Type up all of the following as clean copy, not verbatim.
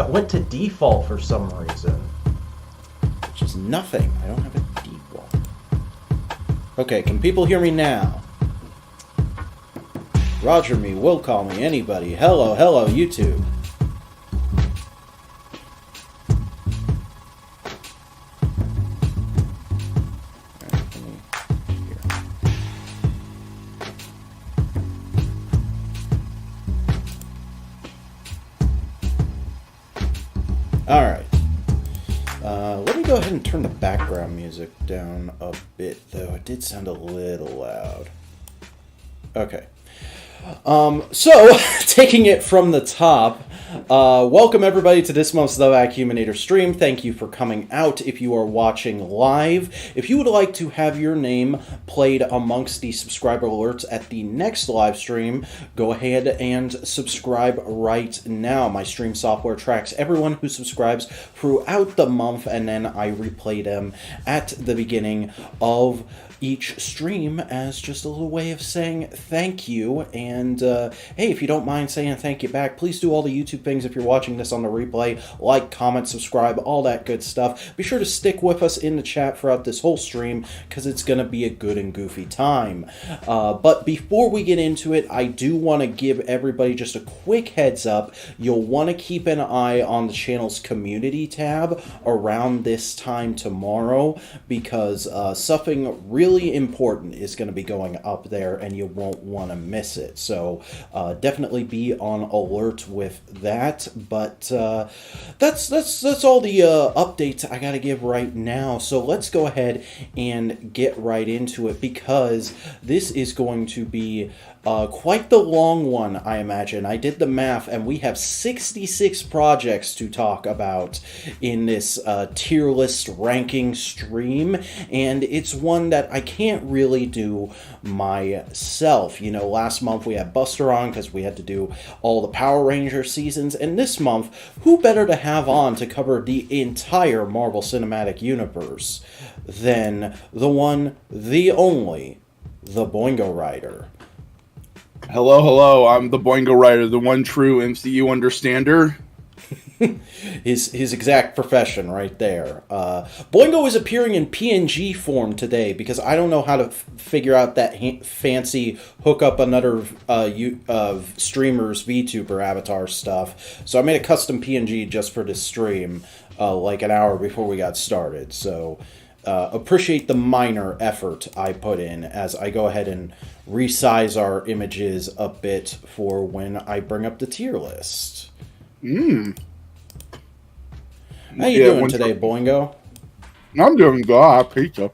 it went to default for some reason. Which is nothing. I don't have a default. Okay, can people hear me now? Roger me, will call me, anybody. Hello, YouTube. Alright. Let me go ahead and turn the background music down a bit, though. It did sound a little loud. Okay. So, taking it from the top, welcome everybody to this month's The Vacuuminator stream. Thank you for coming out if you are watching live. If you would like to have your name played amongst the subscriber alerts at the next live stream, go ahead and subscribe right now. My stream software tracks everyone who subscribes throughout the month, and then I replay them at the beginning of each stream as just a little way of saying thank you. And hey, if you don't mind saying thank you back, please do all the YouTube things if you're watching this on the replay. Like, comment, subscribe, all that good stuff. Be sure to stick with us in the chat throughout this whole stream, because it's going to be a good and goofy time. But before we get into it, I do want to give everybody just a quick heads up. You'll want to keep an eye on the channel's community tab around this time tomorrow, because something really important is going to be going up there, and you won't want to miss it. So definitely be on alert with that. But that's all the updates I got to give right now. So let's go ahead and get right into it, because this is going to be quite the long one, I imagine. I did the math, and we have 66 projects to talk about in this tier list ranking stream, and it's one that I can't really do myself. You know, last month we had Buster on because we had to do all the Power Ranger seasons, and this month, who better to have on to cover the entire Marvel Cinematic Universe than the one, the only, the Boingo Rider. Hello, I'm the Boingo Rider, the one true MCU understander. his exact profession right there. Boingo is appearing in PNG form today, because I don't know how to figure out that fancy hook up another streamer's VTuber avatar stuff. So I made a custom PNG just for this stream, like an hour before we got started. So appreciate the minor effort I put in as I go ahead and resize our images a bit for when I bring up the tier list. How you doing today, Boingo? I'm doing good. I have pizza.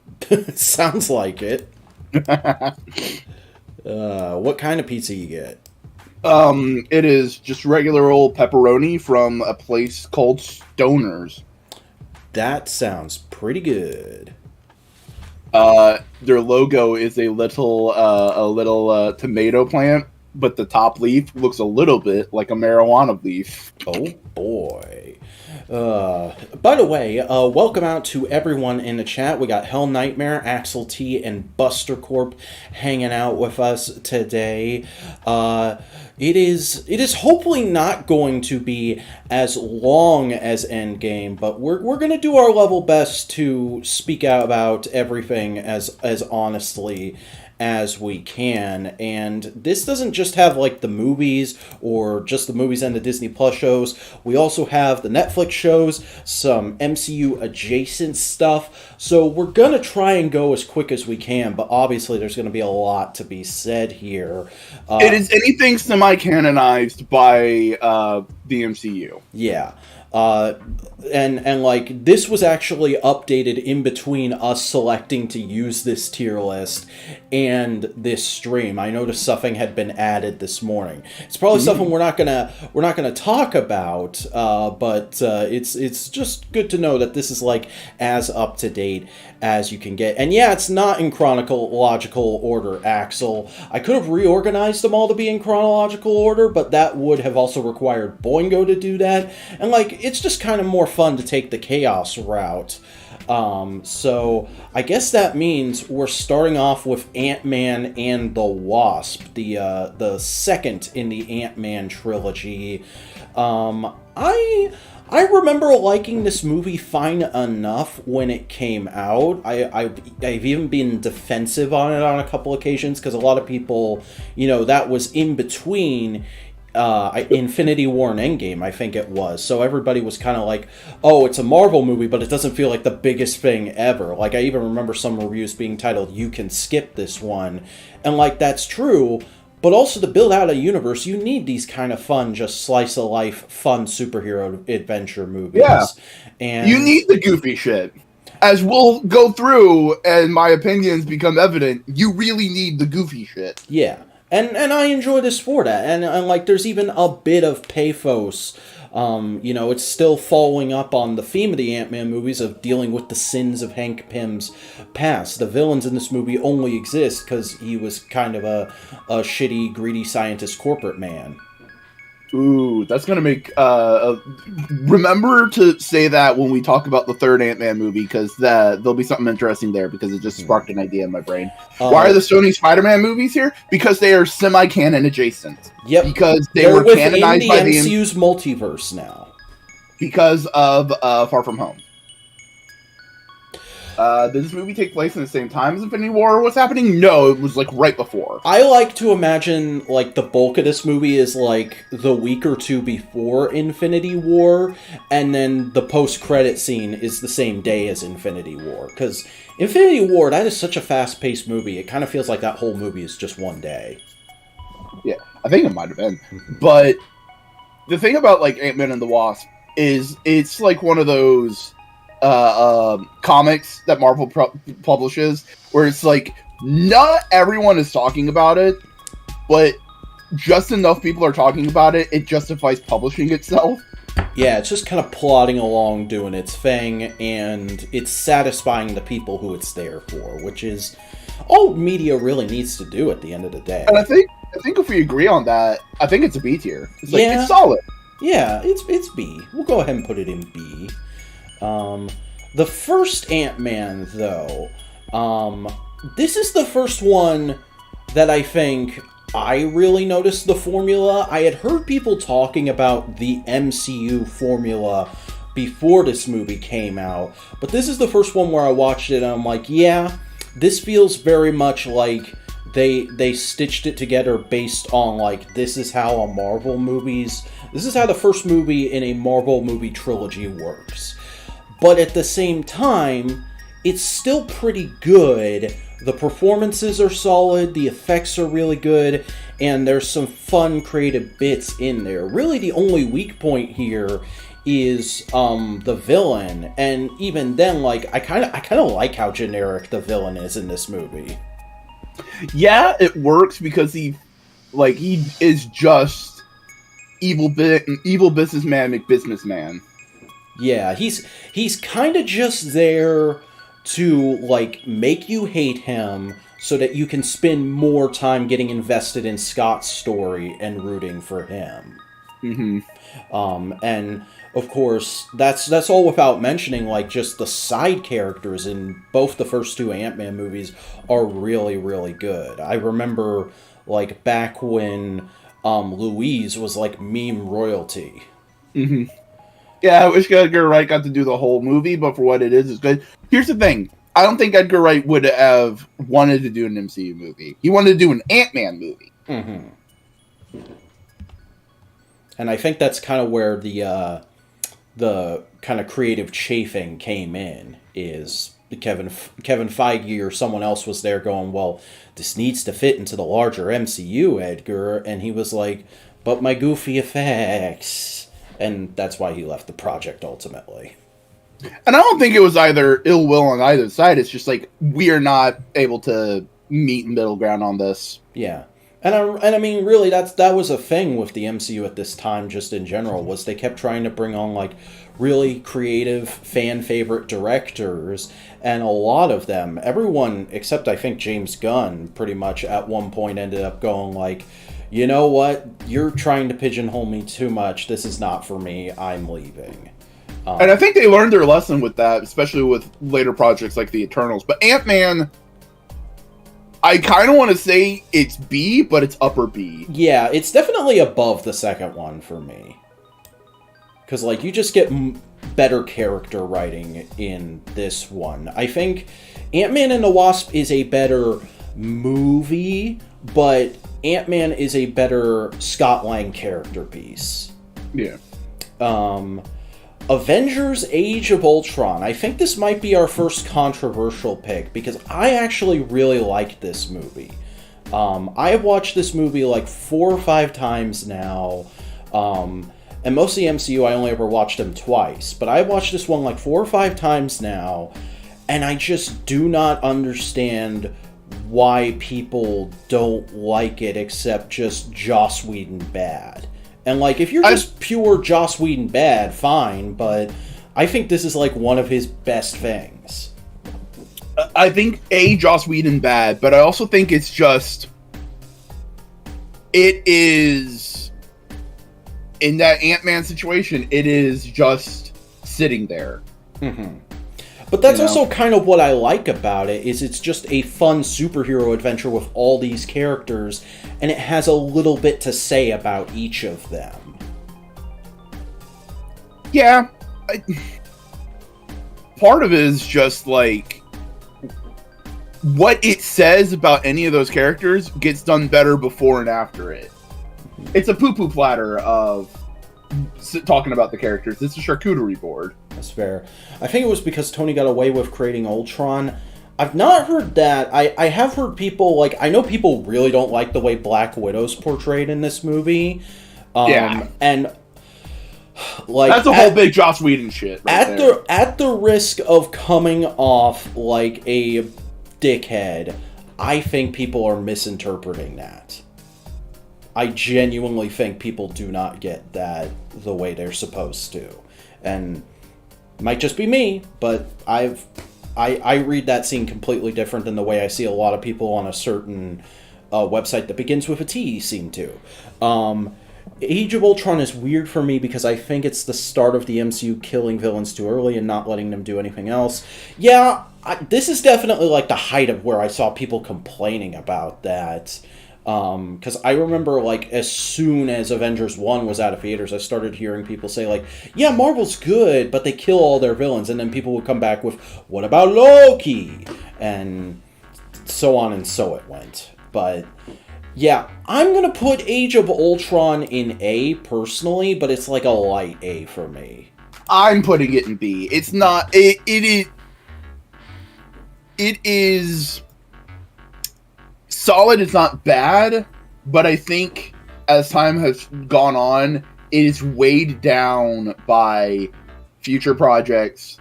Sounds like it. What kind of pizza you get? It is just regular old pepperoni from a place called Stoner's. That sounds pretty good. Their logo is a little tomato plant, but the top leaf looks a little bit like a marijuana leaf. Oh boy. By the way, welcome out to everyone in the chat. We got Hell Nightmare, Axel T, and Buster Corp hanging out with us today. It is hopefully not going to be as long as Endgame, but we're going to do our level best to speak out about everything as honestly as we can. And this doesn't just have like the movies or just the movies and the Disney Plus shows. We also have the Netflix shows, some MCU adjacent stuff. So we're gonna try and go as quick as we can, but obviously there's gonna be a lot to be said here. It is anything semi-canonized by the MCU. Yeah. And like, this was actually updated in between us selecting to use this tier list and this stream. I noticed something had been added this morning. It's probably something we're not gonna talk about, but it's just good to know that this is like as up to date as you can get. And yeah, it's not in chronological order, Axel. I could have reorganized them all to be in chronological order, but that would have also required Boingo to do that. And like, it's just kind of more fun to take the chaos route. So I guess that means we're starting off with Ant-Man and the Wasp, the second in the Ant-Man trilogy. I remember liking this movie fine enough when it came out. I've even been defensive on it on a couple occasions because a lot of people, that was in between Infinity War and Endgame, I think it was. So everybody was kind of like, oh, it's a Marvel movie, but it doesn't feel like the biggest thing ever. Like, I even remember some reviews being titled, "You can skip this one." And, like, that's true. But also, to build out a universe, you need these kind of fun, just slice-of-life, fun superhero adventure movies. Yeah. And You need the goofy shit. As we'll go through, and my opinions become evident, you really need the goofy shit. yeah. And I enjoy this for that. And like, there's even a bit of pathos. It's still following up on the theme of the Ant-Man movies of dealing with the sins of Hank Pym's past. The villains in this movie only exist because he was kind of a shitty, greedy scientist corporate man. Ooh, that's gonna make. Remember to say that when we talk about the third Ant-Man movie, because there'll be something interesting there, because it just sparked an idea in my brain. Why are the Sony Spider-Man movies here? Because they are semi-canon adjacent. Yep. Because They're were within canonized by the MCU's multiverse now. Because of Far From Home. Did this movie take place in the same time as Infinity War? What's happening? No, it was like right before. I like to imagine like the bulk of this movie is like the week or two before Infinity War, and then the post-credit scene is the same day as Infinity War. Because Infinity War, that is such a fast-paced movie, it kind of feels like that whole movie is just one day. Yeah, I think it might have been. But the thing about like Ant-Man and the Wasp is it's like one of those comics that Marvel publishes, where it's like not everyone is talking about it, but just enough people are talking about it, it justifies publishing itself. Yeah, it's just kind of plodding along, doing its thing, and it's satisfying the people who it's there for, which is all media really needs to do at the end of the day. And I think if we agree on that, I think it's a B tier. It's like, Yeah. it's solid. Yeah, it's B. We'll go ahead and put it in B. The first Ant-Man, though, this is the first one that I think I really noticed the formula. I had heard people talking about the MCU formula before this movie came out, but this is the first one where I watched it and I'm like, yeah, this feels very much like they stitched it together based on, like, this is how this is how the first movie in a Marvel movie trilogy works. But at the same time, it's still pretty good. The performances are solid, the effects are really good, and there's some fun, creative bits in there. Really, the only weak point here is the villain, and even then, like, I kind of like how generic the villain is in this movie. Yeah, it works because he is just evil businessman McBusinessman. Yeah, he's kind of just there to, like, make you hate him so that you can spend more time getting invested in Scott's story and rooting for him. Mm-hmm. And of course, that's all without mentioning, like, just the side characters in both the first two Ant-Man movies are really, really good. I remember, like, back when Louise was, like, meme royalty. Mm-hmm. Yeah, I wish Edgar Wright got to do the whole movie, but for what it is, it's good. Here's the thing. I don't think Edgar Wright would have wanted to do an MCU movie. He wanted to do an Ant-Man movie. Mm-hmm. And I think that's kind of where the kind of creative chafing came in, is Kevin Feige or someone else was there going, well, this needs to fit into the larger MCU, Edgar. And he was like, but my goofy effects. And that's why he left the project ultimately. And I don't think it was either ill will on either side. It's just like, we are not able to meet middle ground on this. Yeah. And I mean, really, that was a thing with the MCU at this time, just in general, was they kept trying to bring on, like, really creative, fan-favorite directors, and a lot of them, everyone except, I think, James Gunn, pretty much at one point ended up going, like, you know what, you're trying to pigeonhole me too much, this is not for me, I'm leaving. And I think they learned their lesson with that, especially with later projects like the Eternals. But Ant-Man, I kind of want to say it's B, but it's upper B. Yeah, it's definitely above the second one for me. Because, like, you just get better character writing in this one. I think Ant-Man and the Wasp is a better movie, but Ant-Man is a better Scott Lang character piece. Yeah. Avengers Age of Ultron. I think this might be our first controversial pick, because I actually really liked this movie. I have watched this movie like 4 or 5 times now. And most of the MCU, I only ever watched them twice. But I watched this one like 4 or 5 times now, and I just do not understand why people don't like it except just Joss Whedon bad. And, like, if you're just pure Joss Whedon bad, fine, but I think this is, like, one of his best things. I think, Joss Whedon bad, but I also think it's just... It is... In that Ant-Man situation, it is just sitting there. Mm-hmm. But that's also kind of what I like about it, is it's just a fun superhero adventure with all these characters, and it has a little bit to say about each of them. Yeah. Part of it is just, like, what it says about any of those characters gets done better before and after it. It's a poo-poo platter of talking about the characters. It's a charcuterie board. That's fair. I think it was because Tony got away with creating Ultron. I've not heard that. I have heard people, like, I know people really don't like the way Black Widow's portrayed in this movie. Yeah. And, like... That's a whole big Joss Whedon shit. At the risk of coming off like a dickhead, I think people are misinterpreting that. I genuinely think people do not get that the way they're supposed to. And it might just be me, but I read that scene completely different than the way I see a lot of people on a certain website that begins with a T seem to. Age of Ultron is weird for me because I think it's the start of the MCU killing villains too early and not letting them do anything else. Yeah, this is definitely like the height of where I saw people complaining about that. Because I remember, like, as soon as Avengers 1 was out of theaters, I started hearing people say, like, yeah, Marvel's good, but they kill all their villains. And then people would come back with, what about Loki? And so on and so it went. But, yeah, I'm going to put Age of Ultron in A, personally, but it's like a light A for me. I'm putting it in B. It's not... It is... solid. It's not bad, but I think as time has gone on, it is weighed down by future projects,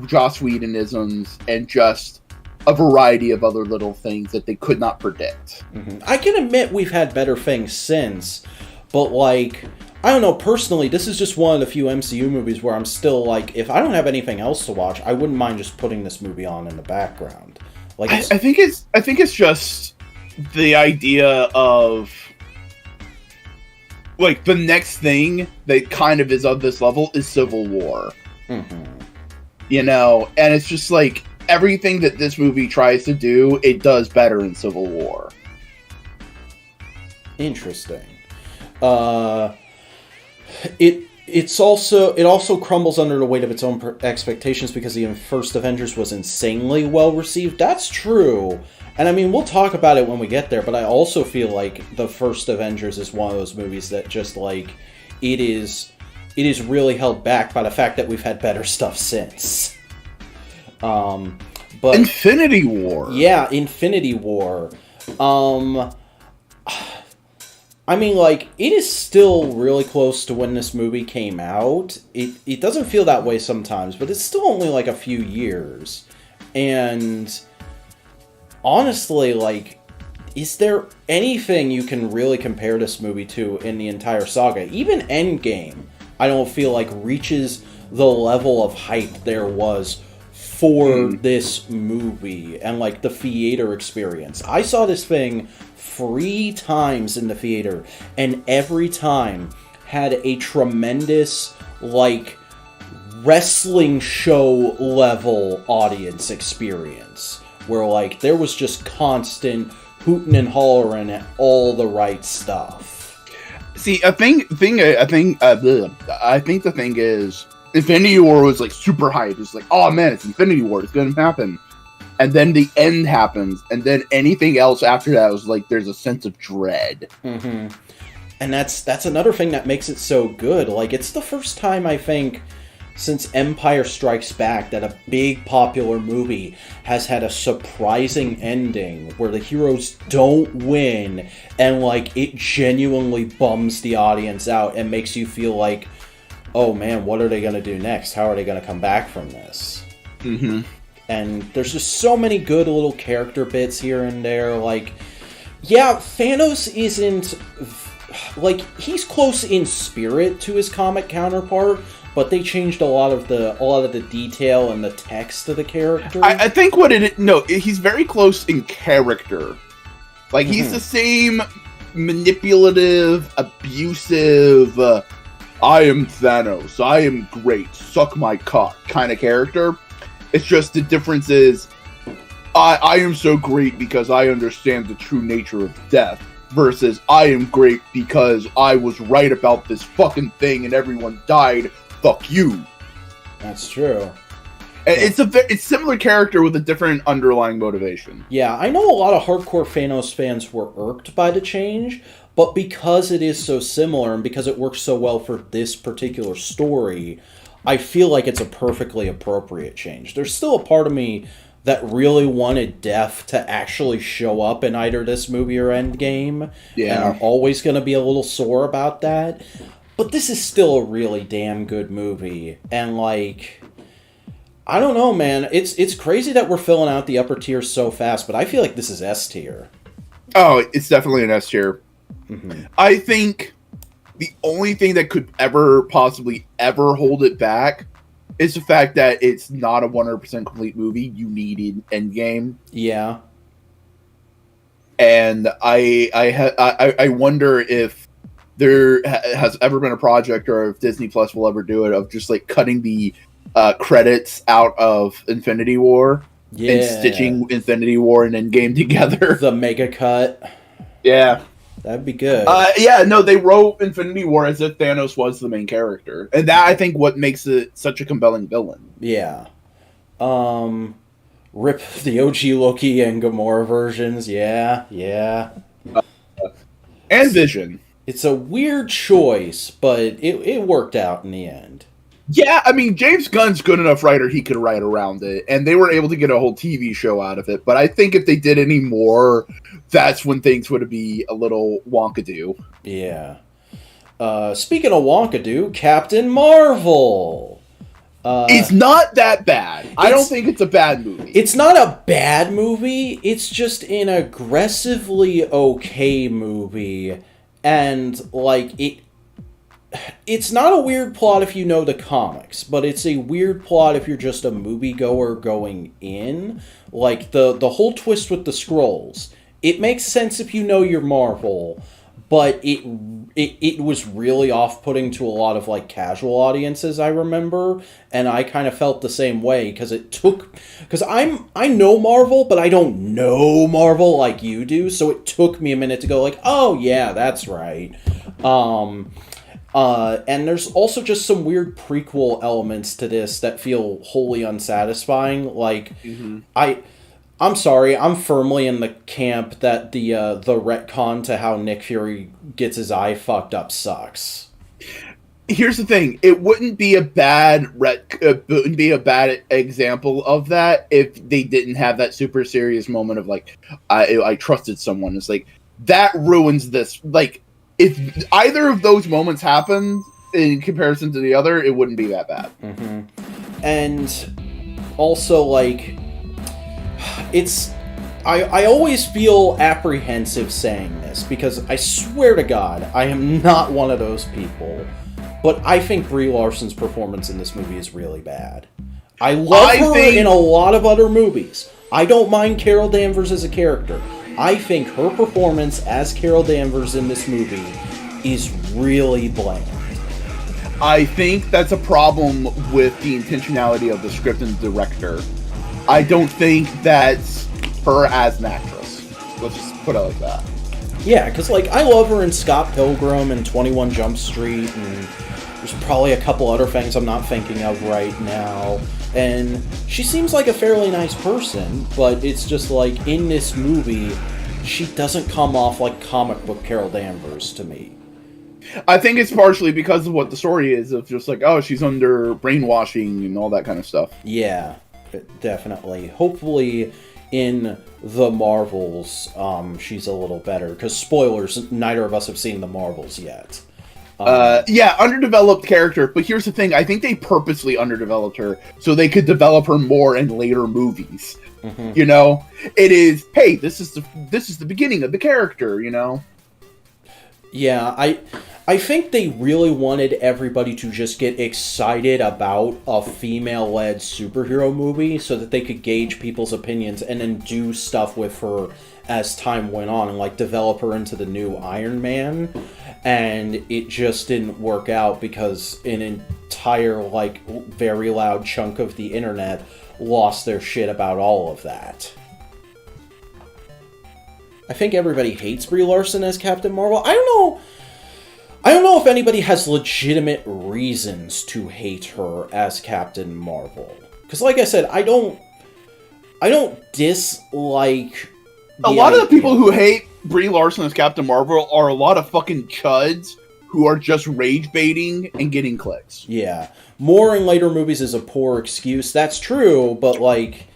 Joss Whedonisms, and just a variety of other little things that they could not predict. Mm-hmm. I can admit we've had better things since, but, like, I don't know, personally, this is just one of the few MCU movies where I'm still, like, if I don't have anything else to watch, I wouldn't mind just putting this movie on in the background. Like, I think it's just the idea of, like, the next thing that kind of is of this level is Civil War. Mm-hmm. You know, and it's just like everything that this movie tries to do, it does better in Civil War. Interesting. It also crumbles under the weight of its own expectations because the first Avengers was insanely well received. That's true. And I mean, we'll talk about it when we get there, but I also feel like the first Avengers is one of those movies that just, like, it is really held back by the fact that we've had better stuff since. But Infinity War. Yeah, Infinity War. I mean, like, it is still really close to when this movie came out. It doesn't feel that way sometimes, but it's still only, like, a few years. And honestly, like, is there anything you can really compare this movie to in the entire saga? Even Endgame, I don't feel like reaches the level of hype there was for this movie and, like, the theater experience. I saw this thing 3 times in the theater, and every time had a tremendous, like, wrestling show level audience experience. Where, like, there was just constant hooting and hollering at all the right stuff. See, I think the thing is, Infinity War was like super hyped. It's like, oh man, it's Infinity War, it's gonna happen. And then the end happens, and then anything else after that was like there's a sense of dread. Mm-hmm. And that's another thing that makes it so good. Like, it's the first time, I think, since Empire Strikes Back that a big popular movie has had a surprising ending where the heroes don't win, and like it genuinely bums the audience out and makes you feel like, oh man, what are they gonna do next? How are they gonna come back from this? Mm-hmm. And there's just so many good little character bits here and there. Like, yeah, Thanos isn't like, he's close in spirit to his comic counterpart, but they changed a lot of the detail and the text of the character. I think he's very close in character. Like, he's the same manipulative, abusive, I am Thanos, I am great, suck my cock kind of character. It's just the difference is, I am so great because I understand the true nature of death, versus I am great because I was right about this fucking thing and everyone died. Fuck you. That's true. And it's similar character with a different underlying motivation. Yeah, I know a lot of hardcore Thanos fans were irked by the change, but because it is so similar and because it works so well for this particular story, I feel like it's a perfectly appropriate change. There's still a part of me that really wanted Death to actually show up in either this movie or Endgame. Yeah. And I'm always going to be a little sore about that. But this is still a really damn good movie. And, like, I don't know, man. It's crazy that we're filling out the upper tiers so fast, but I feel like this is S tier. Oh, it's definitely an S tier. Mm-hmm. I think the only thing that could possibly ever hold it back is the fact that it's not a 100% complete movie. You need an Endgame. Yeah. And I wonder if there has ever been a project, or if Disney Plus will ever do it, of just like cutting the credits out of Infinity War and stitching Infinity War and Endgame together. The mega cut. Yeah. That'd be good. They wrote Infinity War as if Thanos was the main character. And that, I think, what makes it such a compelling villain. Yeah. Rip the OG Loki and Gamora versions. Yeah. And Vision. It's a weird choice, but it worked out in the end. Yeah, I mean, James Gunn's good enough writer, he could write around it, and they were able to get a whole TV show out of it, but I think if they did any more, that's when things would be a little wonkadoo. Yeah. Speaking of wonkadoo, Captain Marvel! It's not that bad. I don't think it's a bad movie. It's not a bad movie, it's just an aggressively okay movie, and, like, it's not a weird plot if you know the comics, but it's a weird plot if you're just a moviegoer going in. Like, the whole twist with the Skrulls. It makes sense if you know your Marvel, but it was really off-putting to a lot of, like, casual audiences, I remember, and I kind of felt the same way, because I know Marvel, but I don't know Marvel like you do, so it took me a minute to go like, oh yeah, that's right. And there's also just some weird prequel elements to this that feel wholly unsatisfying. Like, I'm sorry, I'm firmly in the camp that the retcon to how Nick Fury gets his eye fucked up sucks. Here's the thing: it wouldn't be a bad example of that if they didn't have that super serious moment of like, I trusted someone. It's like that ruins this. Like, if either of those moments happened in comparison to the other, it wouldn't be that bad. Mm-hmm. And also, like, I always feel apprehensive saying this, because I swear to God, I am not one of those people, but I think Brie Larson's performance in this movie is really bad. I love her in a lot of other movies. I don't mind Carol Danvers as a character. I think her performance as Carol Danvers in this movie is really bland. I think that's a problem with the intentionality of the script and the director. I don't think that's her as an actress. Let's just put it like that. Yeah, because, like, I love her in Scott Pilgrim and 21 Jump Street, and there's probably a couple other things I'm not thinking of right now. And she seems like a fairly nice person, but it's just like, in this movie, she doesn't come off like comic book Carol Danvers to me. I think it's partially because of what the story is, of just like, oh, she's under brainwashing and all that kind of stuff. Yeah, definitely. Hopefully, in the Marvels, she's a little better. Because, spoilers, neither of us have seen the Marvels yet. Yeah, underdeveloped character, but here's the thing, I think they purposely underdeveloped her so they could develop her more in later movies. Mm-hmm. You know? It is, hey, this is the beginning of the character, you know? Yeah, I think they really wanted everybody to just get excited about a female-led superhero movie so that they could gauge people's opinions and then do stuff with her as time went on and, like, develop her into the new Iron Man. And it just didn't work out because an entire, like, very loud chunk of the internet lost their shit about all of that. I think everybody hates Brie Larson as Captain Marvel. I don't know if anybody has legitimate reasons to hate her as Captain Marvel. Because, like I said, I don't dislike a lot of the people who hate Brie Larson as Captain Marvel are a lot of fucking chuds who are just rage baiting and getting clicks. Yeah. More in later movies is a poor excuse. That's true, but, like,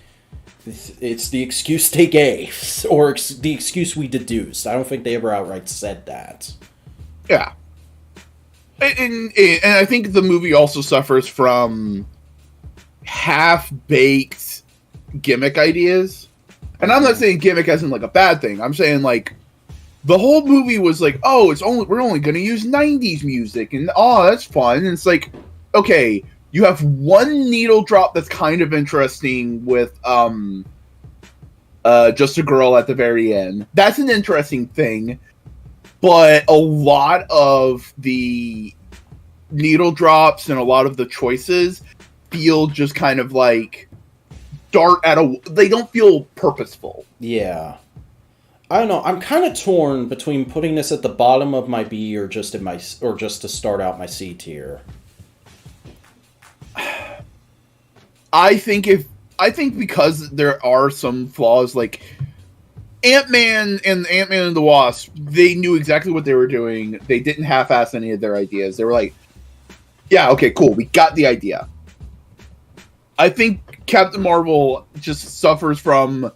it's the excuse they gave. Or the excuse we deduced. I don't think they ever outright said that. Yeah. And I think the movie also suffers from half-baked gimmick ideas. And I'm not saying gimmick as in, like, a bad thing. I'm saying, like, the whole movie was like, oh, we're only going to use 90s music, and oh, that's fun. And it's like, okay, you have one needle drop that's kind of interesting with Just a Girl at the very end. That's an interesting thing. But a lot of the needle drops and a lot of the choices feel just kind of like they don't feel purposeful. Yeah. I don't know. I'm kind of torn between putting this at the bottom of my B or just to start out my C tier. I think because there are some flaws, like Ant-Man and the Wasp, they knew exactly what they were doing. They didn't half-ass any of their ideas. They were like, yeah, okay, cool, we got the idea. I think Captain Marvel just suffers from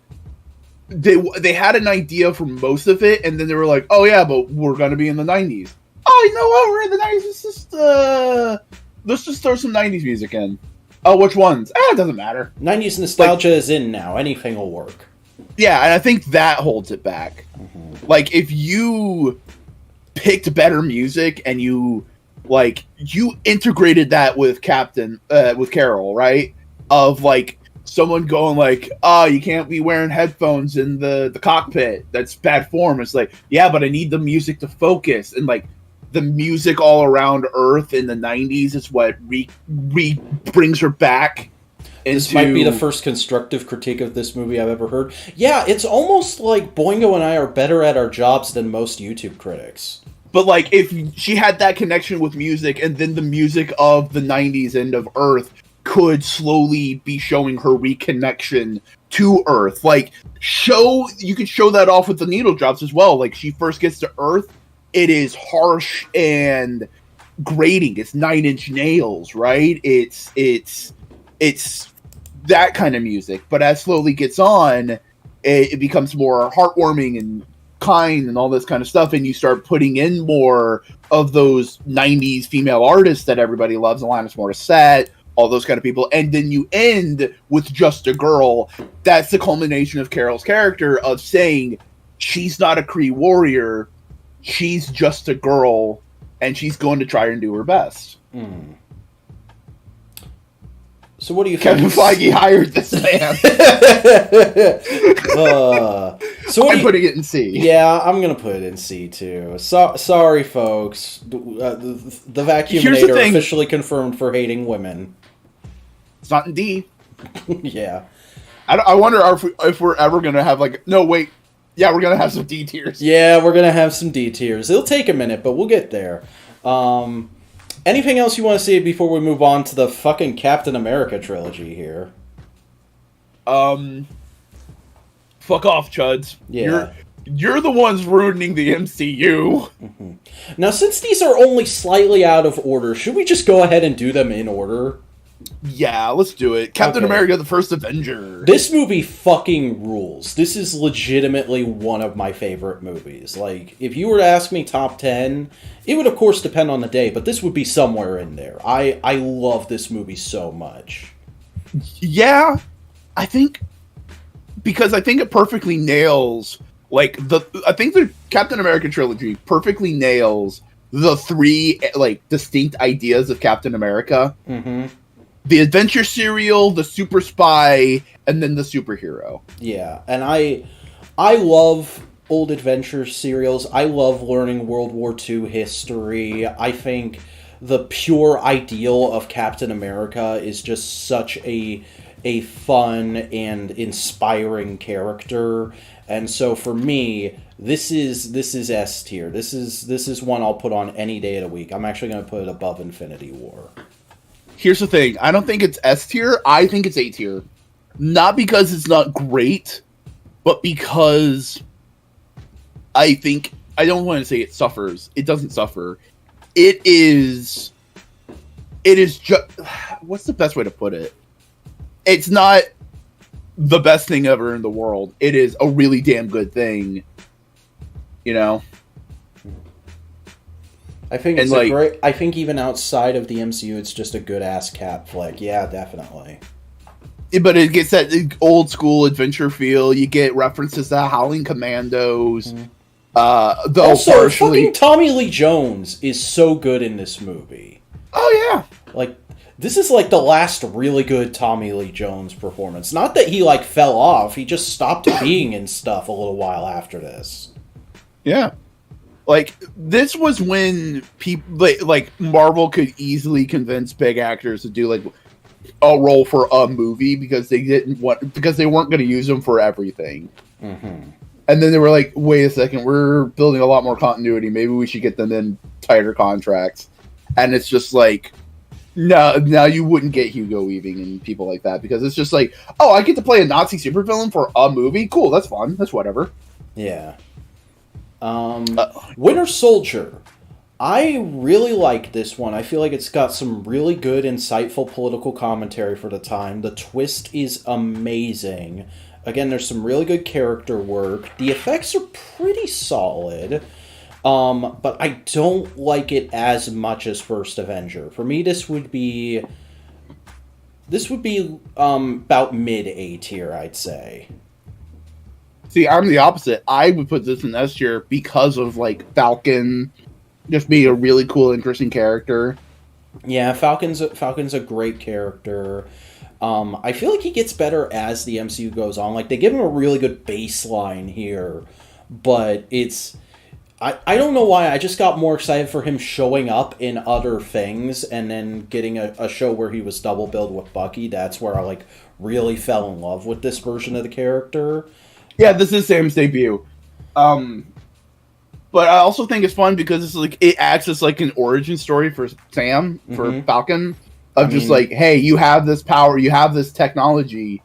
they had an idea for most of it, and then they were like, oh yeah, but we're gonna be in the 90s. Oh, you know what? We're in the 90s. Let's just throw some 90s music in. Oh, which ones? It doesn't matter. 90s nostalgia is in now. Anything will work. Yeah, and I think that holds it back. Mm-hmm. Like, if you picked better music and you integrated that with Carol, right? Of, like, someone going like, oh, you can't be wearing headphones in the cockpit. That's bad form. It's like, yeah, but I need the music to focus. And, like, the music all around Earth in the 90s is what brings her back. This might be the first constructive critique of this movie I've ever heard. Yeah, it's almost like Boingo and I are better at our jobs than most YouTube critics. But, like, if she had that connection with music, and then the music of the 90s and of Earth could slowly be showing her reconnection to Earth. Like, you could show that off with the needle drops as well. Like, she first gets to Earth, it is harsh and grating. It's 9 Inch Nails, right? It's that kind of music. But as slowly gets on, it becomes more heartwarming and kind and all this kind of stuff, and you start putting in more of those 90s female artists that everybody loves, Alanis Morissette, all those kind of people, and then you end with Just a Girl. That's the culmination of Carol's character of saying she's not a Kree warrior, she's just a girl, and she's going to try and do her best. Mm. So what do you Kevin think? Feige hired this man. So I'm putting it in C. Yeah, I'm going to put it in C too. Sorry, folks. The Vacuuminator officially confirmed for hating women. It's not in D. Yeah. I wonder if we're ever going to have, like, no, wait. Yeah, we're gonna have some D tiers. Yeah, we're gonna have some D tiers. It'll take a minute, but we'll get there. Anything else you want to say before we move on to the fucking Captain America trilogy here? Fuck off, Chuds. Yeah. You're the ones ruining the MCU. Mm-hmm. Now, since these are only slightly out of order, should we just go ahead and do them in order? Yeah, let's do it. Captain America, the First Avenger. This movie fucking rules. This is legitimately one of my favorite movies. Like, if you were to ask me top 10, it would of course depend on the day, but this would be somewhere in there. I love this movie so much. Yeah, I think it perfectly nails I think the Captain America trilogy perfectly nails the three distinct ideas of Captain America. Mm-hmm. The adventure serial, the super spy, and then the superhero. Yeah, and I love old adventure serials. I love learning World War II history. I think the pure ideal of Captain America is just such a fun and inspiring character. And so for me, this is S tier. This is one I'll put on any day of the week. I'm actually going to put it above Infinity War. Here's the thing. I don't think it's S tier. I think it's A tier. Not because it's not great, but because I don't want to say it suffers. It doesn't suffer. It is just, what's the best way to put it? It's not the best thing ever in the world. It is a really damn good thing. You know? I think it's I think even outside of the MCU, it's just a good ass Cap flick. Yeah, definitely. But it gets that old school adventure feel. You get references to Howling Commandos. Mm-hmm. Also, fucking Tommy Lee Jones is so good in this movie. Oh yeah, like this is like the last really good Tommy Lee Jones performance. Not that he fell off; he just stopped being in stuff a little while after this. Yeah. This was when people Marvel could easily convince big actors to do a role for a movie because they weren't going to use them for everything. Mm-hmm. And then they were like, "Wait a second, we're building a lot more continuity. Maybe we should get them in tighter contracts." And it's just now you wouldn't get Hugo Weaving and people like that because it's just oh, I get to play a Nazi supervillain for a movie. Cool, that's fun. That's whatever. Yeah. Winter Soldier. I really like this one. I feel like it's got some really good, insightful political commentary for the time. The twist is amazing. Again, there's some really good character work. The effects are pretty solid. But I don't like it as much as First Avenger. For me, this would be about mid A tier, I'd say. See, I'm the opposite. I would put this in S tier because of Falcon just being a really cool, interesting character. Yeah, Falcon's a great character. I feel like he gets better as the MCU goes on. They give him a really good baseline here, but it's I don't know why. I just got more excited for him showing up in other things and then getting a show where he was double billed with Bucky. That's where I really fell in love with this version of the character. Yeah, this is Sam's debut. But I also think it's fun because it's it acts as an origin story for Sam, for Falcon, of hey, you have this power, you have this technology,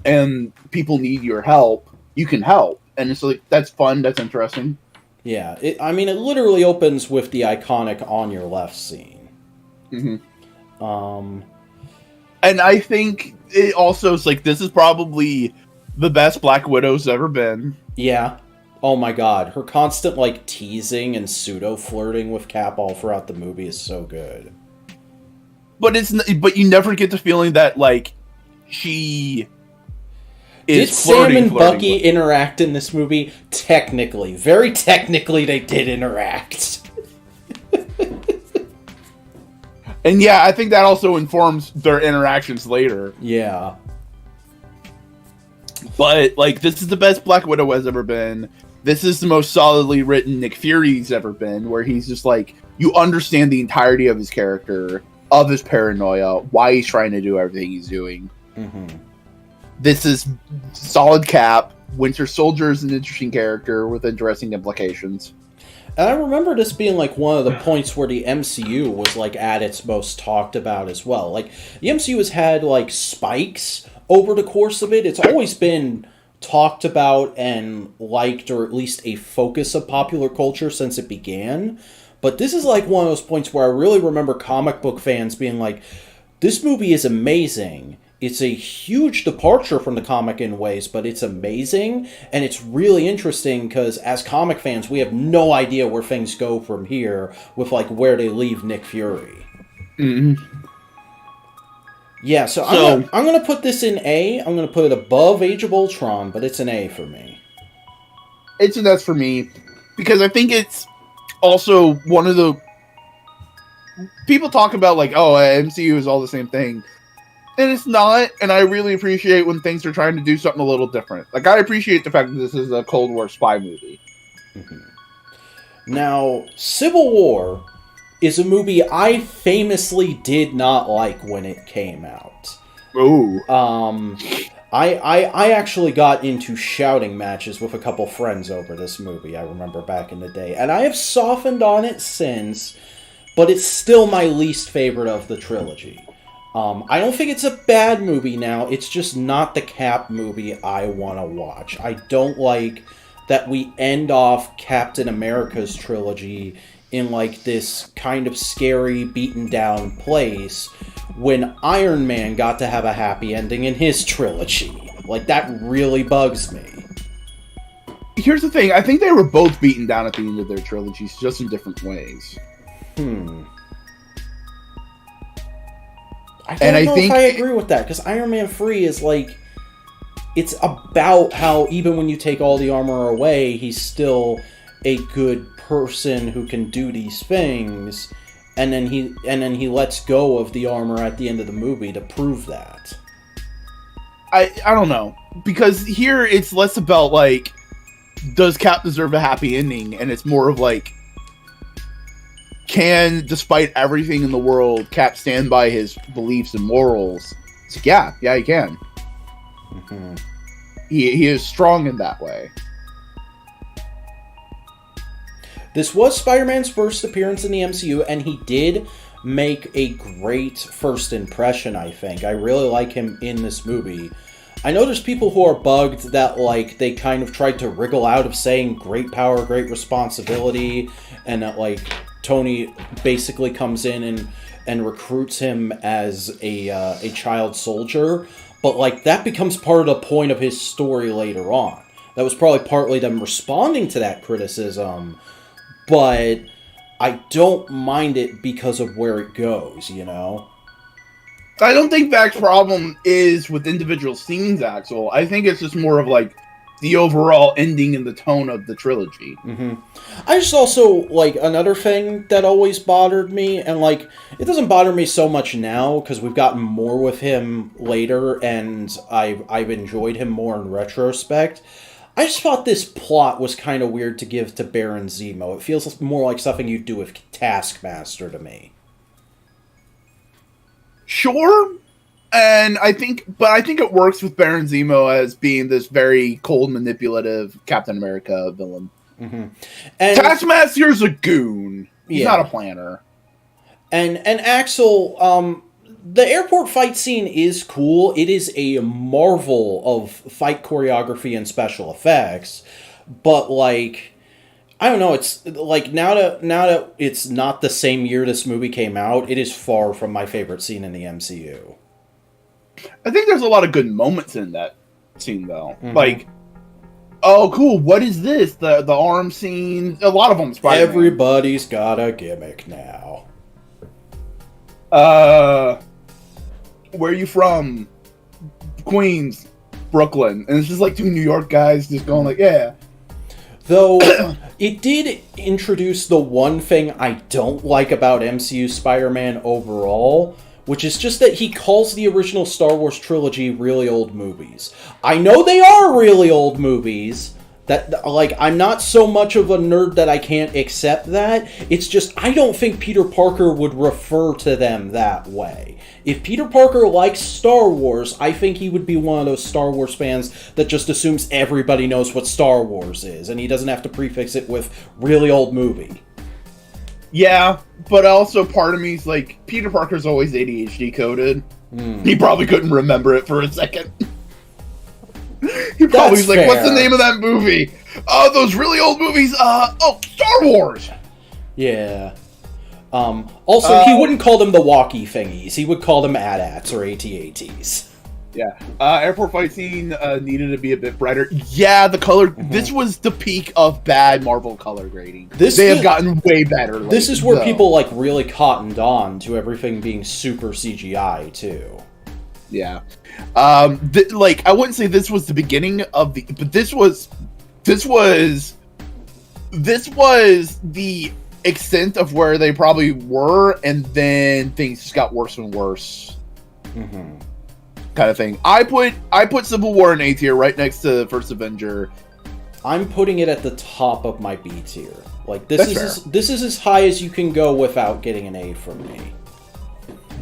and people need your help. You can help, and it's that's fun, that's interesting. Yeah, it literally opens with the iconic "On Your Left" scene. Mm-hmm. And I think it also is this is probably the best Black Widow's ever been. Yeah. Oh my god, her constant teasing and pseudo flirting with Cap all throughout the movie is so good. But you never get the feeling that she is. Did Sam and Bucky interact in this movie? Technically, very technically, they did interact. And yeah, I think that also informs their interactions later. Yeah. But this is the best Black Widow has ever been. This is the most solidly written Nick Fury's ever been, where he's just you understand the entirety of his character, of his paranoia, why he's trying to do everything he's doing. Mm-hmm. This is solid Cap. Winter Soldier is an interesting character with interesting implications. And I remember this being like one of the points where the MCU was like at its most talked about as well. Like the MCU has had like spikes over the course of it. It's always been talked about and liked, or at least a focus of popular culture since it began. But this is like one of those points where I really remember comic book fans being like, this movie is amazing. It's a huge departure from the comic in ways, but it's amazing, and it's really interesting because as comic fans, we have no idea where things go from here with like where they leave Nick Fury. Mm-hmm. Yeah, so I'm gonna put this in A. I'm gonna put it above Age of Ultron, but it's an A for me. It's an S for me because I think it's also one of the people talk about like, oh, MCU is all the same thing. And it's not, and I really appreciate when things are trying to do something a little different. Like, I appreciate the fact that this is a Cold War spy movie. Mm-hmm. Now, Civil War is a movie I famously did not like when it came out. Ooh. I actually got into shouting matches with a couple friends over this movie, I remember back in the day. And I have softened on it since, but it's still my least favorite of the trilogy. I don't think it's a bad movie now, it's just not the Cap movie I want to watch. I don't like that we end off Captain America's trilogy in like this kind of scary, beaten down place when Iron Man got to have a happy ending in his trilogy. Like, that really bugs me. Here's the thing, I think they were both beaten down at the end of their trilogies, just in different ways. I don't know if I agree with that, because Iron Man 3 is like, it's about how even when you take all the armor away, he's still a good person who can do these things, and then he lets go of the armor at the end of the movie to prove that. I don't know, because here it's less about like, does Cap deserve a happy ending, and it's more of like, can, despite everything in the world, Cap stand by his beliefs and morals? It's like, yeah, he can. Mm-hmm. He is strong in that way. This was Spider-Man's first appearance in the MCU, and he did make a great first impression, I think. I really like him in this movie. I know there's people who are bugged that, like, they kind of tried to wriggle out of saying great power, great responsibility, and that, like, Tony basically comes in and recruits him as a child soldier, but like that becomes part of the point of his story later on. That was probably partly them responding to that criticism, but I don't mind it because of where it goes, you know? I don't think Vac's problem is with individual scenes, Axel. I think it's just more of like the overall ending and the tone of the trilogy. Mm-hmm. I just also, like, another thing that always bothered me, and, like, it doesn't bother me so much now, because we've gotten more with him later, and I've enjoyed him more in retrospect. I just thought this plot was kind of weird to give to Baron Zemo. It feels more like something you'd do with Taskmaster to me. Sure. And I think it works with Baron Zemo as being this very cold, manipulative Captain America villain. Mm-hmm. And Taskmaster's a goon. He's not a planner. And Axel, the airport fight scene is cool. It is a marvel of fight choreography and special effects. But, like, I don't know, it's like now that it's not the same year this movie came out, it is far from my favorite scene in the MCU. I think there's a lot of good moments in that scene, though. Mm-hmm. Like, oh, cool, what is this? The arm scene? A lot of them, Spider-Man. Everybody's got a gimmick now. Where are you from? Queens, Brooklyn. And it's just like two New York guys just going like, yeah. Though, it did introduce the one thing I don't like about MCU Spider-Man overall, which is just that he calls the original Star Wars trilogy really old movies. I know they are really old movies, That, like, I'm not so much of a nerd that I can't accept that. It's just, I don't think Peter Parker would refer to them that way. If Peter Parker likes Star Wars, I think he would be one of those Star Wars fans that just assumes everybody knows what Star Wars is, and he doesn't have to prefix it with really old movie. Yeah, but also part of me is like, Peter Parker's always ADHD coded. He probably couldn't remember it for a second. He probably was like, fair. what's the name of that movie? Oh, those really old movies. Star Wars. Yeah. Also, he wouldn't call them the walkie thingies. He would call them AT-ATs or AT-ATs. Yeah. Airport fight scene needed to be a bit brighter. Yeah, the color. This was the peak of bad Marvel color grading. They have gotten way better. This is where people like really cottoned on to everything being super CGI too. Yeah. Like, I wouldn't say this was the beginning of the, but this was the extent of where they probably were, and then things just got worse and worse. Kind of thing. I put Civil War in A tier right next to the First Avenger. I'm putting it at the top of my B tier. Like, this is as high as you can go without getting an A from me.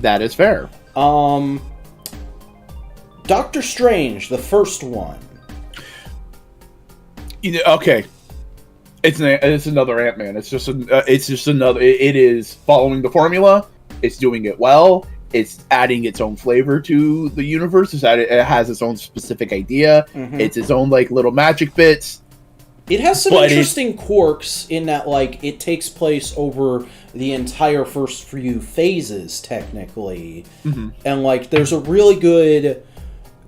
That is fair. Doctor Strange, the first one. Okay. It's another Ant-Man. It's just another. It is following the formula. It's doing it well. It's adding its own flavor to the universe. It has its own specific idea. It's its own like little magic bits. It has some interesting quirks in that, like, it takes place over the entire first few phases, technically. And, like, there's a really good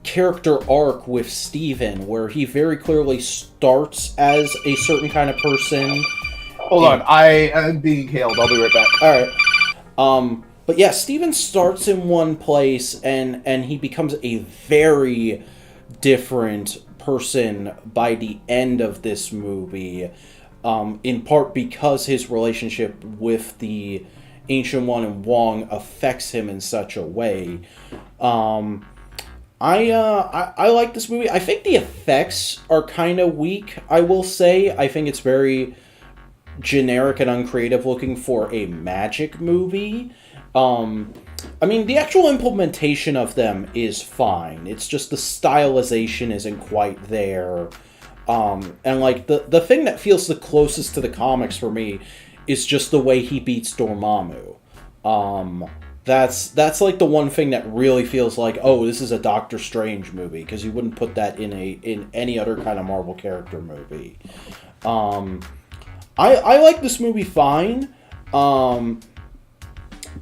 character arc with Steven, where he very clearly starts as a certain kind of person. Hold on, I am being hailed. I'll be right back. Alright. But yeah, Steven starts in one place, and he becomes a very different person by the end of this movie, in part because his relationship with the Ancient One and Wong affects him in such a way. I like this movie. I think the effects are kind of weak, I will say. I think it's very generic and uncreative looking for a magic movie. I mean, the actual implementation of them is fine. It's just the stylization isn't quite there. And, like, the thing that feels the closest to the comics for me is just the way he beats Dormammu. That's like the one thing that really feels like, oh, this is a Doctor Strange movie, because you wouldn't put that in any other kind of Marvel character movie. I like this movie fine.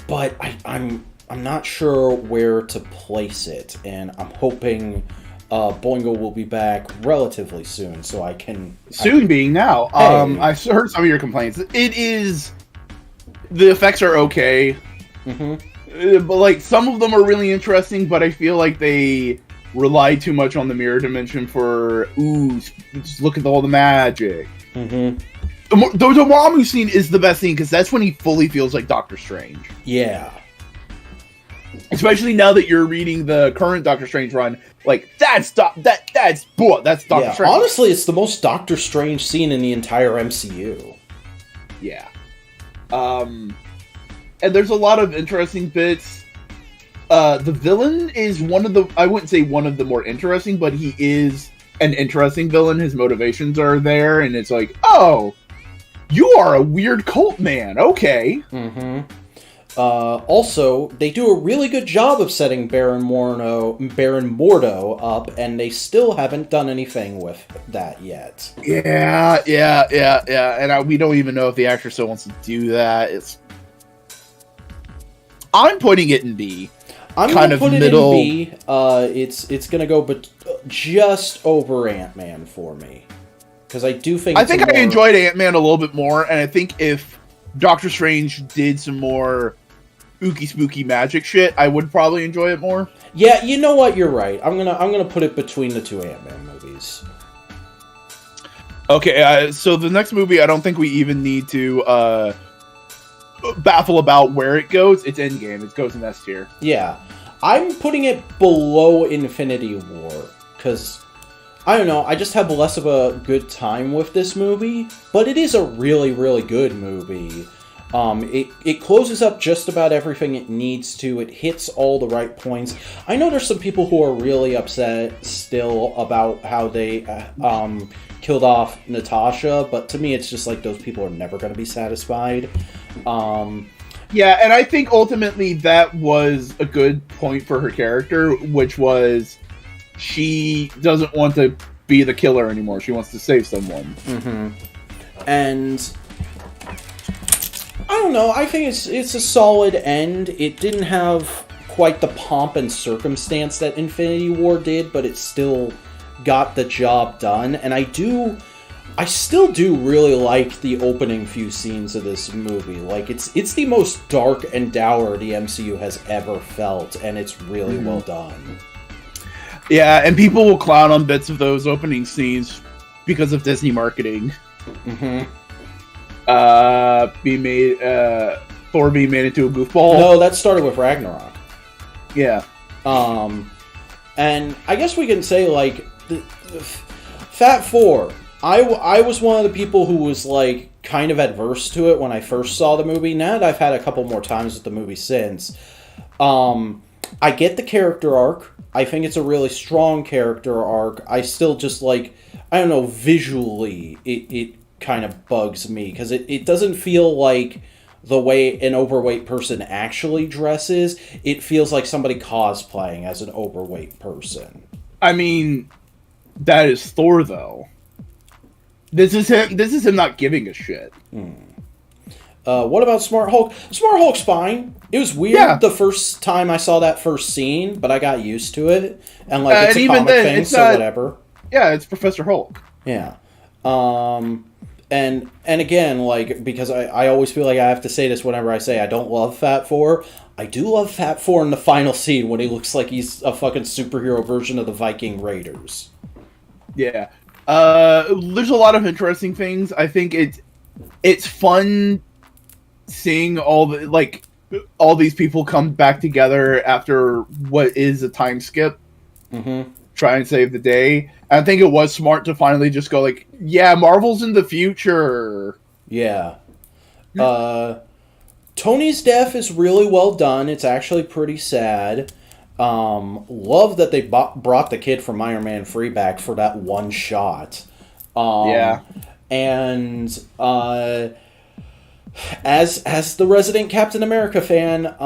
But I'm not sure where to place it, and I'm hoping Boingo will be back relatively soon, so I can... being now. Hey. I heard some of your complaints. The effects are okay. But, like, some of them are really interesting, but I feel like they rely too much on the mirror dimension for, just look at all the magic. The Dormammu scene is the best scene, because that's when he fully feels like Doctor Strange. Yeah. Especially now that you're reading the current Doctor Strange run, like, that's Doctor Strange. Honestly, it's the most Doctor Strange scene in the entire MCU. Yeah. And there's a lot of interesting bits. The villain is I wouldn't say one of the more interesting, but he is an interesting villain. His motivations are there, and it's like, oh, you are a weird cult man. Okay. Also, they do a really good job of setting Baron Mordo up, and they still haven't done anything with that yet. Yeah. And we don't even know if the actor still wants to do that. I'm putting it in B. I'm gonna put it in B. It's gonna go, but just over Ant-Man for me, because I do think I enjoyed Ant-Man a little bit more, and I think if Doctor Strange did some more ooky spooky magic shit, I would probably enjoy it more. Yeah, you know what? You're right. I'm gonna put it between the two Ant-Man movies. Okay, so the next movie, I don't think we even need to baffle about where it goes. It's Endgame. It goes in S tier. Yeah. I'm putting it below Infinity War, because I don't know, I just have less of a good time with this movie, but it is a really, really good movie. It closes up just about everything it needs to. It hits all the right points. I know there's some people who are really upset still about how they killed off Natasha, but to me it's just like those people are never going to be satisfied. Yeah, and I think ultimately that was a good point for her character, which was she doesn't want to be the killer anymore. She wants to save someone. Mm-hmm. And I don't know, I think it's a solid end. It didn't have quite the pomp and circumstance that Infinity War did, but it still got the job done. And I still do really like the opening few scenes of this movie. Like, it's the most dark and dour the MCU has ever felt, and it's really well done. Yeah, and people will clown on bits of those opening scenes because of Disney marketing. Mm-hmm. Thor being made into a goofball. No, that started with Ragnarok. Yeah. And I guess we can say, like, Fat Four. I was one of the people who was, like, kind of adverse to it when I first saw the movie. Now that I've had a couple more times with the movie since, I get the character arc. I think it's a really strong character arc. I still just, like, I don't know, visually, it kind of bugs me, because it doesn't feel like the way an overweight person actually dresses. It feels like somebody cosplaying as an overweight person. I mean, that is Thor, though. This is him not giving a shit. What about Smart Hulk? Smart Hulk's fine. It was weird the first time I saw that first scene, but I got used to it. And, like, it's a comic thing, so whatever. Yeah, it's Professor Hulk. Yeah. And again, like, because I always feel like I have to say this whenever I say I don't love Fat Four. I do love Fat Four in the final scene when he looks like he's a fucking superhero version of the Viking Raiders. Yeah. There's a lot of interesting things. I think it's fun seeing all these people come back together after what is a time skip. Mm-hmm. Try and save the day. And I think it was smart to finally just go like, yeah, Marvel's in the future. Yeah. Tony's death is really well done. It's actually pretty sad. Love that they brought the kid from Iron Man 3 back for that one shot. Yeah. And as the resident Captain America fan,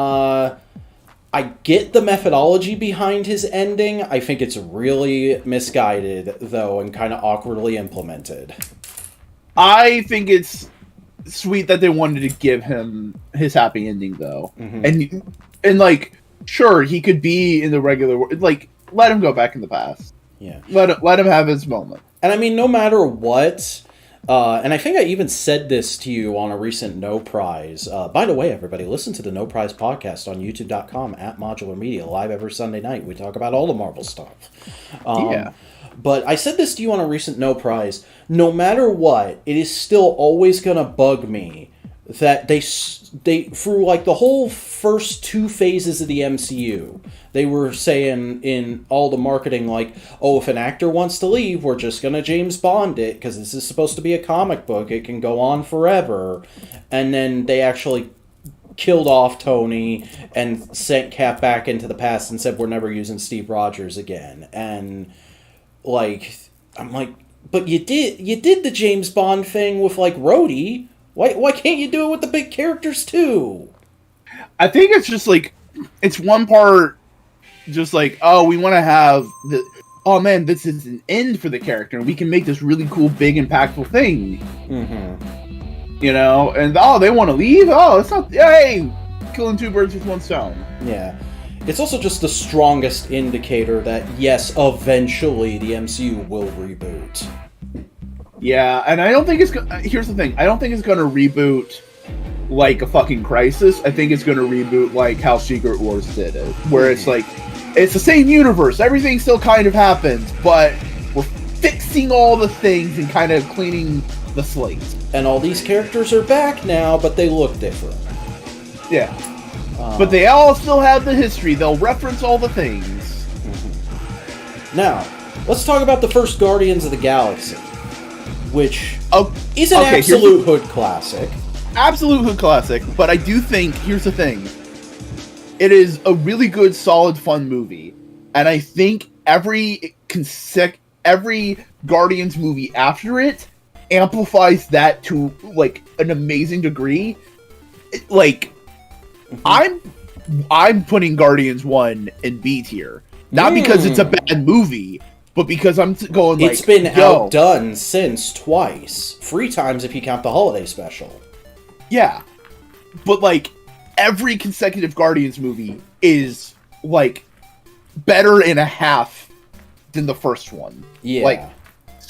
I get the methodology behind his ending. I think it's really misguided, though, and kind of awkwardly implemented. I think it's sweet that they wanted to give him his happy ending, though. Mm-hmm. And like, sure, he could be in the regular world. Like, let him go back in the past. Yeah. Let him have his moment. And I mean, no matter what... and I think I even said this to you on a recent No Prize. By the way, everybody, listen to the No Prize podcast on youtube.com @Modular Media, live every Sunday night. We talk about all the Marvel stuff. Yeah. But I said this to you on a recent No Prize. No matter what, it is still always going to bug me that they through like the whole first two phases of the MCU, they were saying in all the marketing, like, oh, if an actor wants to leave, we're just going to James Bond it, because this is supposed to be a comic book. It can go on forever. And then they actually killed off Tony and sent Cap back into the past and said, we're never using Steve Rogers again. And, like, I'm like, but you did the James Bond thing with, like, Rhodey. Why can't you do it with the big characters, too? I think it's just, like, it's one part just like, oh, we want to have oh man, this is an end for the character, and we can make this really cool, big, impactful thing. Mm-hmm. You know, and they want to leave? Oh, it's not, hey, killing two birds with one stone. Yeah. It's also just the strongest indicator that, yes, eventually the MCU will reboot. Yeah, and I don't think it's... Here's the thing. I don't think it's going to reboot like a fucking Crisis. I think it's going to reboot like how Secret Wars did it. Where it's like, it's the same universe. Everything still kind of happens, but we're fixing all the things and kind of cleaning the slate. And all these characters are back now, but they look different. Yeah. But they all still have the history. They'll reference all the things. Mm-hmm. Now, let's talk about the first Guardians of the Galaxy, which is an okay, absolute hood classic. Absolute hood classic, but I do think, here's the thing. It is a really good, solid, fun movie. And I think every Guardians movie after it amplifies that to, like, an amazing degree. Like, I'm putting Guardians 1 in B tier. Not because it's a bad movie, but because I'm going like... It's been outdone since twice. 3 times if you count the holiday special. Yeah. But, like, every consecutive Guardians movie is, like, better in a half than the first one. Yeah. Like,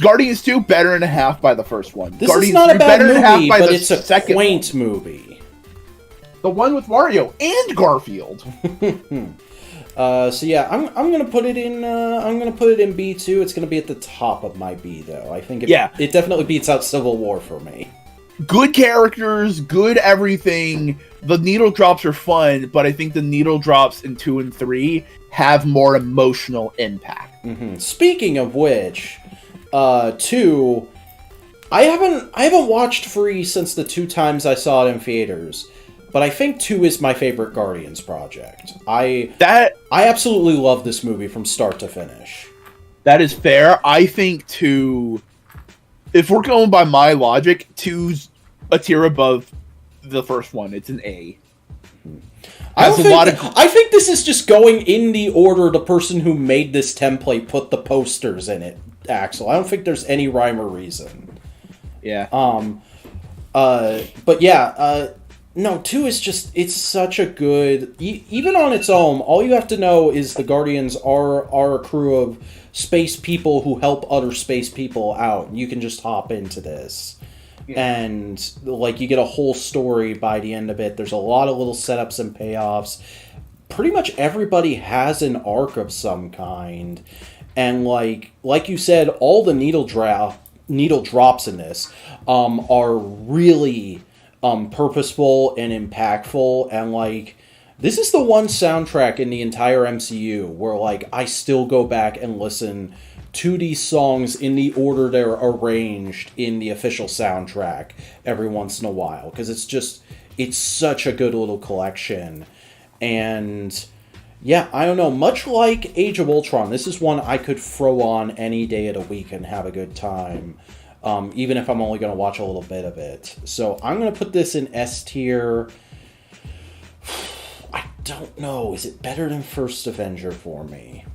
Guardians 2, better in a half by the first one. This Guardians is not 3, a bad better in a half movie, by but the it's a second quaint one. movie. The one with Mario and Garfield. So yeah, I'm gonna put it in. I'm gonna put it in B2. It's gonna be at the top of my B though. I think it definitely beats out Civil War for me. Good characters, good everything. The needle drops are fun, but I think the needle drops in 2 and 3 have more emotional impact. Speaking of which, 2. I haven't watched 3 since the 2 times I saw it in theaters. But I think 2 is my favorite Guardians project. I absolutely love this movie from start to finish. That is fair. I think 2, if we're going by my logic, 2's a tier above the first one. It's an A. I think this is just going in the order the person who made this template put the posters in it, Axel. I don't think there's any rhyme or reason. Yeah. But yeah, no, 2 is just, it's such a good... even on its own, all you have to know is the Guardians are a crew of space people who help other space people out. You can just hop into this. Yeah. And, like, you get a whole story by the end of it. There's a lot of little setups and payoffs. Pretty much everybody has an arc of some kind. And, like you said, all the needle drops in this are really... purposeful and impactful, and like this is the one soundtrack in the entire MCU where like I still go back and listen to these songs in the order they're arranged in the official soundtrack every once in a while, because it's such a good little collection. And yeah, I don't know, much like Age of Ultron, this is one I could throw on any day of the week and have a good time. Even if I'm only going to watch a little bit of it. So I'm going to put this in S tier. I don't know. Is it better than First Avenger for me?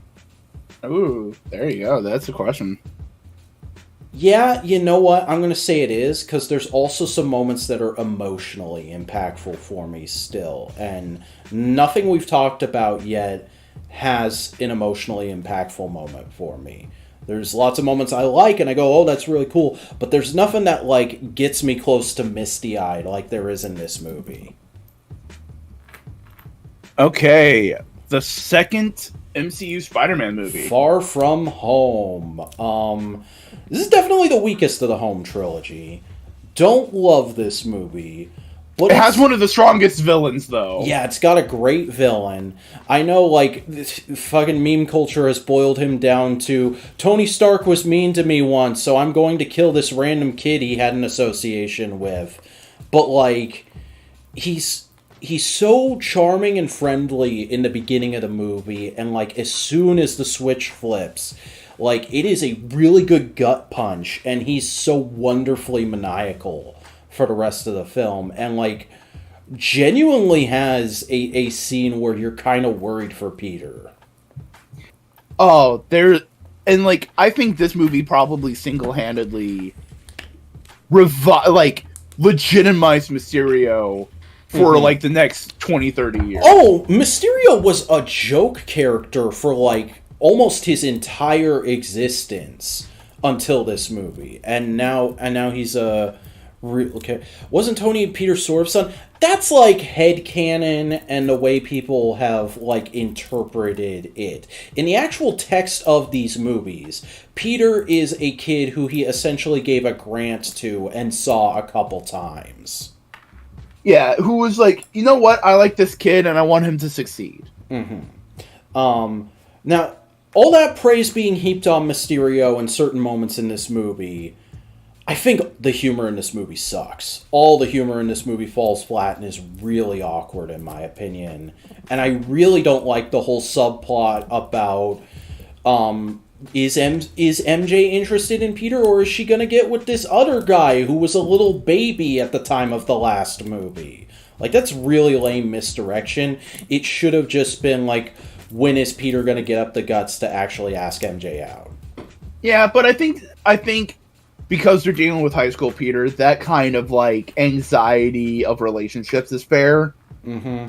Ooh, there you go. That's the question. Yeah, you know what? I'm going to say it is, because there's also some moments that are emotionally impactful for me still. And nothing we've talked about yet has an emotionally impactful moment for me. There's lots of moments I like, and I go, oh, that's really cool. But there's nothing that, like, gets me close to misty-eyed like there is in this movie. Okay. The second MCU Spider-Man movie. Far From Home. This is definitely the weakest of the Home trilogy. Don't love this movie. But it has one of the strongest villains, though. Yeah, it's got a great villain. I know, like, this fucking meme culture has boiled him down to, Tony Stark was mean to me once, so I'm going to kill this random kid he had an association with. But, like, he's so charming and friendly in the beginning of the movie, and, like, as soon as the switch flips, like, it is a really good gut punch, and he's so wonderfully maniacal for the rest of the film, and like genuinely has a scene where you're kind of worried for Peter. Oh, and like I think this movie probably single-handedly legitimized Mysterio for like the next 20-30 years. Oh, Mysterio was a joke character for like almost his entire existence until this movie, and now he's a okay. Wasn't Tony Peter Sorv's son? That's like headcanon and the way people have like interpreted it. In the actual text of these movies, Peter is a kid who he essentially gave a grant to and saw a couple times. Yeah, who was like, you know what? I like this kid and I want him to succeed. Mm-hmm. Now, all that praise being heaped on Mysterio in certain moments in this movie, I think the humor in this movie sucks. All the humor in this movie falls flat and is really awkward, in my opinion. And I really don't like the whole subplot about, is MJ interested in Peter, or is she gonna get with this other guy who was a little baby at the time of the last movie? Like, that's really lame misdirection. It should have just been like, when is Peter gonna get up the guts to actually ask MJ out? Yeah, but I think because they're dealing with high school Peter, that kind of like anxiety of relationships is fair. Mm-hmm.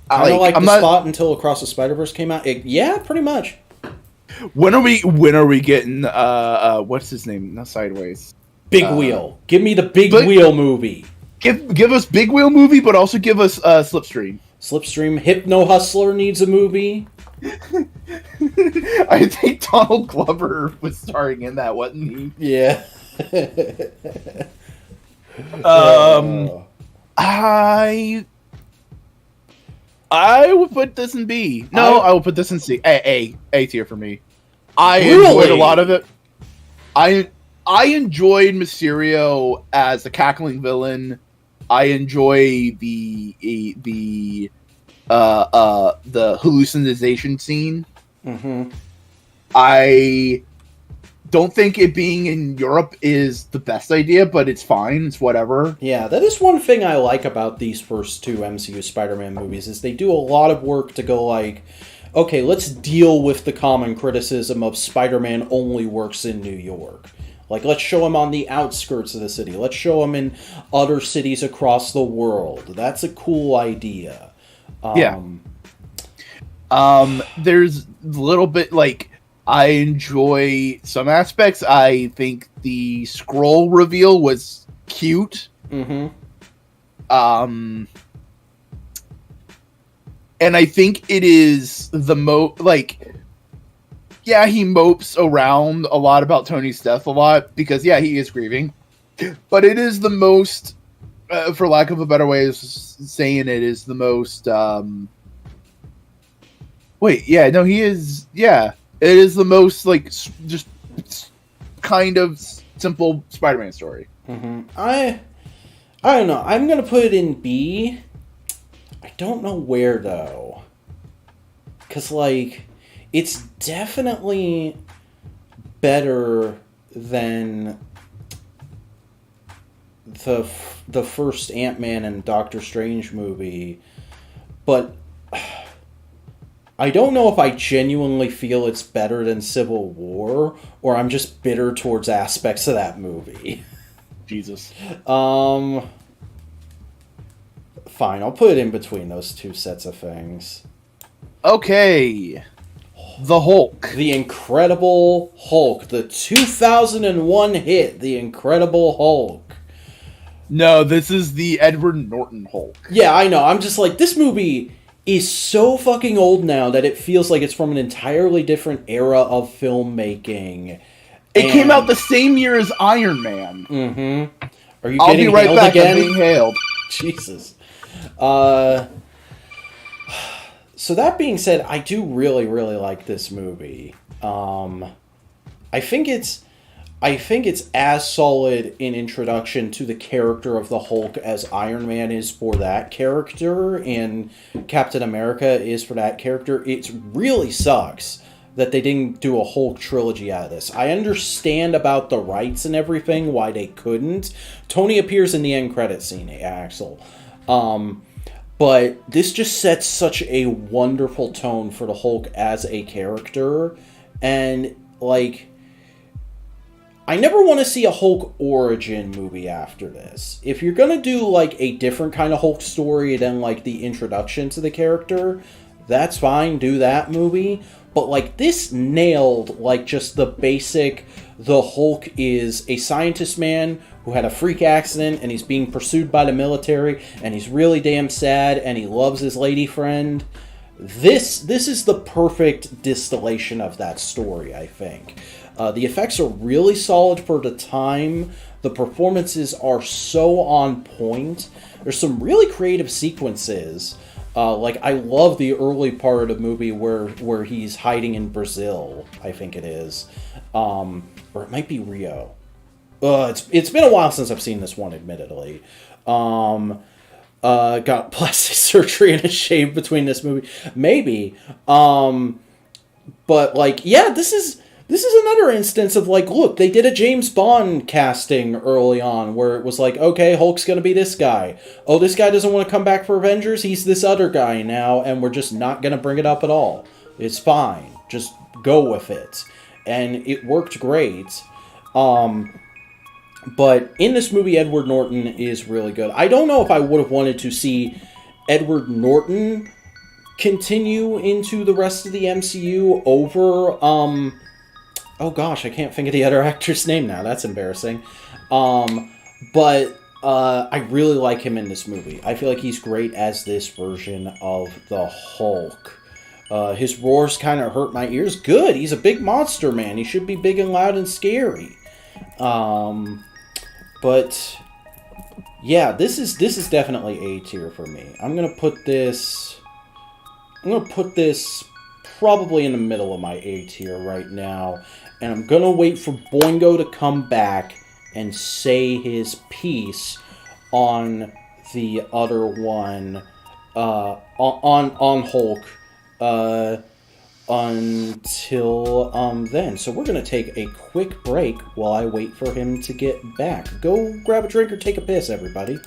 Kind of like the spot until Across the Spider-Verse came out. Yeah, pretty much. When are we getting what's his name? Not Sideways. Big Wheel. Give me the Big Wheel movie. Give us Big Wheel movie, but also give us Slipstream. Slipstream. Hypno Hustler needs a movie. I think Donald Glover was starring in that, wasn't he? Yeah. I would put this in B. No, I would put this in C. A tier for me. I Really? enjoyed a lot of it. I enjoyed Mysterio as a cackling villain. I enjoy the hallucination scene. Mm-hmm. I don't think it being in Europe is the best idea, but it's fine. It's whatever. Yeah, that is one thing I like about these first two MCU Spider-Man movies, is they do a lot of work to go like, okay, let's deal with the common criticism of Spider-Man only works in New York. Like, let's show him on the outskirts of the city. Let's show him in other cities across the world. That's a cool idea. There's a little bit, like, I enjoy some aspects. I think the scroll reveal was cute. Mm-hmm. And I think it is the yeah, he mopes around a lot about Tony's death a lot, because, yeah, he is grieving. But it is the most, for lack of a better way of saying it, is the most, he is, yeah. It is the most, like, just kind of simple Spider-Man story. Mm-hmm. I don't know. I'm going to put it in B. I don't know where, though. Because, like, it's definitely better than the first Ant-Man and Doctor Strange movie. But I don't know if I genuinely feel it's better than Civil War, or I'm just bitter towards aspects of that movie. Jesus. Fine, I'll put it in between those two sets of things. Okay. The Hulk. The Incredible Hulk. The 2001 hit, The Incredible Hulk. No, this is the Edward Norton Hulk. Yeah, I know. I'm just like, this movie is so fucking old now that it feels like it's from an entirely different era of filmmaking. It came out the same year as Iron Man. Mm-hmm. Are you I'll getting be right hailed back. again? I'm being hailed. Jesus. So that being said, I do really, really like this movie. I think it's as solid an introduction to the character of the Hulk as Iron Man is for that character, and Captain America is for that character. It really sucks that they didn't do a Hulk trilogy out of this. I understand about the rights and everything, why they couldn't. Tony appears in the end credit scene, Axel. But this just sets such a wonderful tone for the Hulk as a character. And, like, I never want to see a Hulk origin movie after this. If you're going to do, like, a different kind of Hulk story than, like, the introduction to the character, that's fine, do that movie. But, like, this nailed, like, just the basic, the Hulk is a scientist man who had a freak accident, and he's being pursued by the military, and he's really damn sad, and he loves his lady friend. This is the perfect distillation of that story, I think. The effects are really solid for the time. The performances are so on point. There's some really creative sequences. Like, I love the early part of the movie where he's hiding in Brazil, I think it is. Or it might be Rio. It's been a while since I've seen this one, admittedly. Got plastic surgery and a shave between this movie. Maybe. But, like, yeah, this is another instance of, like, look, they did a James Bond casting early on where it was like, okay, Hulk's gonna be this guy. Oh, this guy doesn't want to come back for Avengers? He's this other guy now, and we're just not gonna bring it up at all. It's fine. Just go with it. And it worked great. But in this movie, Edward Norton is really good. I don't know if I would have wanted to see Edward Norton continue into the rest of the MCU over, oh gosh, I can't think of the other actor's name now. That's embarrassing. But I really like him in this movie. I feel like he's great as this version of the Hulk. His roars kind of hurt my ears. Good, he's a big monster, man. He should be big and loud and scary. But yeah, this is definitely A tier for me. I'm gonna put this probably in the middle of my A tier right now, and I'm gonna wait for Boingo to come back and say his piece on the other one, on Hulk, until then. So we're gonna take a quick break while I wait for him to get back. Go grab a drink or take a piss, everybody.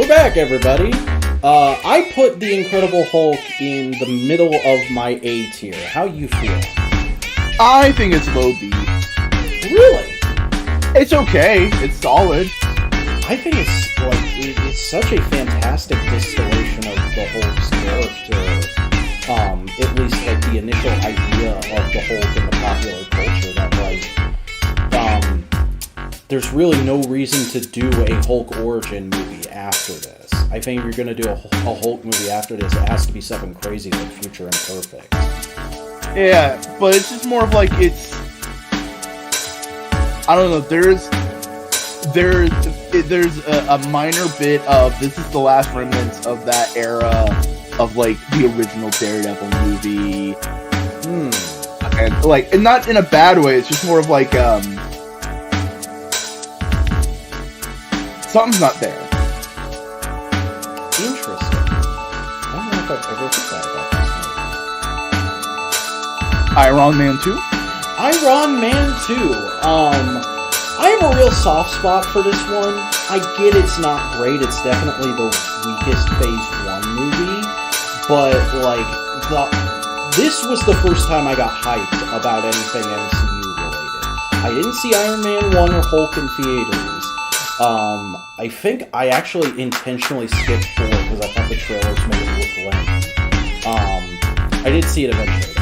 back, everybody. I put the Incredible Hulk in the middle of my A tier. How you feel? I think it's low B. Really? It's okay. It's solid. I think it's such a fantastic distillation of the Hulk's character. At least like the initial idea of the Hulk in the popular culture that there's really no reason to do a Hulk origin movie after this. I think if you're gonna do a Hulk movie after this, it has to be something crazy like Future Imperfect. Yeah, but it's just more of like I don't know. There's a minor bit of this is the last remnants of that era of like the original Daredevil movie, and not in a bad way. It's just more of like something's not there. Interesting. I don't know if I've ever thought that about this movie. Iron Man 2? Iron Man 2. I have a real soft spot for this one. I get it's not great. It's definitely the weakest Phase 1 movie. But, like, this was the first time I got hyped about anything MCU related. I didn't see Iron Man 1 or Hulk in theaters. I think I actually intentionally skipped 4 because I thought the trailers made it look lame. I did see it eventually.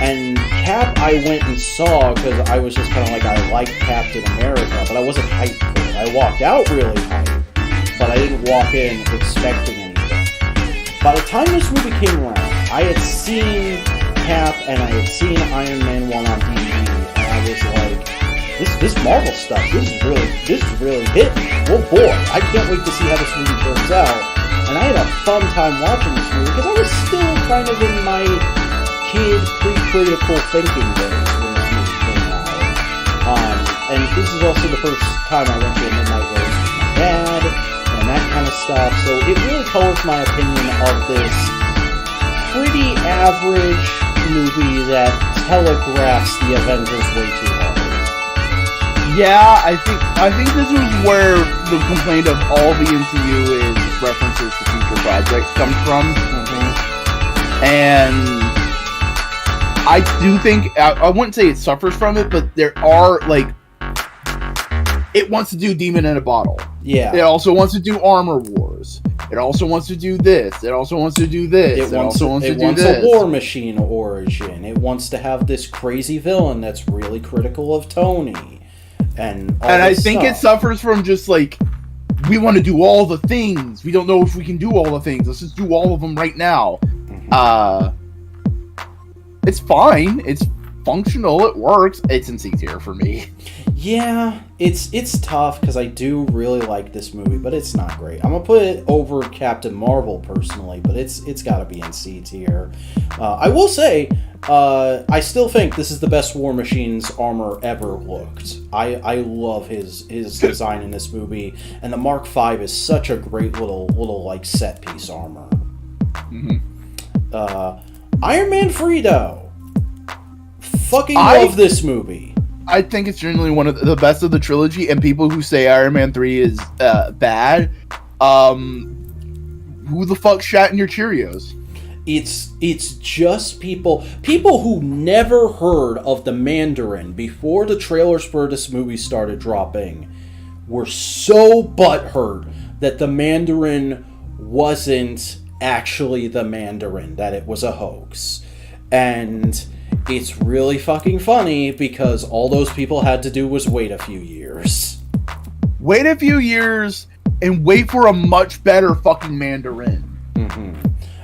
And Cap I went and saw because I was just kind of like, I like Captain America, but I wasn't hyped for it. I walked out really hyped, but I didn't walk in expecting anything. By the time this movie came around, I had seen Cap and I had seen Iron Man 1 on DVD, and I was like, this Marvel stuff, this is really hitting. Oh boy, I can't wait to see how this movie turns out. And I had a fun time watching this movie because I was still kind of in my kid pre-critical thinking days when this movie came out. And this is also the first time I went to a midnight roast with my dad and that kind of stuff. So it really colors my opinion of this pretty average movie that telegraphs the Avengers way too hard. Yeah, I think this was where the complaint of all the MCU is references to future projects comes from. And I do think, I wouldn't say it suffers from it, but there are, like, it wants to do Demon in a Bottle. Yeah. It also wants to do Armor Wars. It also wants to do this. It also wants to do this. It also wants to do this. A War Machine origin. It wants to have this crazy villain that's really critical of Tony. And I think it suffers from just, like, we want to do all the things. We don't know if we can do all the things. Let's just do all of them right now. It's fine. It's functional. It works. It's in C tier for me. Yeah, it's tough because I do really like this movie, but it's not great. I'm gonna put it over Captain Marvel personally, but it's got to be in C tier. I will say, I still think this is the best War Machine's armor ever looked. I love his design in this movie, and the Mark V is such a great little like set piece armor. Iron Man Fredo. Fucking love this movie. I think it's generally one of the best of the trilogy, and people who say Iron Man 3 is bad, who the fuck shat in your Cheerios? It's just people who never heard of the Mandarin before the trailers for this movie started dropping were so butthurt that the Mandarin wasn't actually the Mandarin, that it was a hoax. And it's really fucking funny because all those people had to do was wait a few years. Wait a few years and wait for a much better fucking Mandarin.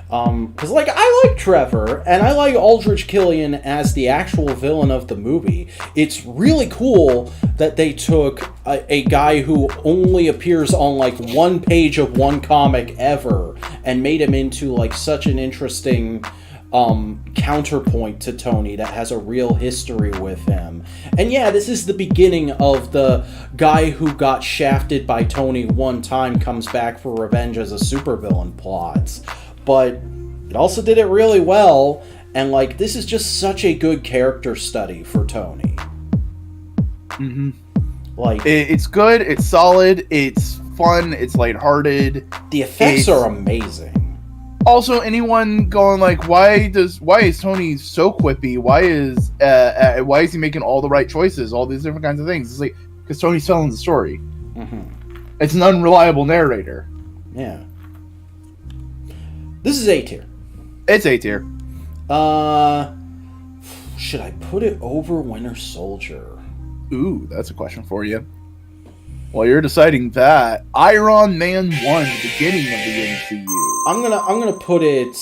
Because, like, I like Trevor, and I like Aldrich Killian as the actual villain of the movie. It's really cool that they took a guy who only appears on, like, one page of one comic ever and made him into, like, such an interesting counterpoint to Tony that has a real history with him. And yeah, this is the beginning of the guy who got shafted by Tony one time comes back for revenge as a supervillain plot. But it also did it really well, and like this is just such a good character study for Tony. Like it's good, it's solid, it's fun. It's lighthearted. The effects are amazing. Also, anyone going like, why is Tony so quippy? Why is he making all the right choices? All these different kinds of things. It's like, because Tony's telling the story. Mm-hmm. It's an unreliable narrator. Yeah. This is A tier. It's A tier. Should I put it over Winter Soldier? Ooh, that's a question for you. While you're deciding that, Iron Man 1, the beginning of the MCU. I'm gonna put it.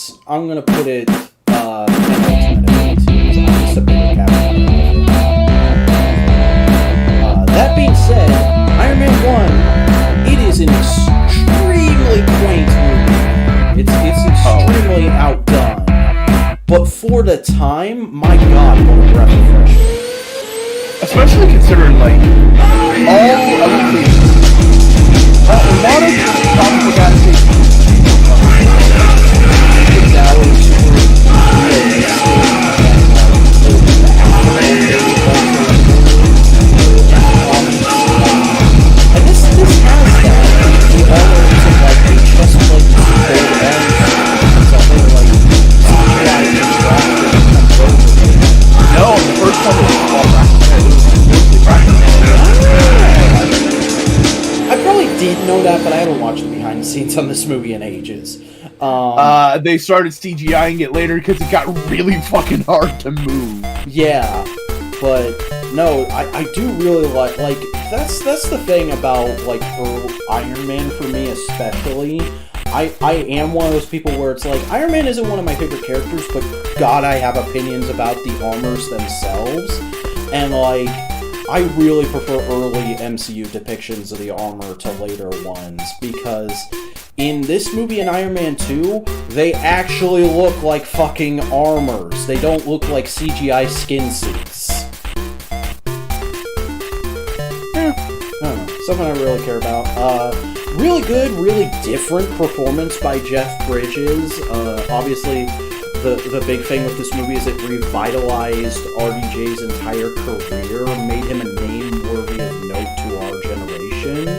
That being said, Iron Man 1, it is an extremely quaint movie. It's extremely outdone. But for the time, my God, what a breath of fresh air. Especially considering, like, all other things. A lot of comic book adaptations. And this has that. The elements of, like, a chest-plate something like No, the first one was all I probably did know that, but I haven't watched the behind the scenes on this movie in ages. They started CGIing it later because it got really fucking hard to move. Yeah, but no, I do really like that's the thing about like Iron Man for me especially. I am one of those people where it's like Iron Man isn't one of my favorite characters, but God, I have opinions about the armors themselves, and like I really prefer early MCU depictions of the armor to later ones because in this movie in Iron Man 2, they actually look like fucking armors. They don't look like CGI skin suits. I don't know. Something I really care about. Really good, really different performance by Jeff Bridges. Obviously, the big thing with this movie is it revitalized RDJ's entire career, made him a name worthy of note to our generation.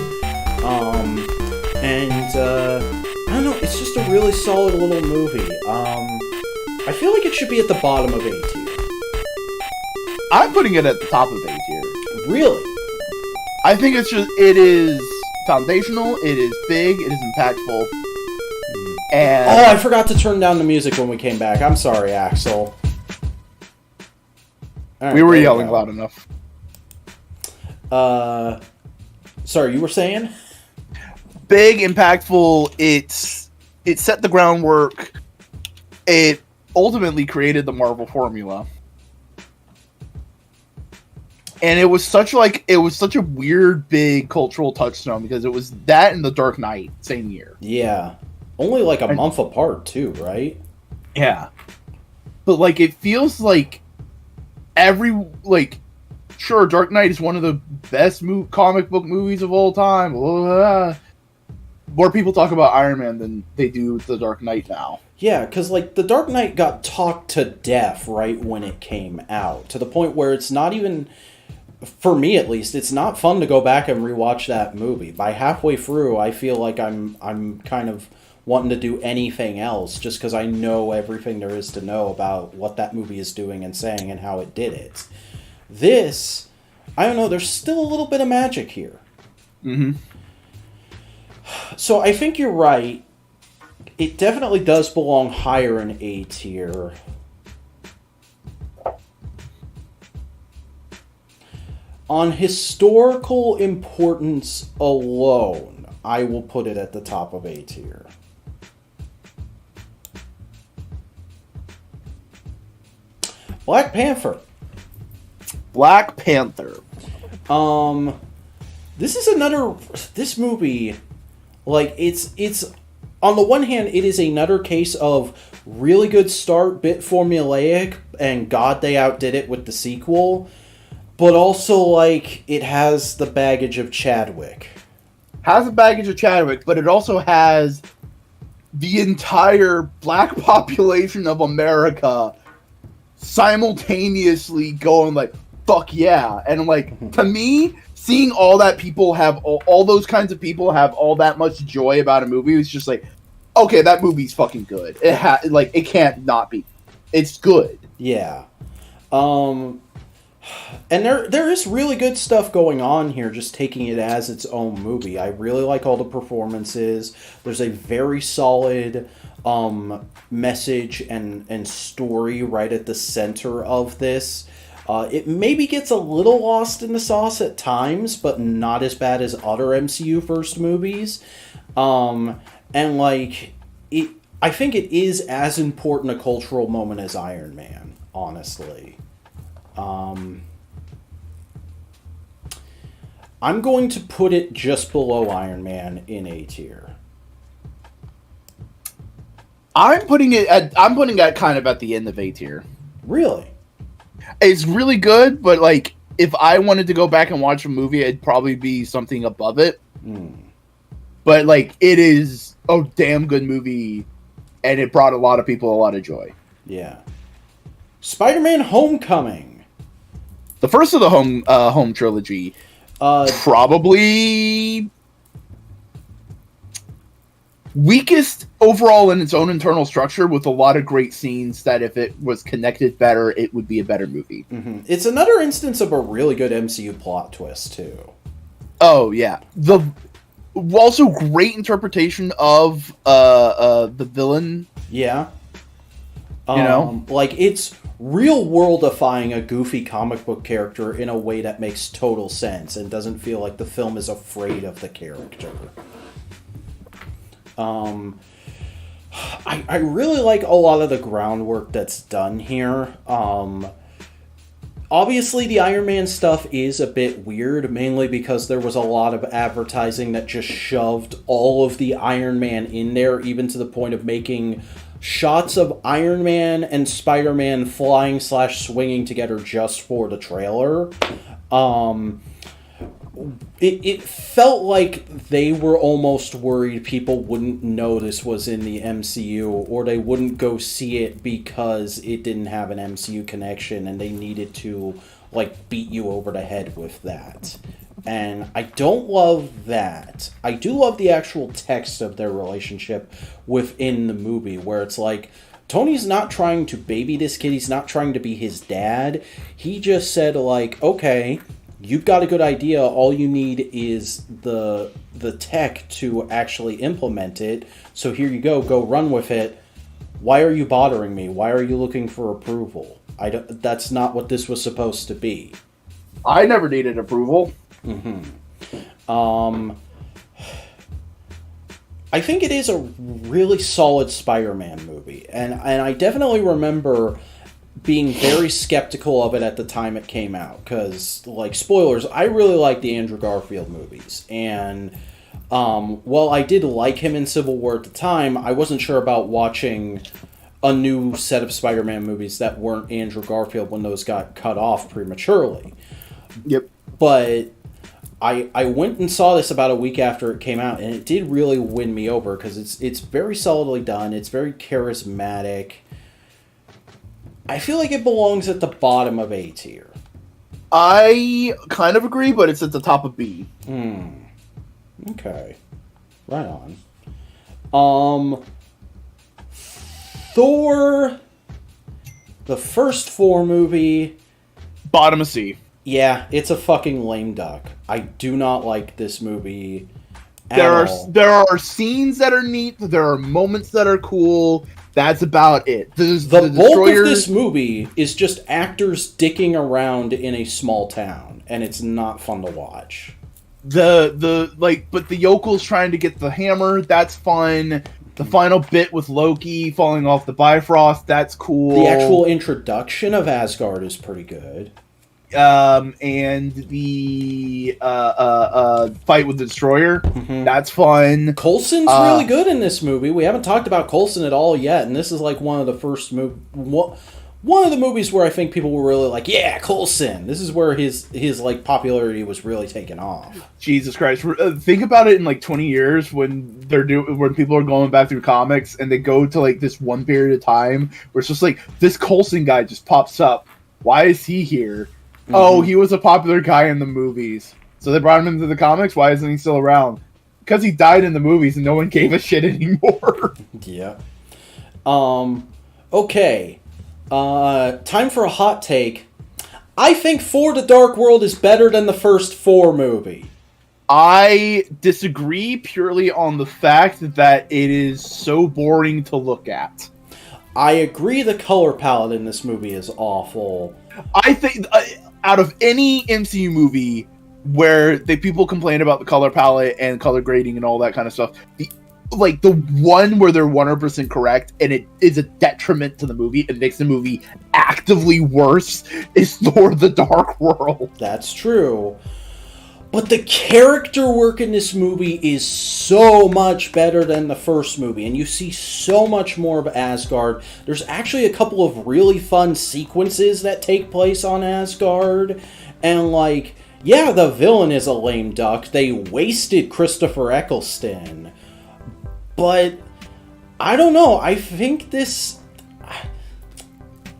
I don't know, it's just a really solid little movie. I feel like it should be at the bottom of A tier. I'm putting it at the top of A tier. Really? I think it is foundational, it is big, it is impactful. And oh, I forgot to turn down the music when we came back. I'm sorry, Axel. Right, we were yelling loud enough. Sorry, you were saying? Big, impactful, it set the groundwork. It ultimately created the Marvel formula. And it was such a weird, big cultural touchstone because it was that and The Dark Knight same year. Yeah. Only like a month apart, too, right? Yeah. But, like, it feels like sure, Dark Knight is one of the best comic book movies of all time. More people talk about Iron Man than they do The Dark Knight now. Yeah, because, like, The Dark Knight got talked to death right when it came out, to the point where it's not even, for me at least, it's not fun to go back and rewatch that movie. By halfway through, I feel like I'm kind of wanting to do anything else, just because I know everything there is to know about what that movie is doing and saying and how it did it. This, I don't know, there's still a little bit of magic here. Mm-hmm. So I think you're right. It definitely does belong higher in A tier. On historical importance alone, I will put it at the top of A tier. Black Panther. Black Panther. This movie, like, it's on the one hand, it is another case of really good start, bit formulaic, and God, they outdid it with the sequel. But also, like, it has the baggage of Chadwick. Has the baggage of Chadwick, but it also has the entire black population of America simultaneously going like, fuck yeah. And like, to me, seeing all that people have all those kinds of people have all that much joy about a movie is just like, okay, that movie's fucking good. It can't not be. It's good. Yeah. And there is really good stuff going on here, just taking it as its own movie. I really like all the performances. There's a very solid message and story right at the center of this. It maybe gets a little lost in the sauce at times, but not as bad as other MCU first movies. And like, I think it is as important a cultural moment as Iron Man, honestly. I'm going to put it just below Iron Man in A tier. I'm putting it kind of at the end of A tier. Really? It's really good, but like if I wanted to go back and watch a movie, it'd probably be something above it. But like it is a damn good movie, and it brought a lot of people a lot of joy. Yeah. Spider-Man: Homecoming. The first of the home trilogy. Probably weakest overall in its own internal structure, with a lot of great scenes that if it was connected better, it would be a better movie. Mm-hmm. It's another instance of a really good MCU plot twist, too. Oh, yeah. Also great interpretation of the villain. Yeah. You know? Like, it's real world-ifying a goofy comic book character in a way that makes total sense and doesn't feel like the film is afraid of the character. I really like a lot of the groundwork that's done here. Obviously, the Iron Man stuff is a bit weird, mainly because there was a lot of advertising that just shoved all of the Iron Man in there, even to the point of making shots of Iron Man and Spider-Man flying/swinging together just for the trailer. It felt like they were almost worried people wouldn't know this was in the MCU, or they wouldn't go see it because it didn't have an MCU connection, and they needed to, like, beat you over the head with that. And I don't love that. I do love the actual text of their relationship within the movie, where it's like, Tony's not trying to baby this kid, he's not trying to be his dad. He just said, like, okay, you've got a good idea, all you need is the tech to actually implement it, so here you go run with it. Why are you bothering me? Why are you looking for approval? That's not what this was supposed to be. I never needed approval. I think it is a really solid Spider-Man movie, and I definitely remember being very skeptical of it at the time it came out, because, like, spoilers, I really like the Andrew Garfield movies, and while I did like him in Civil War at the time, I wasn't sure about watching a new set of Spider-Man movies that weren't Andrew Garfield when those got cut off prematurely. Yep. But I went and saw this about a week after it came out, and it did really win me over, because it's very solidly done, it's very charismatic. I feel like it belongs at the bottom of A tier. I kind of agree, but it's at the top of B. Okay. Right on. Thor, the first Thor movie. Bottom of C. Yeah, it's a fucking lame duck. I do not like this movie at all. There are scenes that are neat. There are moments that are cool. That's about it. The bulk of this movie is just actors dicking around in a small town, and it's not fun to watch. But the yokels trying to get the hammer, that's fun. The final bit with Loki falling off the Bifrost, that's cool. The actual introduction of Asgard is pretty good. And the fight with the Destroyer, that's fun. Coulson's really good in this movie. We haven't talked about Coulson at all yet, and this is like one of the first one of the movies where I think people were really like, yeah, Coulson. This is where his like popularity was really taken off. Jesus Christ! Think about it in like 20 years when when people are going back through comics and they go to like this one period of time where it's just like this Coulson guy just pops up. Why is he here? Oh, he was a popular guy in the movies. So they brought him into the comics. Why isn't he still around? Because he died in the movies and no one gave a shit anymore. Yeah. Okay. Time for a hot take. I think For the Dark World is better than the first 4 movie. I disagree purely on the fact that it is so boring to look at. I agree the color palette in this movie is awful. I think out of any MCU movie where people complain about the color palette and color grading and all that kind of stuff, the one where they're 100% correct and it is a detriment to the movie and makes the movie actively worse is Thor: The Dark World. That's true. But the character work in this movie is so much better than the first movie, and you see so much more of Asgard. There's actually a couple of really fun sequences that take place on Asgard, and yeah, the villain is a lame duck. They wasted Christopher Eccleston. But I don't know. I think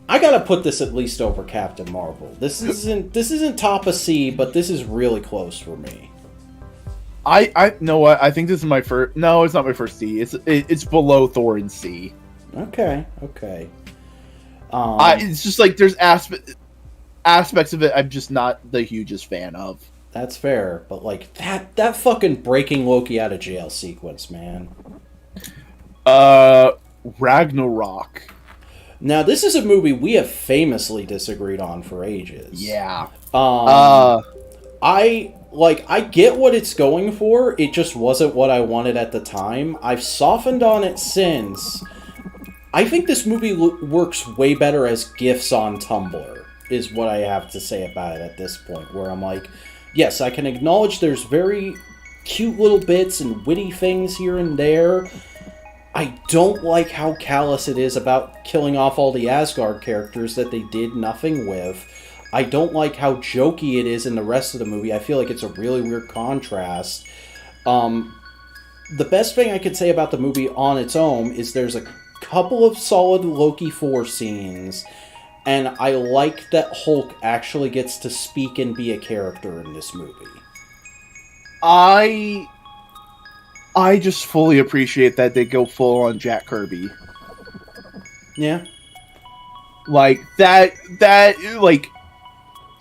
I gotta put this at least over Captain Marvel. This isn't top of C, but this is really close for me. I know what I think this is my first. No, it's not my first C. It's below Thor in C. Okay. It's just there's aspects of it I'm just not the hugest fan of. That's fair, but that fucking breaking Loki out of jail sequence, man. Ragnarok. Now, this is a movie we have famously disagreed on for ages. Yeah. I get what it's going for. It just wasn't what I wanted at the time. I've softened on it since. I think this movie works way better as GIFs on Tumblr, is what I have to say about it at this point, where I'm like, yes, I can acknowledge there's very cute little bits and witty things here and there. I don't like how callous it is about killing off all the Asgard characters that they did nothing with. I don't like how jokey it is in the rest of the movie. I feel like it's a really weird contrast. The best thing I could say about the movie on its own is there's a couple of solid Loki 4 scenes, and I like that Hulk actually gets to speak and be a character in this movie. I just fully appreciate that they go full on Jack Kirby. Yeah.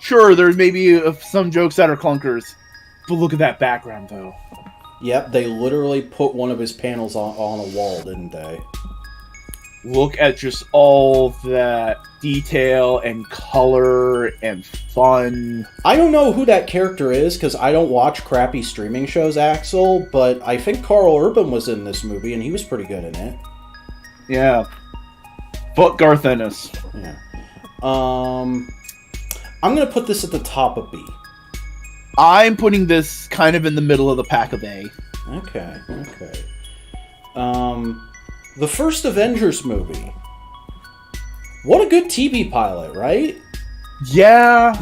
Sure, there's maybe some jokes that are clunkers, but look at that background, though. Yep, they literally put one of his panels on a wall, didn't they? Look at just all that detail and color and fun. I don't know who that character is, because I don't watch crappy streaming shows, Axel, but I think Carl Urban was in this movie, and he was pretty good in it. Yeah. But Garth Ennis. Yeah. I'm going to put this at the top of B. I'm putting this kind of in the middle of the pack of A. Okay. The first Avengers movie. What a good TV pilot, right? Yeah.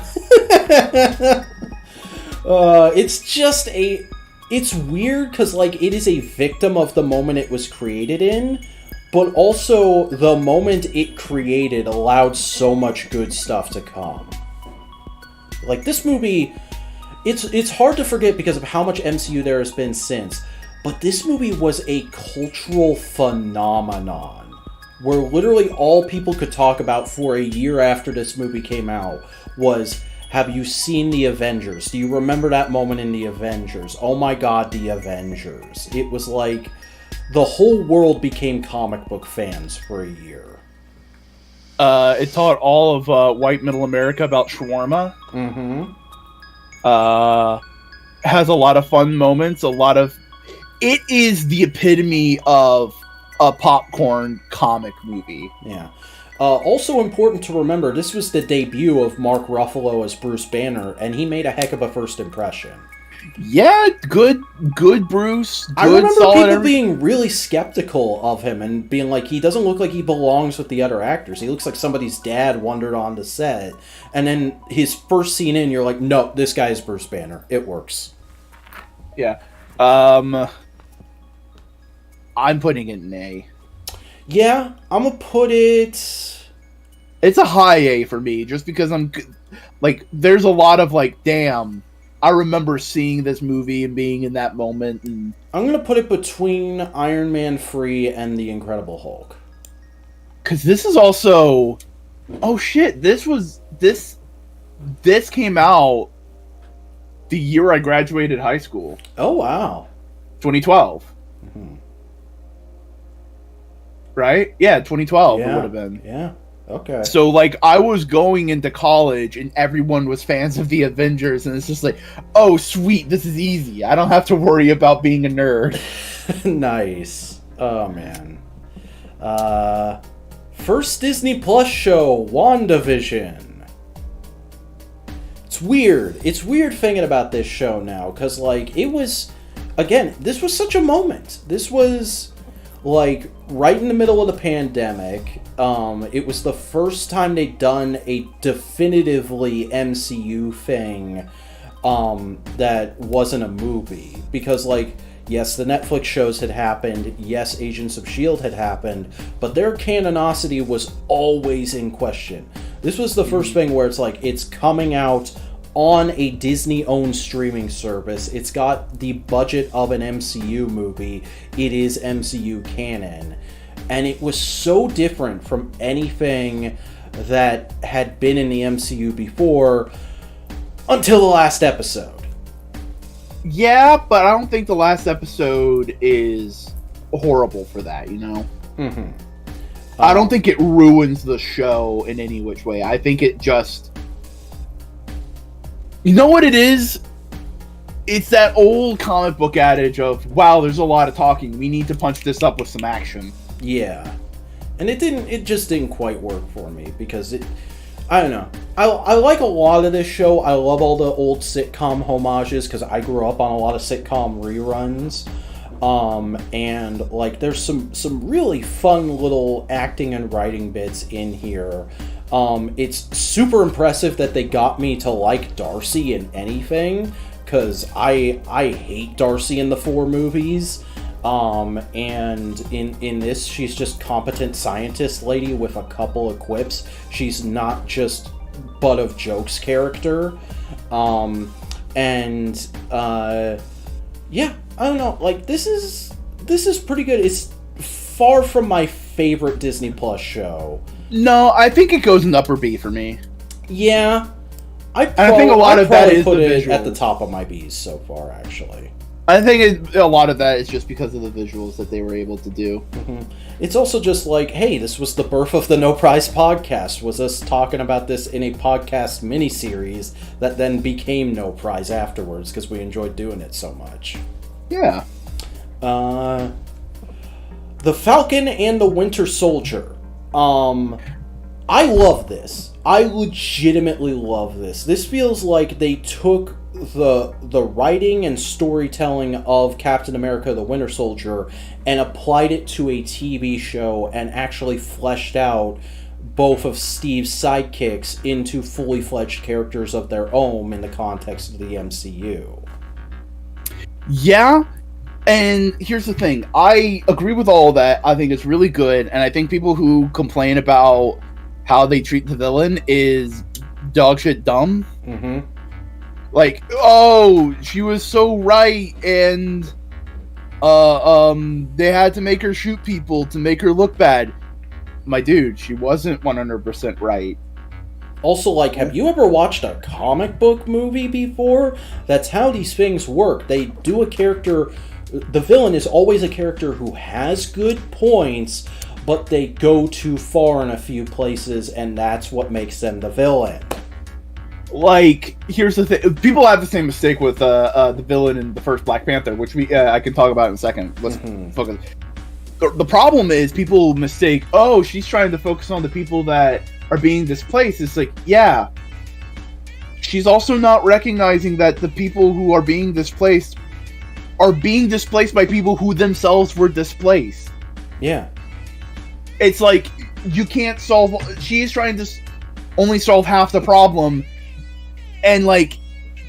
It's weird because, it is a victim of the moment it was created in, but also the moment it created allowed so much good stuff to come. This movie, it's hard to forget because of how much MCU there has been since, but this movie was a cultural phenomenon where literally all people could talk about for a year after this movie came out was, have you seen The Avengers? Do you remember that moment in The Avengers? Oh my god, The Avengers. It was the whole world became comic book fans for a year. It taught all of white middle America about shawarma. Mm-hmm. Has a lot of fun moments, it is the epitome of a popcorn comic movie. Yeah. Also important to remember, this was the debut of Mark Ruffalo as Bruce Banner, and he made a heck of a first impression. Yeah, good Bruce. I remember people being really skeptical of him and being like, he doesn't look like he belongs with the other actors. He looks like somebody's dad wandered on the set. And then his first scene in, you're like, no, this guy is Bruce Banner. It works. Yeah. I'm putting it in A. Yeah, I'm gonna put it... It's a high A for me, just because there's a lot of, damn, I remember seeing this movie and being in that moment. And I'm gonna put it between Iron Man 3 and The Incredible Hulk. because this is also, oh shit, this came out the year I graduated high school. Oh wow, 2012. Mm-hmm. Right? Yeah, 2012 Yeah. it would have been. Yeah. Okay. So, like, I was going into college and everyone was fans of the Avengers, and it's just like, oh, sweet, this is easy. I don't have to worry about being a nerd. Nice. Oh, man. First Disney Plus show, WandaVision. It's weird. It's weird thinking about this show now, because, like, it was... Again, this was such a moment. This was... like right in the middle of the pandemic. It was the first time they'd done a definitively MCU thing that wasn't a movie. Because, like, yes, the Netflix shows had happened, yes, Agents of S.H.I.E.L.D. had happened, but their canonicity was always in question. This was the first thing where it's like, it's coming out on a Disney-owned streaming service. It's got the budget of an MCU movie. It is MCU canon. And it was so different from anything that had been in the MCU before until the last episode. Yeah, but I don't think the last episode is horrible for that, you know? Mm-hmm. I don't think it ruins the show in any which way. I think it just... You know what it is? It's that old comic book adage of, wow, there's a lot of talking. We need to punch this up with some action. Yeah. And it just didn't quite work for me because I don't know. I like a lot of this show. I love all the old sitcom homages because I grew up on a lot of sitcom reruns. And like there's some really fun little acting and writing bits in here. It's super impressive that they got me to like Darcy in anything, because I hate Darcy in the 4 movies. And in this, she's just competent scientist lady with a couple of quips. She's not just butt of jokes character. Yeah, I don't know. Like this is pretty good. It's far from my favorite Disney Plus show. No, I think it goes in upper B for me. Yeah, I think a lot of that is put the it at visuals. the top of my B's so far, actually. I think a lot of that is just because of the visuals that they were able to do. Mm-hmm. It's also just like, hey, this was the birth of the No Prize podcast. Was us talking about this in a podcast miniseries that then became No Prize afterwards because we enjoyed doing it so much. Yeah. The Falcon and the Winter Soldier. I love this. I legitimately love this. This feels like they took the writing and storytelling of Captain America the Winter Soldier and applied it to a TV show and actually fleshed out both of Steve's sidekicks into fully fledged characters of their own in the context of the MCU. Yeah, and here's the thing. I agree with all that. I think it's really good, and I think people who complain about how they treat the villain is dog shit dumb. Mm-hmm. Like, oh, she was so right, and they had to make her shoot people to make her look bad. My dude, she wasn't 100% right. Also, like, have you ever watched a comic book movie before? That's how these things work. They do a character... The villain is always a character who has good points, but they go too far in a few places, and that's what makes them the villain. Like, here's the thing. People have the same mistake with the villain in the first Black Panther, which I can talk about in a second. Let's focus. The problem is people mistake, oh, she's trying to focus on the people that are being displaced. It's like, yeah. She's also not recognizing that the people who are being displaced by people who themselves were displaced. Yeah. It's like, you can't solve... She's trying to only solve half the problem, and, like,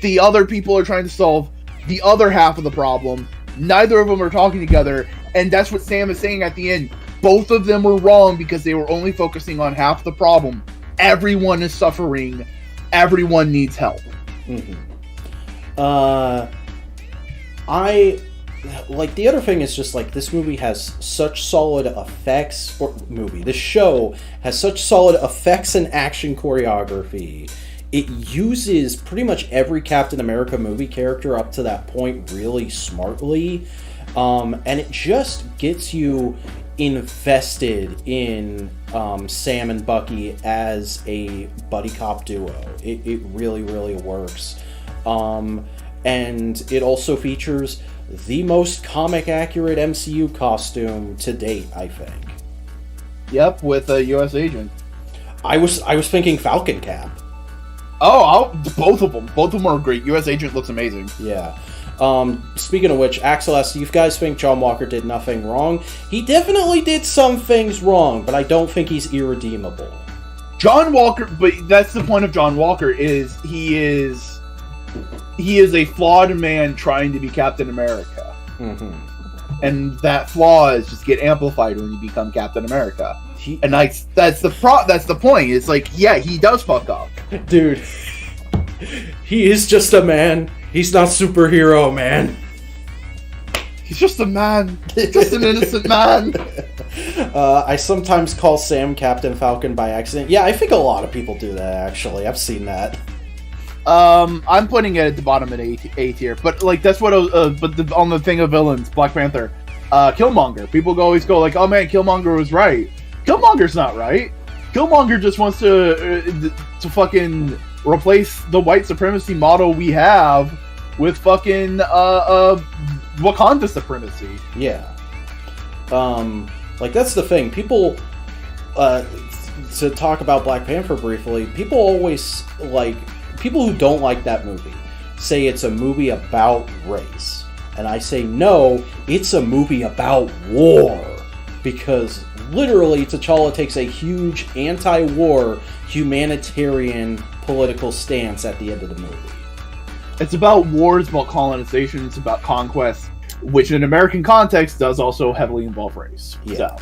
the other people are trying to solve the other half of the problem. Neither of them are talking together, and that's what Sam is saying at the end. Both of them were wrong because they were only focusing on half the problem. Everyone is suffering. Everyone needs help. Mm-hmm. I like the other thing is just like this movie has such solid effects. This show has such solid effects and action choreography. It uses pretty much every Captain America movie character up to that point really smartly, and it just gets you invested in Sam and Bucky as a buddy cop duo. It really, really works. And it also features the most comic accurate MCU costume to date, I think. Yep, with a U.S. agent. I was thinking Falcon Cap. Oh, both of them. Both of them are great. U.S. agent looks amazing. Yeah. Speaking of which, Axel asks, do you guys think John Walker did nothing wrong? He definitely did some things wrong, but I don't think he's irredeemable. John Walker, but that's the point of John Walker, is he is a flawed man trying to be Captain America. Mm-hmm. And that flaws just get amplified when you become Captain America. That's the point. It's like, yeah, he does fuck up. Dude, he is just a man. He's not superhero, man. He's just a man. Just an innocent man. I sometimes call Sam Captain Falcon by accident. Yeah, I think a lot of people do that, actually. I've seen that. I'm putting it at the bottom of A tier, but like that's what. On the thing of villains, Black Panther, Killmonger. People always go like, "Oh man, Killmonger was right." Killmonger's not right. Killmonger just wants to fucking replace the white supremacy model we have with fucking Wakanda supremacy. Yeah. Like that's the thing. People, to talk about Black Panther briefly, people always people who don't like that movie say it's a movie about race. And I say, no, it's a movie about war. Because literally, T'Challa takes a huge anti-war, humanitarian, political stance at the end of the movie. It's about wars, about colonization, it's about conquest, which in American context does also heavily involve race. Yeah.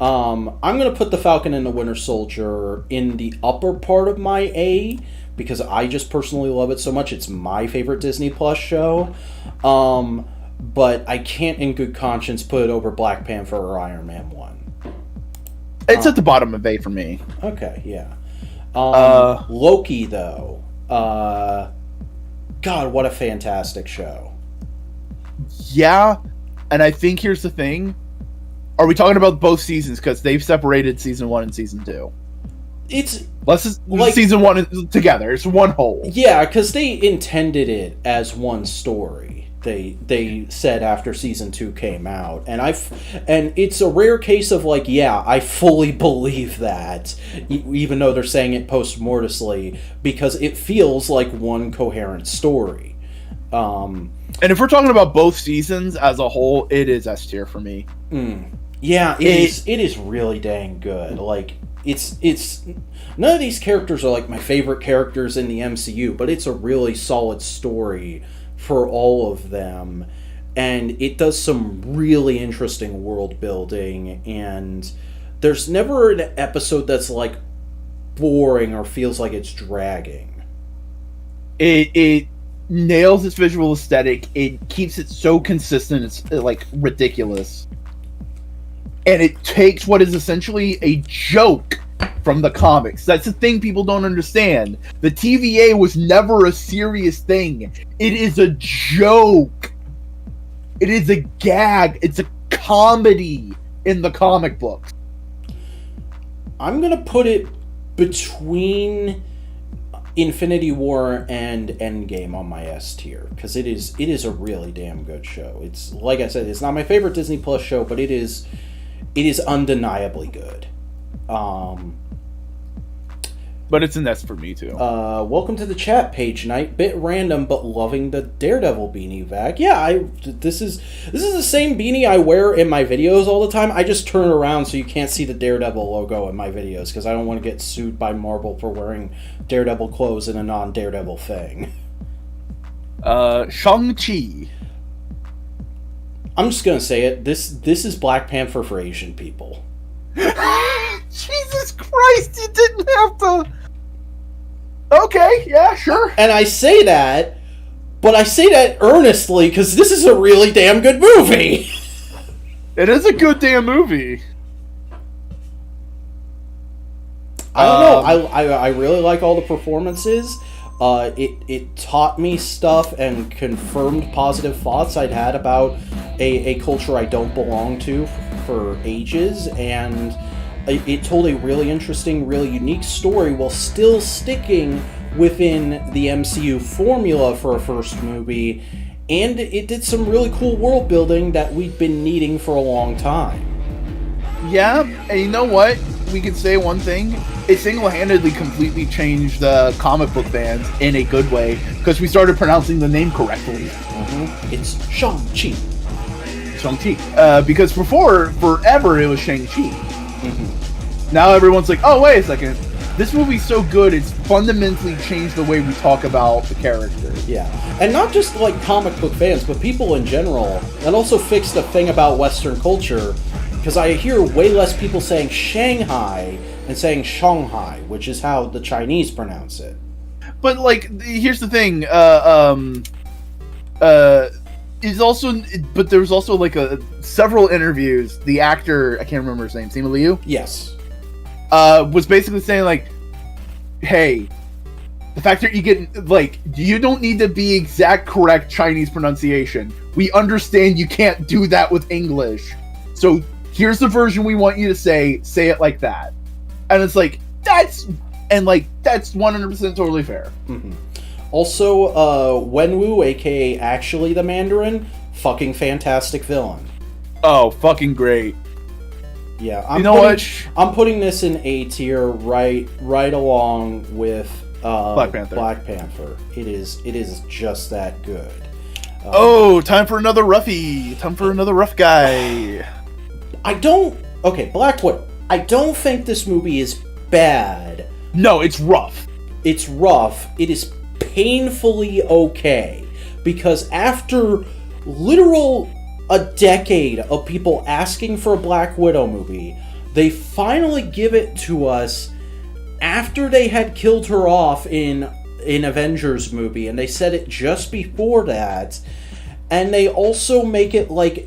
So. I'm going to put the Falcon and the Winter Soldier in the upper part of my A, because I just personally love it so much. It's my favorite Disney Plus show. But I can't in good conscience put it over Black Panther or Iron Man 1. It's at the bottom of A for me. Okay, yeah. Loki, though. God, what a fantastic show. Yeah, and I think here's the thing. Are we talking about both seasons? Because they've separated season 1 and season 2. Let's just season 1 together. It's one whole. Yeah, because they intended it as one story. They said after season 2 came out, and it's a rare case of like, yeah, I fully believe that, even though they're saying it postmortemly, because it feels like one coherent story. And if we're talking about both seasons as a whole, it is S tier for me. Yeah, it is really dang good. Like it's none of these characters are like my favorite characters in the MCU, but it's a really solid story for all of them, and it does some really interesting world building, and there's never an episode that's like boring or feels like it's dragging. It nails its visual aesthetic. It keeps it so consistent, it's like ridiculous, and it takes what is essentially a joke from the comics. That's the thing people don't understand. The TVA was never a serious thing. It is a joke. It is a gag. It's a comedy in the comic books. I'm gonna put it between Infinity War and Endgame on my S tier, because it is a really damn good show. It's, like I said, it's not my favorite Disney Plus show, but it is undeniably good. But it's an S for me too. Welcome to the chat, Page Knight. Bit random, but loving the Daredevil beanie, Vac. Yeah, this is the same beanie I wear in my videos all the time. I just turn around so you can't see the Daredevil logo in my videos, because I don't want to get sued by Marvel for wearing Daredevil clothes in a non-Daredevil thing. Shang-Chi. I'm just gonna say it. This is Black Panther for Asian people. Jesus Christ, you didn't have to. Okay, yeah, sure. And I say that But I say that earnestly because this is a really damn good movie. It is a good damn movie. I don't know. I really like all the performances. It taught me stuff and confirmed positive thoughts I'd had about a culture I don't belong to for ages, and it told a really interesting, really unique story while still sticking within the MCU formula for a first movie, and it did some really cool world building that we've been needing for a long time. Yeah, and you know what? We could say one thing. It single-handedly completely changed the comic book fans in a good way, because we started pronouncing the name correctly. It's Shang-Chi. Shang-Chi. Because before, forever, it was Shang-Chi. Now everyone's like, oh, wait a second. This movie's so good, it's fundamentally changed the way we talk about the character. Yeah. And not just, like, comic book fans, but people in general. And also fixed the thing about Western culture, because I hear way less people saying Shanghai and saying Shanghai, which is how the Chinese pronounce it. But, like, here's the thing. Is also, but there's also, like, several interviews. The actor, I can't remember his name, Simu Liu? Yes. Was basically saying, like, hey, the fact that you get, like, you don't need to be exact correct Chinese pronunciation. We understand you can't do that with English. So here's the version we want you to say it like that. And it's like, that's 100% totally fair. Also, Wenwu, aka actually the Mandarin, fucking fantastic villain. Oh, fucking great. Yeah, I'm putting this in A tier, right along with Black Panther. Black Panther. It is just that good. Time for another roughie. Time for another rough guy. Black Widow. I don't think this movie is bad. No, it's rough. It's rough. It is painfully okay. Because after literal a decade of people asking for a Black Widow movie, they finally give it to us after they had killed her off in Avengers movie, and they said it just before that, and they also make it like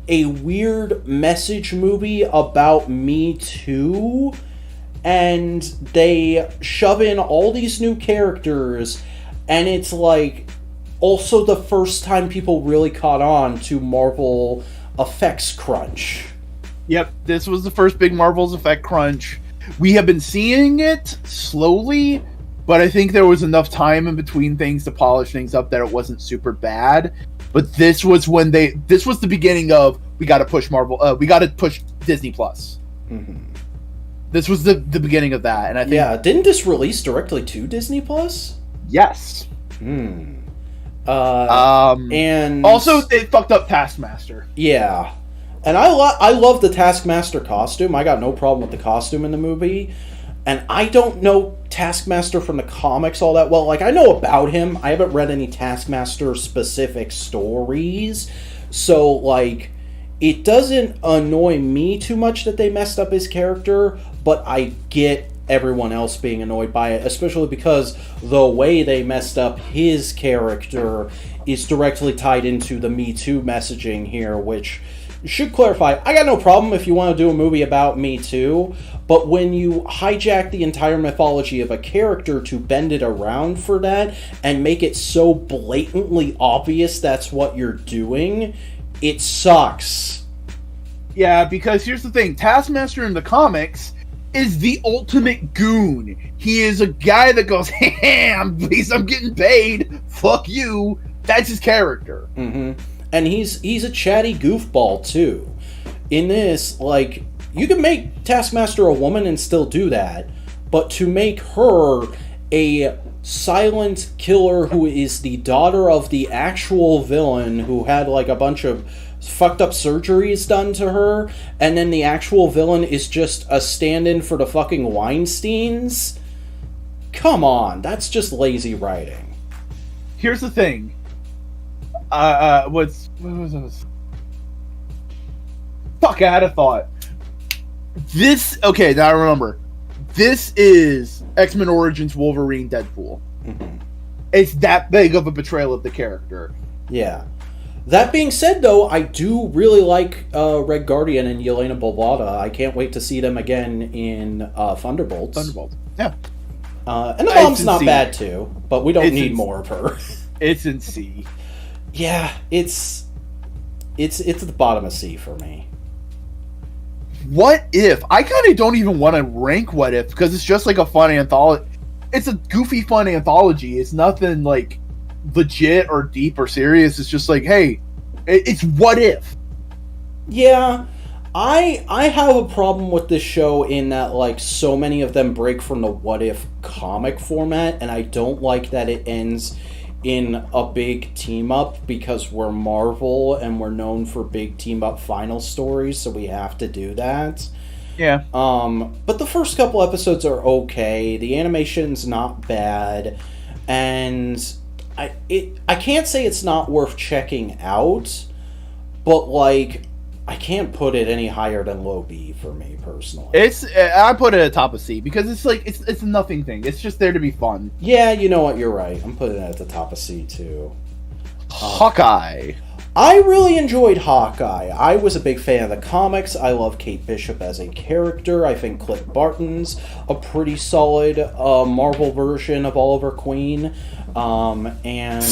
a weird message movie about Me Too, and they shove in all these new characters, and it's like also the first time people really caught on to Marvel effects crunch. Yep, this was the first big Marvel's effect crunch. We have been seeing it slowly, but I think there was enough time in between things to polish things up that it wasn't super bad. But this was the beginning of, we got to push Marvel, we got to push Disney Plus. This was the beginning of that, and I think... Yeah, didn't this release directly to Disney Plus? Yes. And also they fucked up Taskmaster. Yeah. And I love the Taskmaster costume. I got no problem with the costume in the movie. And I don't know Taskmaster from the comics all that well. Like, I know about him. I haven't read any Taskmaster-specific stories. So, like, it doesn't annoy me too much that they messed up his character, but I get everyone else being annoyed by it, especially because the way they messed up his character is directly tied into the Me Too messaging here, which... should clarify, I got no problem if you want to do a movie about Me Too, but when you hijack the entire mythology of a character to bend it around for that and make it so blatantly obvious that's what you're doing, it sucks. Yeah, because here's the thing, Taskmaster in the comics is the ultimate goon. He is a guy that goes, hey, I'm getting paid, fuck you. That's his character. And he's a chatty goofball, too. In this, like, you can make Taskmaster a woman and still do that, but to make her a silent killer who is the daughter of the actual villain who had, like, a bunch of fucked up surgeries done to her, and then the actual villain is just a stand-in for the fucking Weinsteins? Come on, that's just lazy writing. Here's the thing. What was this? Fuck, I had a thought. Okay, now I remember. This is X-Men Origins Wolverine Deadpool. it's that big of a betrayal of the character. Yeah. That being said, though, I do really like Red Guardian and Yelena Belova. I can't wait to see them again in Thunderbolts. Yeah. And the mom's not bad, too, but we don't need more of her. It's in C. Yeah, it's at the bottom of C for me. What If? I kind of don't even want to rank What If, because it's just like a fun anthology. It's a goofy, fun anthology. It's nothing like legit or deep or serious. It's just like, hey, it's What If. Yeah, I have a problem with this show in that, like, so many of them break from the What If comic format, and I don't like that it ends in a big team up, because we're Marvel and we're known for big team up final stories, so we have to do that. Yeah. But the first couple episodes are okay. The animation's not bad, and I can't say it's not worth checking out, but like, I can't put it any higher than low B for me personally. I put it at top of C because it's like it's a nothing thing. It's just there to be fun. Yeah, you know what? You're right. I'm putting it at the top of C too. Hawkeye. I really enjoyed Hawkeye. I was a big fan of the comics. I love Kate Bishop as a character. I think Clint Barton's a pretty solid Marvel version of Oliver Queen. And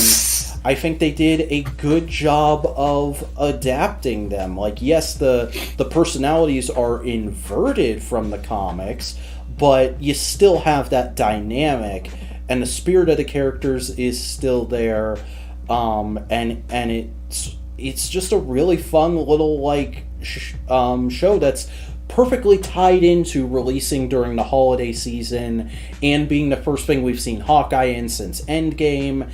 I think they did a good job of adapting them. Like, yes, the personalities are inverted from the comics, but you still have that dynamic, and the spirit of the characters is still there. And it's just a really fun little, like, show that's perfectly tied into releasing during the holiday season and being the first thing we've seen Hawkeye in since Endgame,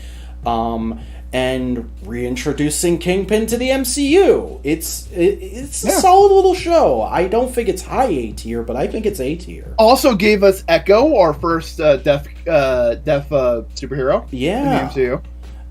and reintroducing Kingpin to the MCU. It's a solid little show. I don't think it's high A tier, but I think it's A tier. Also gave us Echo, our first deaf superhero. Yeah. In the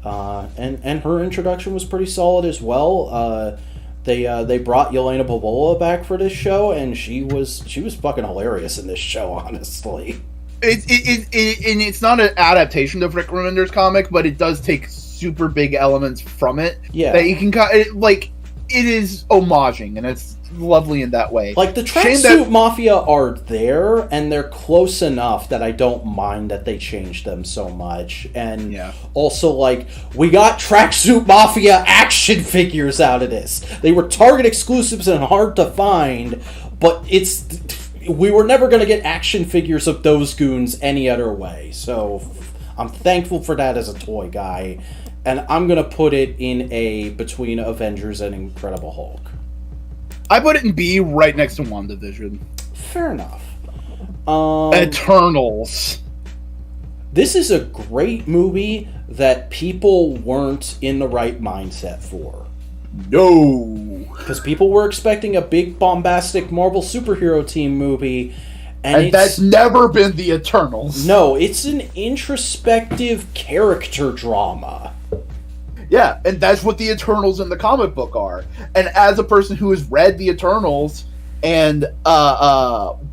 MCU. And her introduction was pretty solid as well. They brought Yelena Belova back for this show, and she was fucking hilarious in this show, honestly. It's not an adaptation of Rick Remender's comic, but it does take super big elements from it. Yeah, that you can like. It is homaging, and it's lovely in that way. Like, the Tracksuit Mafia are there, and they're close enough that I don't mind that they changed them so much. And also, like, we got Tracksuit Mafia action figures out of this. They were Target exclusives and hard to find, but we were never going to get action figures of those goons any other way. So I'm thankful for that as a toy guy. And I'm going to put it in A between Avengers and Incredible Hulk. I put it in B right next to WandaVision. Fair enough. Eternals. This is a great movie that people weren't in the right mindset for. No. Because people were expecting a big bombastic Marvel superhero team movie. And that's never been the Eternals. No, it's an introspective character drama. Yeah, and that's what the Eternals in the comic book are. And as a person who has read the Eternals and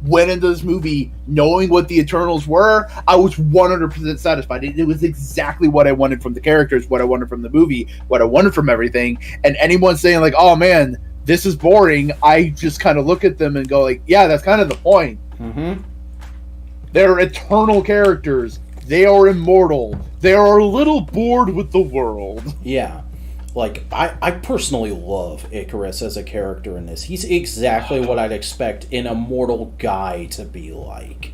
went into this movie knowing what the Eternals were, I was 100% satisfied. It was exactly what I wanted from the characters, what I wanted from the movie, what I wanted from everything. And anyone saying, like, oh man, this is boring, I just kind of look at them and go, like, yeah, that's kind of the point. Mm-hmm. They're eternal characters. They are immortal. They are a little bored with the world. Yeah. Like, I personally love Icarus as a character in this. He's exactly what I'd expect an immortal guy to be like.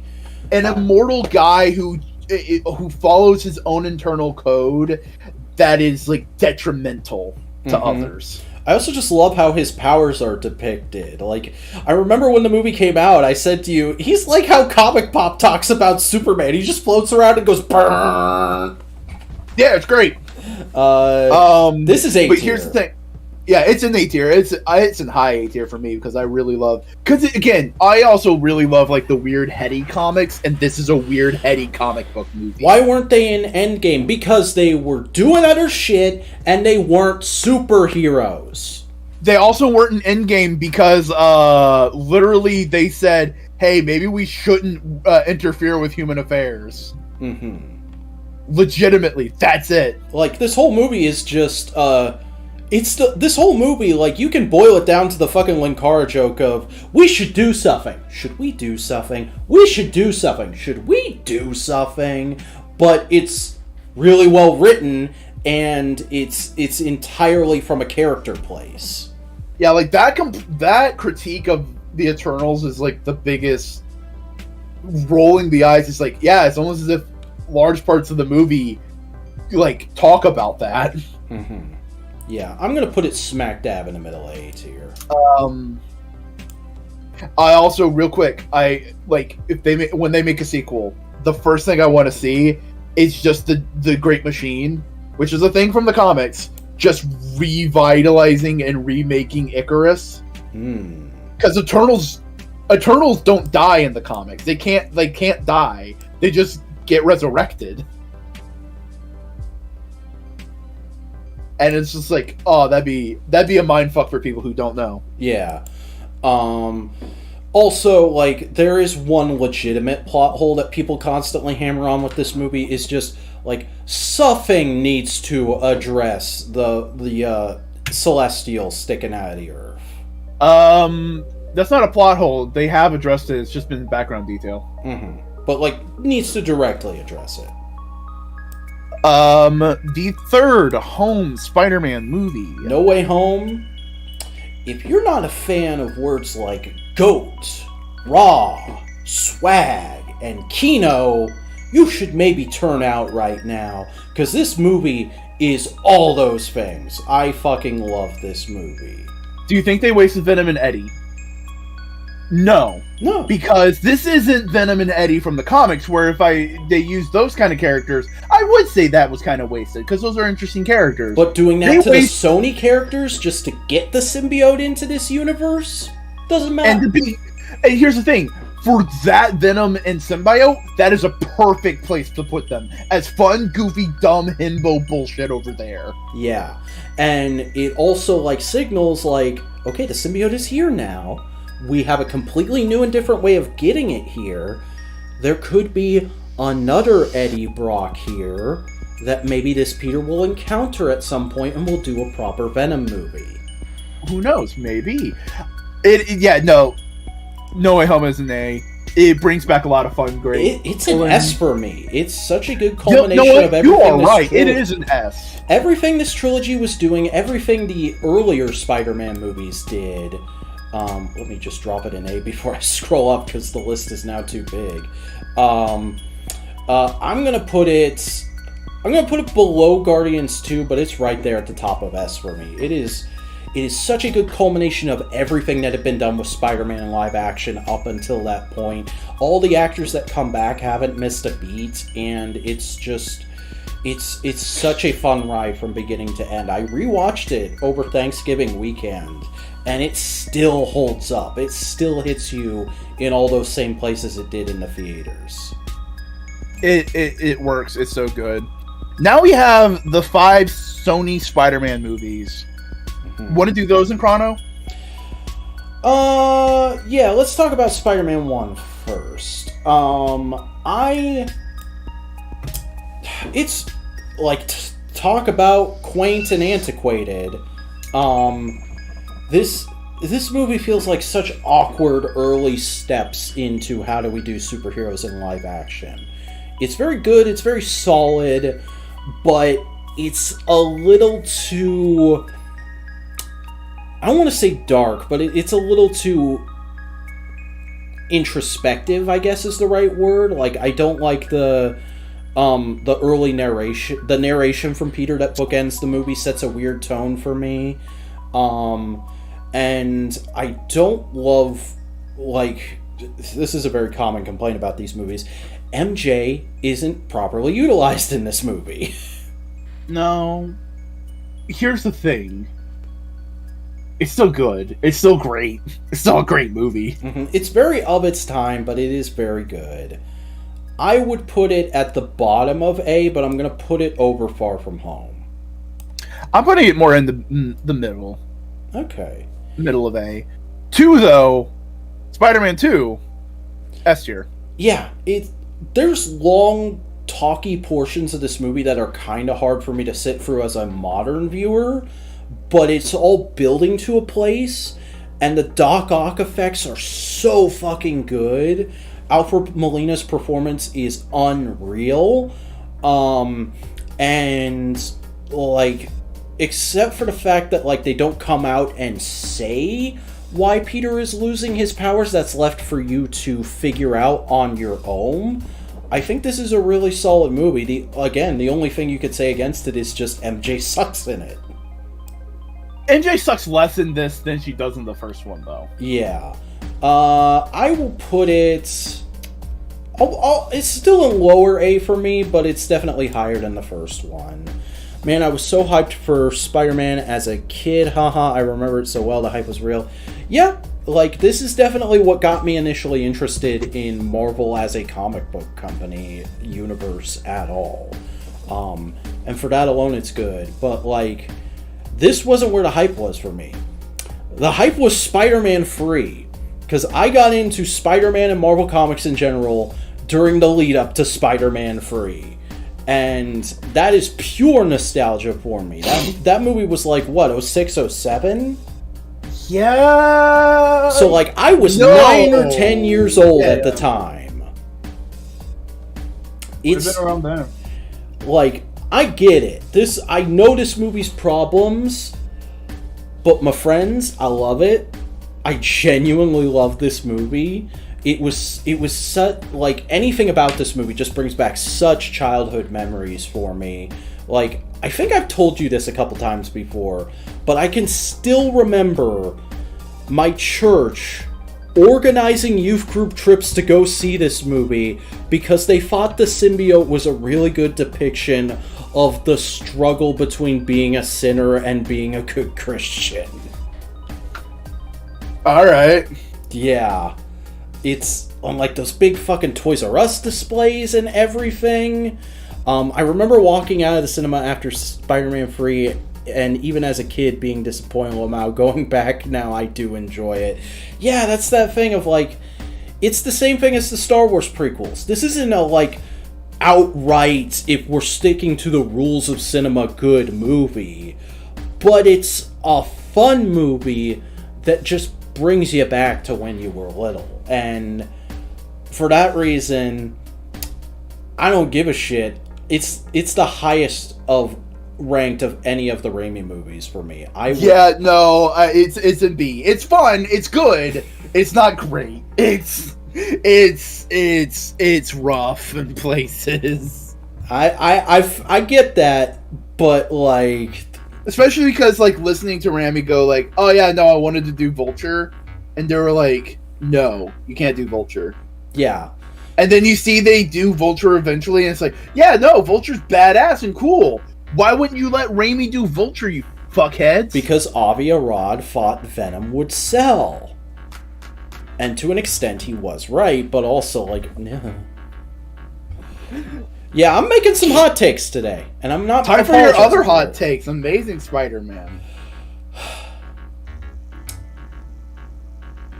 An immortal guy who follows his own internal code that is, like, detrimental to others. I also just love how his powers are depicted. Like, I remember when the movie came out, I said to you, he's like how Comic Pop talks about Superman. He just floats around and goes, burn. Yeah, it's great. This is A tier. But here's the thing. Yeah, it's an A tier. It's an high A tier for me because I really love... Because, again, I also really love, like, the weird, heady comics, and this is a weird, heady comic book movie. Why weren't they in Endgame? Because they were doing other shit, and they weren't superheroes. They also weren't in Endgame because, literally, they said, hey, maybe we shouldn't interfere with human affairs. Mm-hmm. Legitimately, that's it. Like, this whole movie is just, this whole movie, like, you can boil it down to the fucking Linkara joke of, we should do something. Should we do something? We should do something. Should we do something? But it's really well written, and it's entirely from a character place. Yeah, like, that critique of the Eternals is, like, the biggest rolling the eyes. It's like, yeah, it's almost as if large parts of the movie, like, talk about that. Mm-hmm. Yeah, I'm gonna put it smack dab in the middle of A tier. I also, real quick, if when they make a sequel, the first thing I want to see is just the Great Machine, which is a thing from the comics, just revitalizing and remaking Icarus. Because Eternals don't die in the comics. They can't die. They just get resurrected. And it's just like, oh, that'd be a mindfuck for people who don't know. Yeah. Also, like, there is one legitimate plot hole that people constantly hammer on with this movie, is just, like, something needs to address the Celestial sticking out of the Earth. That's not a plot hole. They have addressed it. It's just been background detail. Mm-hmm. But, like, needs to directly address it. The third home Spider-Man movie. No Way Home. If you're not a fan of words like goat, raw, swag, and kino, you should maybe turn out right now, because this movie is all those things. I fucking love this movie. Do you think they wasted Venom and Eddie? No. Because this isn't Venom and Eddie from the comics, where if they use those kind of characters, I would say that was kind of wasted, because those are interesting characters. But doing that to the Sony characters just to get the symbiote into this universe? Doesn't matter. And here's the thing. For that Venom and symbiote, that is a perfect place to put them. As fun, goofy, dumb, himbo bullshit over there. Yeah. And it also, like, signals, like, okay, the symbiote is here now. We have a completely new and different way of getting it here. There could be another Eddie Brock here that maybe this Peter will encounter at some point, and we'll do a proper Venom movie. Who knows? Maybe. No Way Home is an A. It brings back a lot of fun, great. It's an S for me. It's such a good culmination of everything. You are right. It is an S. Everything this trilogy was doing, everything the earlier Spider-Man movies did. Let me just drop it in A before I scroll up, because the list is now too big. I'm gonna put it below Guardians 2, but it's right there at the top of S for me. It is such a good culmination of everything that had been done with Spider-Man in live action up until that point. All the actors that come back haven't missed a beat, and it's such a fun ride from beginning to end. I rewatched it over Thanksgiving weekend, and it still holds up. It still hits you in all those same places it did in the theaters. It works. It's so good. Now we have the 5 Sony Spider-Man movies. Mm-hmm. Want to do those in chrono? Yeah, let's talk about Spider-Man 1 first. It's like, talk about quaint and antiquated. This movie feels like such awkward early steps into how do we do superheroes in live action. It's very good, it's very solid, but it's a little too, I don't want to say dark, but it's a little too introspective, I guess is the right word. Like, I don't like the early narration. The narration from Peter that bookends the movie sets a weird tone for me. And I don't love, like, this is a very common complaint about these movies, MJ isn't properly utilized in this movie. No. Here's the thing. It's still good. It's still great. It's still a great movie. Mm-hmm. It's very of its time, but it is very good. I would put it at the bottom of A, but I'm going to put it over Far From Home. I'm putting it more in the middle. Okay. Middle of A. 2, though, Spider-Man 2, S tier. Yeah, there's long talky portions of this movie that are kind of hard for me to sit through as a modern viewer, but it's all building to a place, and the Doc Ock effects are so fucking good. Alfred Molina's performance is unreal. And, like, except for the fact that, like, they don't come out and say why Peter is losing his powers, that's left for you to figure out on your own. I think this is a really solid movie. The only thing you could say against it is just MJ sucks in it. MJ sucks less in this than she does in the first one, though. Yeah. I will put it... it's still in lower A for me, but it's definitely higher than the first one. Man, I was so hyped for Spider-Man as a kid. Haha, I remember it so well. The hype was real. Yeah, like, this is definitely what got me initially interested in Marvel as a comic book company universe at all. And for that alone, it's good. But, like, this wasn't where the hype was for me. The hype was Spider-Man 3. Because I got into Spider-Man and Marvel Comics in general during the lead up to Spider-Man 3. And that is pure nostalgia for me. That movie was like, what, 06, 07? Yeah. So, like, I was 9 or 10 years old at the time. It's been around there. Like, I get it. I know this movie's problems, but my friends, I love it. I genuinely love this movie. It was such, like, anything about this movie just brings back such childhood memories for me. Like, I think I've told you this a couple times before, but I can still remember my church organizing youth group trips to go see this movie because they thought the symbiote was a really good depiction of the struggle between being a sinner and being a good Christian. Alright. Yeah. It's on, like, those big fucking Toys R Us displays and everything. I remember walking out of the cinema after Spider-Man 3, and even as a kid being disappointed. Well, now going back now, I do enjoy it. Yeah, that's that thing of, like, it's the same thing as the Star Wars prequels. This isn't a, like, outright, if we're sticking to the rules of cinema, good movie. But it's a fun movie that just brings you back to when you were little. And for that reason, I don't give a shit. It's the highest of ranked of any of the Raimi movies for me. It's a B. It's fun. It's good. It's not great. It's rough in places. I get that, but, like, especially because, like, listening to Raimi go like, oh yeah, no, I wanted to do Vulture, and they were like, no, you can't do Vulture. Yeah. And then you see they do Vulture eventually, and it's like, yeah, no, Vulture's badass and cool. Why wouldn't you let Raimi do Vulture, you fuckheads? Because Avi Arad thought Venom would sell. And to an extent, he was right, but also, like, no. Yeah, I'm making some hot takes today, and I'm not... Time for your other hot takes. Amazing Spider-Man.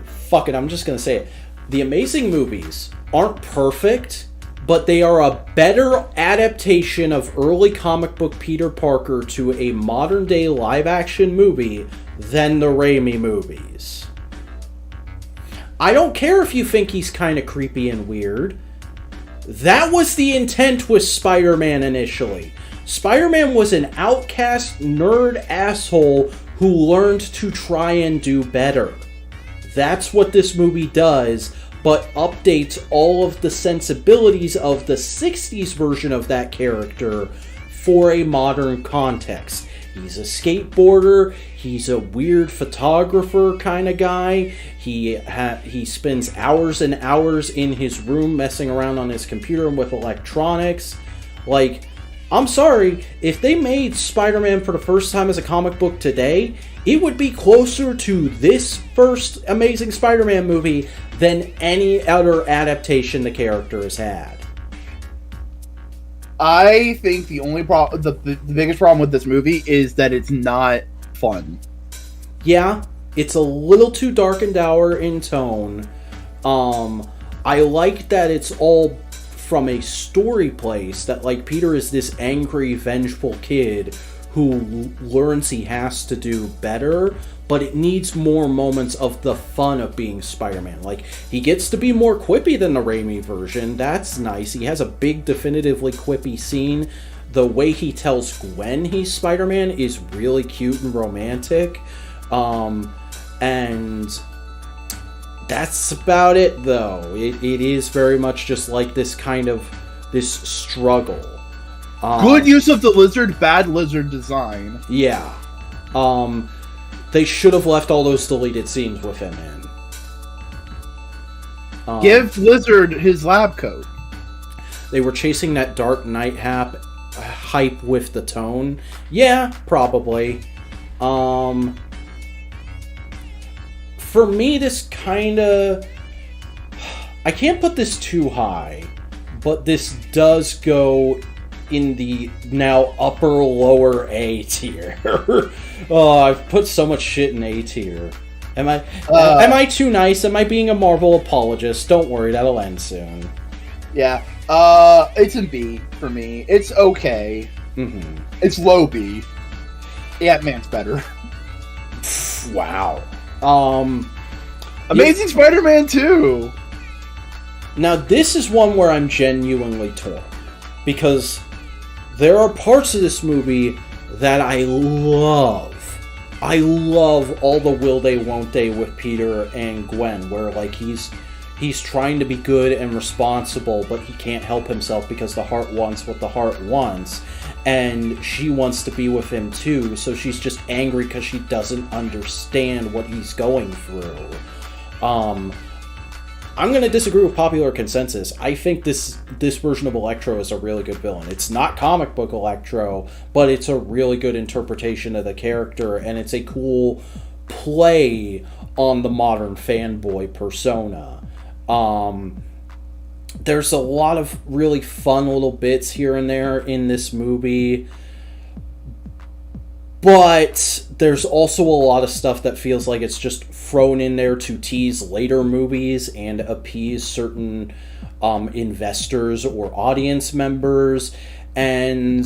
Fuck it, I'm just gonna say it. The Amazing movies aren't perfect, but they are a better adaptation of early comic book Peter Parker to a modern-day live-action movie than the Raimi movies. I don't care if you think he's kind of creepy and weird. That was the intent with Spider-Man initially. Spider-Man was an outcast nerd asshole who learned to try and do better. That's what this movie does, but updates all of the sensibilities of the 60s version of that character for a modern context. He's a skateboarder, he's a weird photographer kind of guy, he spends hours and hours in his room messing around on his computer and with electronics. Like, I'm sorry, if they made Spider-Man for the first time as a comic book today, it would be closer to this first Amazing Spider-Man movie than any other adaptation the character has had. I think the only problem, the biggest problem with this movie is that it's not fun. Yeah, it's a little too dark and dour in tone. I like that it's all from a story place that, like, Peter is this angry, vengeful kid who learns he has to do better, but it needs more moments of the fun of being Spider-Man. Like, he gets to be more quippy than the Raimi version. That's nice. He has a big, definitively quippy scene. The way he tells Gwen he's Spider-Man is really cute and romantic. And that's about it, though. It is very much just like this kind of, this struggle. Good use of the lizard, bad lizard design. Yeah. They should have left all those deleted scenes with him in. Give Lizard his lab coat. They were chasing that Dark Knight hype with the tone. Yeah, probably. For me, this kinda... I can't put this too high, but this does go in the now upper-lower A tier. Oh, I've put so much shit in A tier. Am I too nice? Am I being a Marvel apologist? Don't worry, that'll end soon. Yeah. It's in B for me. It's okay. Mm-hmm. It's low B. Ant-Man's better. Wow. Amazing Spider-Man 2! Now, this is one where I'm genuinely torn. Because there are parts of this movie that I love. I love all the will they, won't they with Peter and Gwen, where, like, he's trying to be good and responsible, but he can't help himself because the heart wants what the heart wants. And she wants to be with him too, so she's just angry because she doesn't understand what he's going through. I'm going to disagree with popular consensus. I think this version of Electro is a really good villain. It's not comic book Electro, but it's a really good interpretation of the character, and it's a cool play on the modern fanboy persona. There's a lot of really fun little bits here and there in this movie, but there's also a lot of stuff that feels like it's just thrown in there to tease later movies and appease certain investors or audience members. And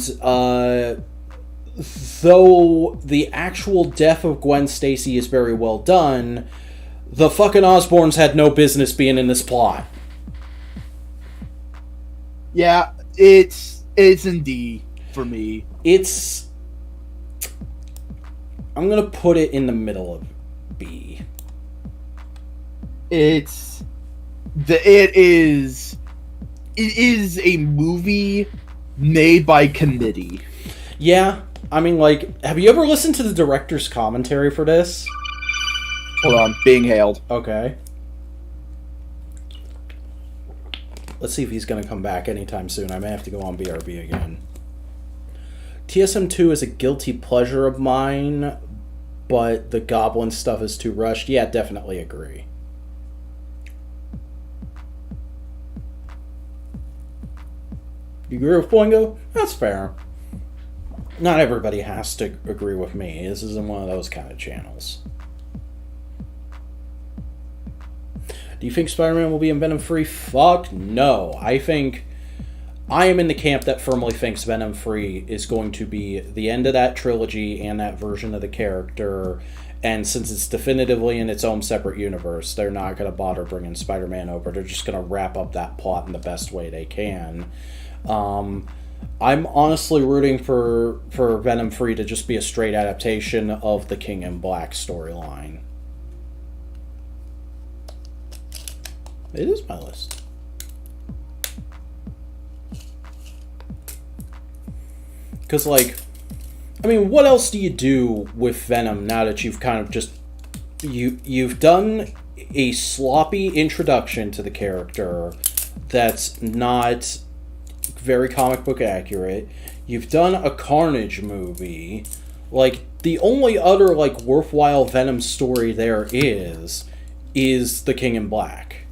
though the actual death of Gwen Stacy is very well done, the fucking Osborns had no business being in this plot. Yeah, it's in D for me. I'm gonna put it in the middle of B. It is a movie made by committee. Yeah, I mean, like, have you ever listened to the director's commentary for this? Hold on, being hailed. Okay. Let's see if he's gonna come back anytime soon. I may have to go on BRB again. TSM2 is a guilty pleasure of mine, but the Goblin stuff is too rushed. Yeah, definitely agree. You agree with Boingo? That's fair. Not everybody has to agree with me. This isn't one of those kind of channels. Do you think Spider-Man will be in Venom 3? Fuck no. I am in the camp that firmly thinks Venom 3 is going to be the end of that trilogy and that version of the character. And since it's definitively in its own separate universe, they're not going to bother bringing Spider-Man over. They're just going to wrap up that plot in the best way they can. I'm honestly rooting for Venom 3 to just be a straight adaptation of the King in Black storyline. It is my list. Because, like, I mean, what else do you do with Venom now that you've kind of just... You've done a sloppy introduction to the character that's not very comic book accurate. You've done a Carnage movie. Like, the only other, like, worthwhile Venom story there is the King in Black.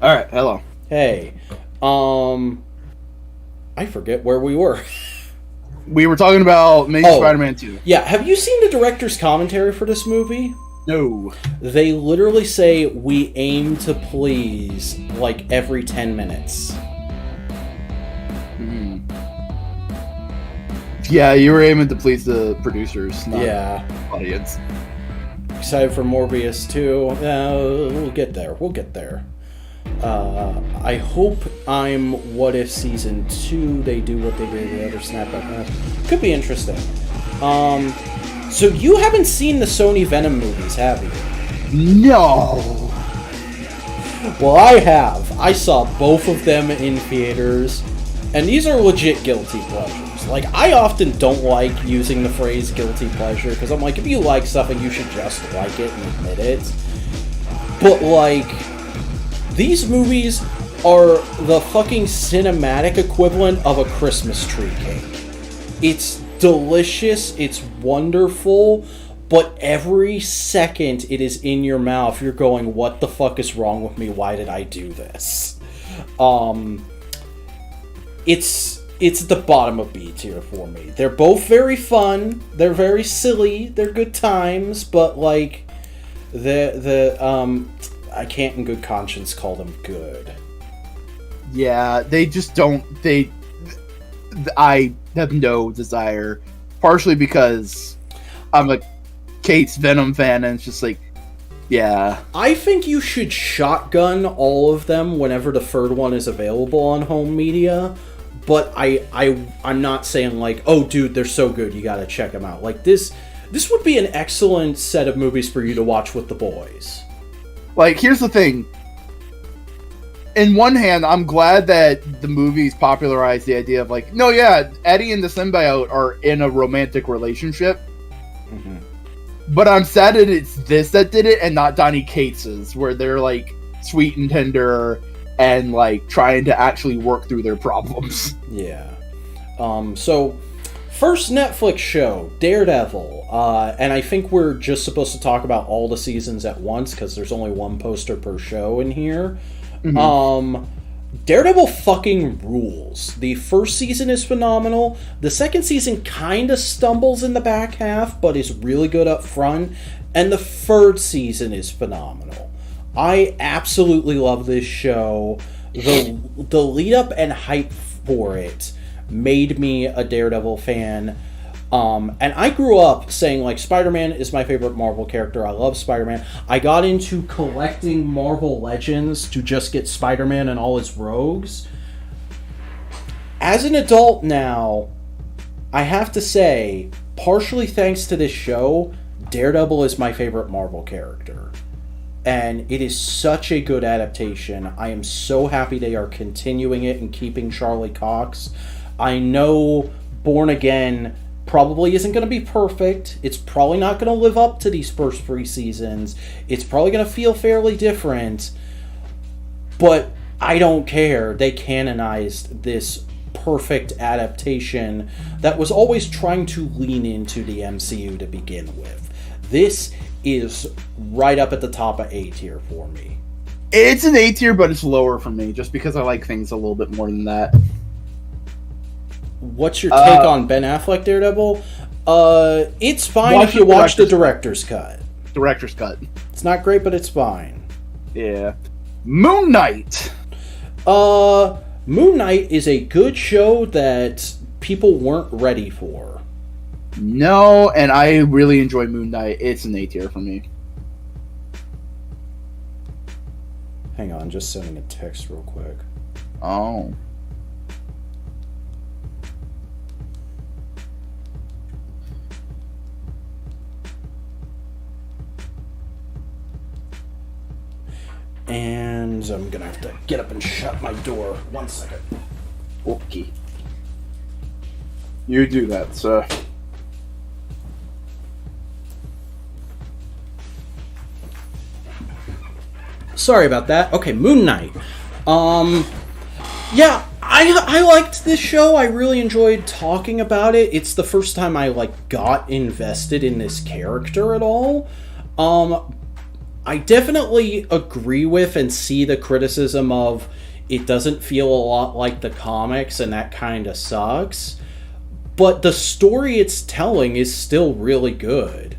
Alright, hello. Hey. I forget where we were. We were talking about Amazing Spider-Man 2. Yeah, have you seen the director's commentary for this movie? No. They literally say, we aim to please, like, every 10 minutes. Yeah, you were aiming to please the producers, not Yeah. the audience. Excited for Morbius too. We'll get there. I hope I'm What If Season 2, they do what they did the other Snapback. Could be interesting. So you haven't seen the Sony Venom movies, have you? No. Well, I have. I saw both of them in theaters, and these are legit guilty pleasures. Like, I often don't like using the phrase guilty pleasure, because I'm like, if you like something, you should just like it and admit it. But, like, these movies are the fucking cinematic equivalent of a Christmas tree cake. It's delicious, it's wonderful, but every second it is in your mouth, you're going, what the fuck is wrong with me? Why did I do this? It's at the bottom of B tier for me. They're both very fun, they're very silly, they're good times, but like I can't in good conscience call them good. Yeah, they just don't. I have no desire, partially because I'm a Kate's Venom fan, and it's just like, yeah. I think you should shotgun all of them whenever the third one is available on home media, but I'm not saying like, oh dude, they're so good, you gotta check them out. Like this would be an excellent set of movies for you to watch with the boys. Like, here's the thing. In one hand, I'm glad that the movies popularized the idea of like, no, yeah, Eddie and the symbiote are in a romantic relationship. Mm-hmm. But I'm sad that it's this that did it and not Donnie Cates's, where they're like sweet and tender and like trying to actually work through their problems. Yeah. So first Netflix show, Daredevil, and I think we're just supposed to talk about all the seasons at once because there's only one poster per show in here. Mm-hmm. Daredevil fucking rules. The first season is phenomenal. The second season kind of stumbles in the back half, but is really good up front. And the third season is phenomenal. I absolutely love this show. The lead up and hype for it made me a Daredevil fan. And I grew up saying, like, Spider-Man is my favorite Marvel character. I love Spider-Man. I got into collecting Marvel Legends to just get Spider-Man and all his rogues. As an adult now, I have to say, partially thanks to this show, Daredevil is my favorite Marvel character. And it is such a good adaptation. I am so happy they are continuing it and keeping Charlie Cox. I know Born Again probably isn't going to be perfect. It's probably not going to live up to these first 3 seasons. It's probably going to feel fairly different. But I don't care. They canonized this perfect adaptation that was always trying to lean into the MCU to begin with. This is right up at the top of A tier for me. It's an A tier, but it's lower for me, just because I like things a little bit more than that. What's your take on Ben Affleck Daredevil? It's fine if you watch the director's cut. Director's cut. It's not great, but it's fine. Yeah. Moon Knight. Moon Knight is a good show that people weren't ready for. No, and I really enjoy Moon Knight. It's an A tier for me. Hang on, just sending a text real quick. Oh. And I'm gonna have to get up and shut my door. 1 second. Okay. You do that, sir. Sorry about that. Okay, Moon Knight. Yeah, I liked this show. I really enjoyed talking about it. It's the first time I got invested in this character at all. I definitely agree with and see the criticism of it doesn't feel a lot like the comics and that kind of sucks. But the story it's telling is still really good.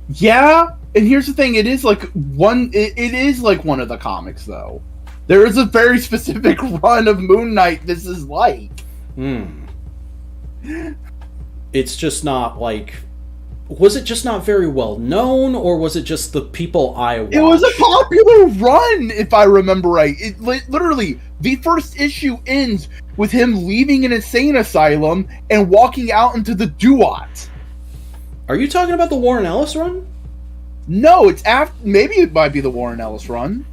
Yeah, and here's the thing, it is like one of the comics though. There is a very specific run of Moon Knight this is like. It's just not like... Was it just not very well known, or was it just the people I watched? It was a popular run, if I remember right. It literally, the first issue ends with him leaving an insane asylum and walking out into the Duat. Are you talking about the Warren Ellis run? No, it's after. Maybe it might be the Warren Ellis run.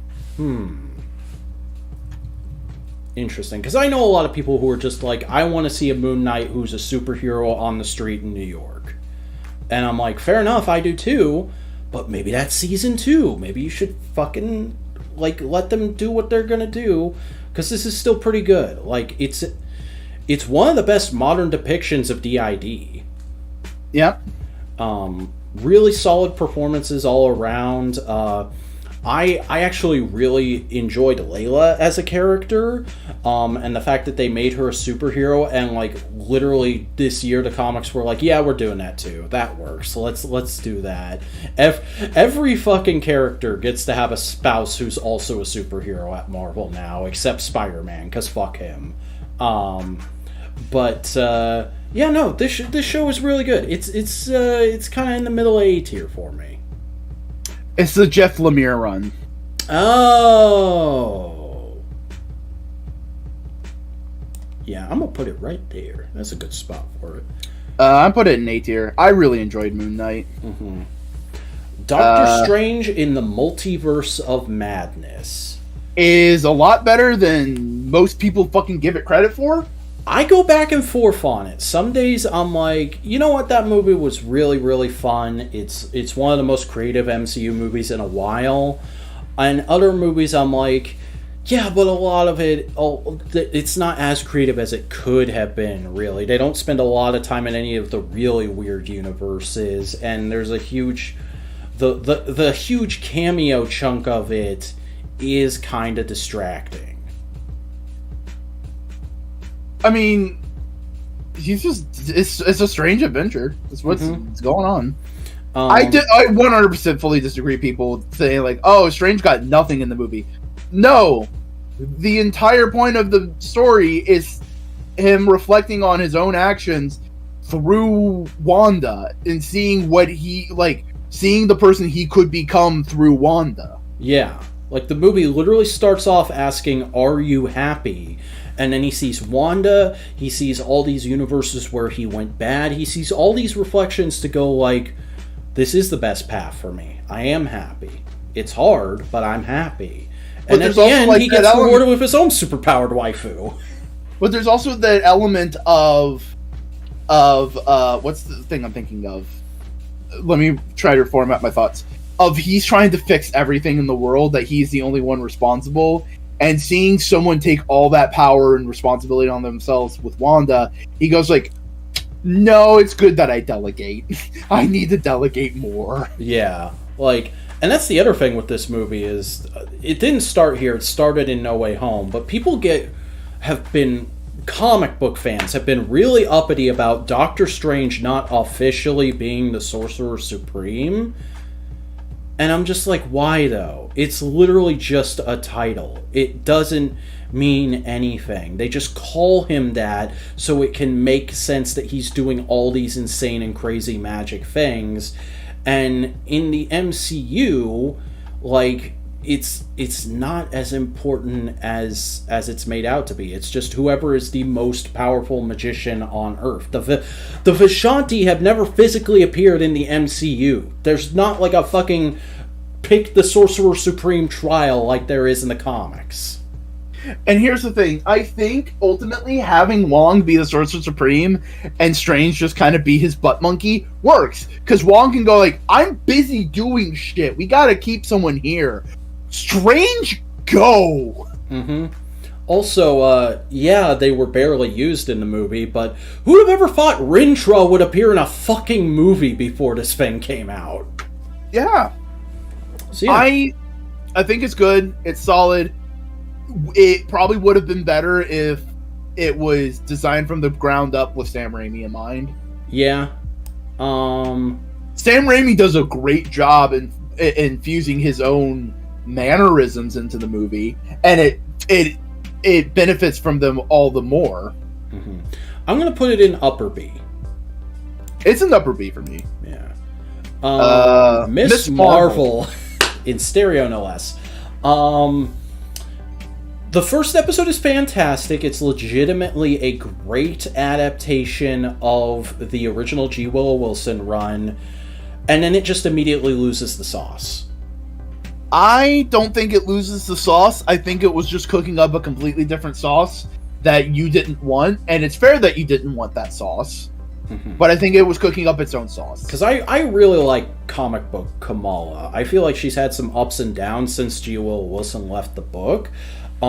Interesting, because I know a lot of people who are just like, I want to see a Moon Knight who's a superhero on the street in New York. And I'm like, fair enough, I do too, but maybe that's season 2. Maybe you should fucking, like, let them do what they're gonna do, because this is still pretty good. Like, it's one of the best modern depictions of DID. Yep. Really solid performances all around. I actually really enjoyed Layla as a character, and the fact that they made her a superhero, and like literally this year the comics were like, yeah, we're doing that too. That works. Let's do that. Every fucking character gets to have a spouse who's also a superhero at Marvel now, except Spider-Man, because fuck him. Yeah, no, this show is really good. It's kind of in the middle A tier for me. It's the Jeff Lemire run. Oh. Yeah, I'm gonna put it right there. That's a good spot for it. I put it in A tier. I really enjoyed Moon Knight. Mm-hmm. Doctor Strange in the Multiverse of Madness is a lot better than most people fucking give it credit for. I go back and forth on it. Some days I'm like, you know what, that movie was really, really fun. It's one of the most creative MCU movies in a while. And other movies I'm like, yeah, but a lot of it's not as creative as it could have been, really. They don't spend a lot of time in any of the really weird universes, and there's a huge... The huge cameo chunk of it is kind of distracting. I mean, it's a strange adventure. That's what's going on. I 100% fully disagree. People saying like, "Oh, Strange got nothing in the movie." No, the entire point of the story is him reflecting on his own actions through Wanda and seeing seeing the person he could become through Wanda. Yeah, like the movie literally starts off asking, "Are you happy?" And then he sees Wanda, he sees all these universes where he went bad, he sees all these reflections to go like, this is the best path for me. I am happy. It's hard, but I'm happy. And at the end, he gets rewarded with his own superpowered waifu. But there's also that element of what's the thing I'm thinking of? Let me try to format my thoughts. Of he's trying to fix everything in the world, that he's the only one responsible. And seeing someone take all that power and responsibility on themselves with Wanda, he goes like, no, it's good that I delegate. I need to delegate more. Yeah, like, and that's the other thing with this movie is, it didn't start here, it started in No Way Home, but comic book fans have been really uppity about Doctor Strange not officially being the Sorcerer Supreme. And I'm just like, why though? It's literally just a title. It doesn't mean anything. They just call him that so it can make sense that he's doing all these insane and crazy magic things. And in the MCU, like, it's not as important as it's made out to be. It's just whoever is the most powerful magician on Earth. The Vishanti have never physically appeared in the MCU. There's not like a fucking pick the Sorcerer Supreme trial like there is in the comics. And here's the thing. I think ultimately having Wong be the Sorcerer Supreme and Strange just kind of be his butt monkey works. Because Wong can go like, I'm busy doing shit. We gotta keep someone here. Strange, go! Mm-hmm. Also, yeah, they were barely used in the movie, but who'd have ever thought Rintrah would appear in a fucking movie before this thing came out? Yeah. So, yeah. I think it's good. It's solid. It probably would have been better if it was designed from the ground up with Sam Raimi in mind. Yeah. Sam Raimi does a great job in infusing his own mannerisms into the movie, and it benefits from them all the more. Mm-hmm. I'm gonna put it in upper B. It's an upper B for me. Yeah. Miss Marvel in stereo, no less. The first episode is fantastic. It's legitimately a great adaptation of the original G. Willow Wilson run, and then it just immediately loses the sauce. I don't think it loses the sauce. I think it was just cooking up a completely different sauce that you didn't want, and it's fair that you didn't want that sauce. But I think it was cooking up its own sauce. Because I really like comic book Kamala. I feel like she's had some ups and downs since G. Willow Wilson left the book. She's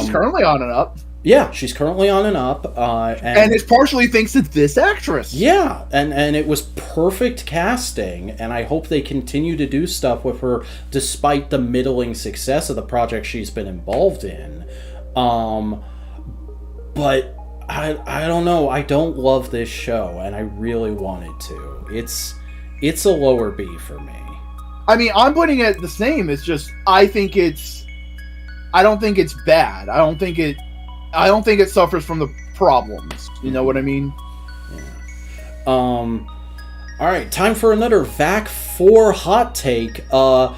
currently on and up. Yeah, she's currently on and up. And it's partially thanks to this actress. Yeah, and it was perfect casting, and I hope they continue to do stuff with her despite the middling success of the project she's been involved in. But I don't know. I don't love this show, and I really wanted to. It's a lower B for me. I mean, I'm putting it the same. It's just I don't think it's bad. I don't think it suffers from the problems. You know what I mean? Yeah. All right, time for another Vac 4 hot take. Love